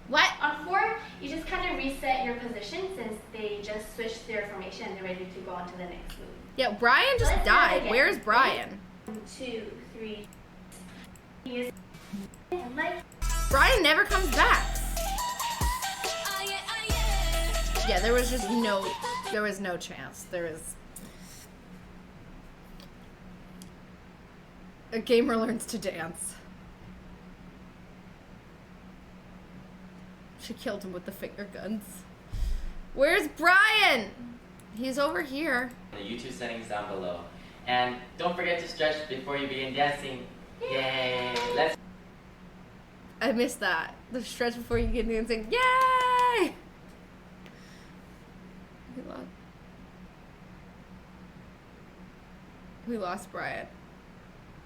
What? On 4, you just kind of reset your position since they just switched their formation and they're ready to go on to the next move. Yeah, Brian just Let's try it died. again. Where's Brian? 1, 2, 3. Use and like. Brian never comes back. Yeah, there was no chance. There was. A gamer learns to dance. She killed him with the finger guns. Where's Brian? He's over here. The YouTube settings down below. And don't forget to stretch before you begin dancing. Yay! Let's. I missed that. The stretch before you get dancing. Yay! We lost Brian.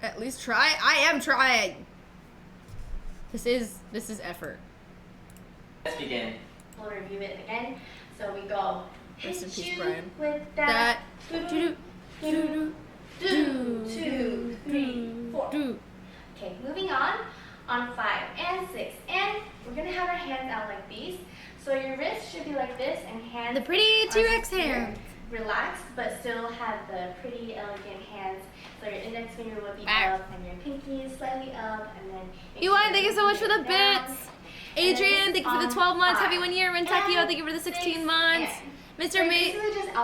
At least try. I am trying. This is effort. Let's begin. We'll review it again. So we go. Rest in Hit peace, you Brian. with that. Do 2, 3, 4. Okay, moving on 5 and 6, and we're gonna have our hands out like these. So your wrists should be like this, and hands. The pretty are T-Rex here. hands. relaxed, but still have the pretty, elegant hands. So your index finger will be up, and your pinky is slightly up, and then. Eli, thank you so much for the bits. Adrian, thank you for the 12 months. Happy 1 year. Rentakio, thank you for the 16 months. Mr.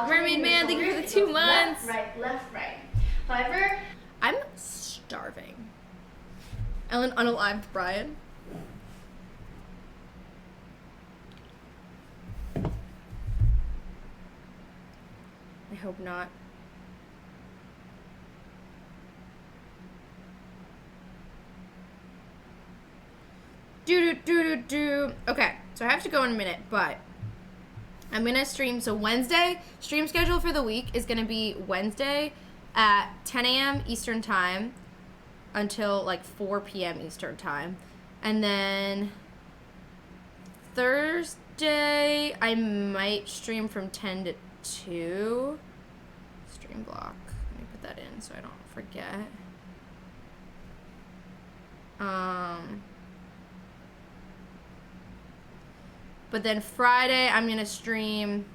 Mermaid Man, thank you for the 2 months. Left, right. However, I'm starving. Ellen unalived Brian. I hope not. Okay, so I have to go in a minute, but I'm gonna stream. So Wednesday, stream schedule for the week is gonna be Wednesday at 10 a.m. Eastern time until like 4 p.m. Eastern time. And then Thursday, I might stream from 10 to 2. Stream block. Let me put that in so I don't forget. But then Friday, I'm going to stream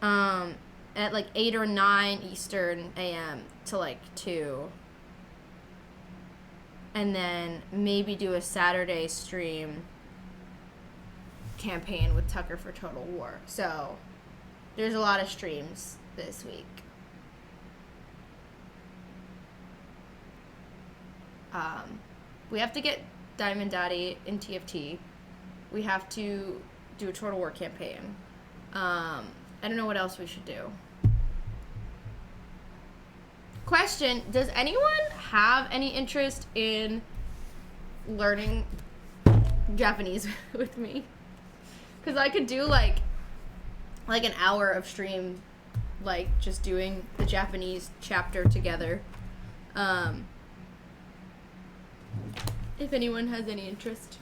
at like 8 or 9 Eastern a.m. to like 2. And then maybe do a Saturday stream campaign with Tucker for Total War. So there's a lot of streams this week. We have to get Diamond Daddy in TFT. We have to do a Total War campaign. I don't know what else we should do. Question, does anyone have any interest in learning Japanese with me? Because I could do like an hour of stream, like just doing the Japanese chapter together. If anyone has any interest.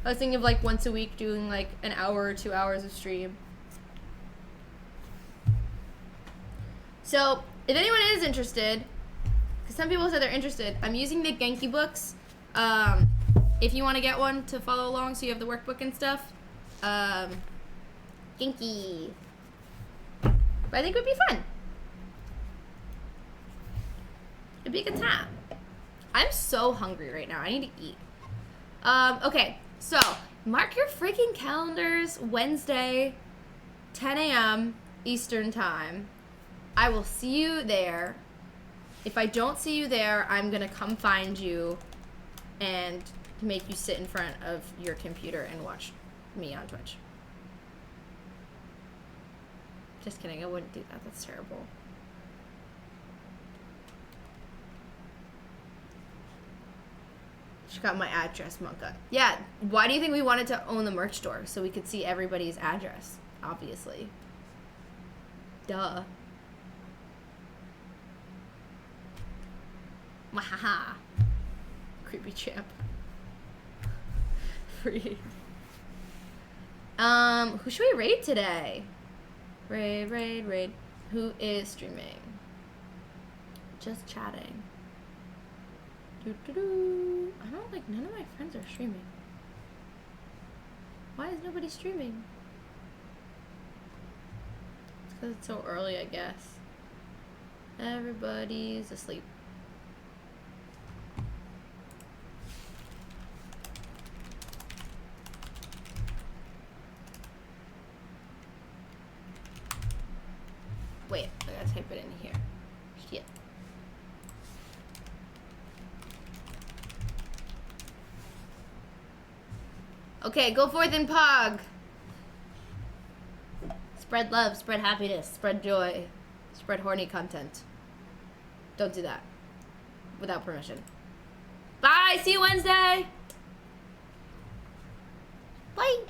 I was thinking of like once a week doing like an hour or 2 hours of stream. So if anyone is interested, because some people said they're interested, I'm using the Genki books. If you want to get one to follow along so you have the workbook and stuff. Genki. But I think it would be fun. It'd be a good time. I'm so hungry right now. I need to eat. Okay, so mark your freaking calendars. Wednesday, 10 a.m. Eastern time. I will see you there. If I don't see you there, I'm going to come find you and make you sit in front of your computer and watch me on Twitch. Just kidding. I wouldn't do that. That's terrible. She got my address, Monka. Yeah, why do you think we wanted to own the merch store? So we could see everybody's address, obviously. Duh. Wahaha. Creepy champ. Free. Who should we raid today? Raid. Who is streaming? Just chatting. I don't like, none of my friends are streaming. Why is nobody streaming? It's because it's so early, I guess. Everybody's asleep. Wait, I gotta type it in here. Shit. Okay, go forth and pog. Spread love, spread happiness, spread joy, spread horny content. Don't do that without permission. Bye, see you Wednesday. Bye.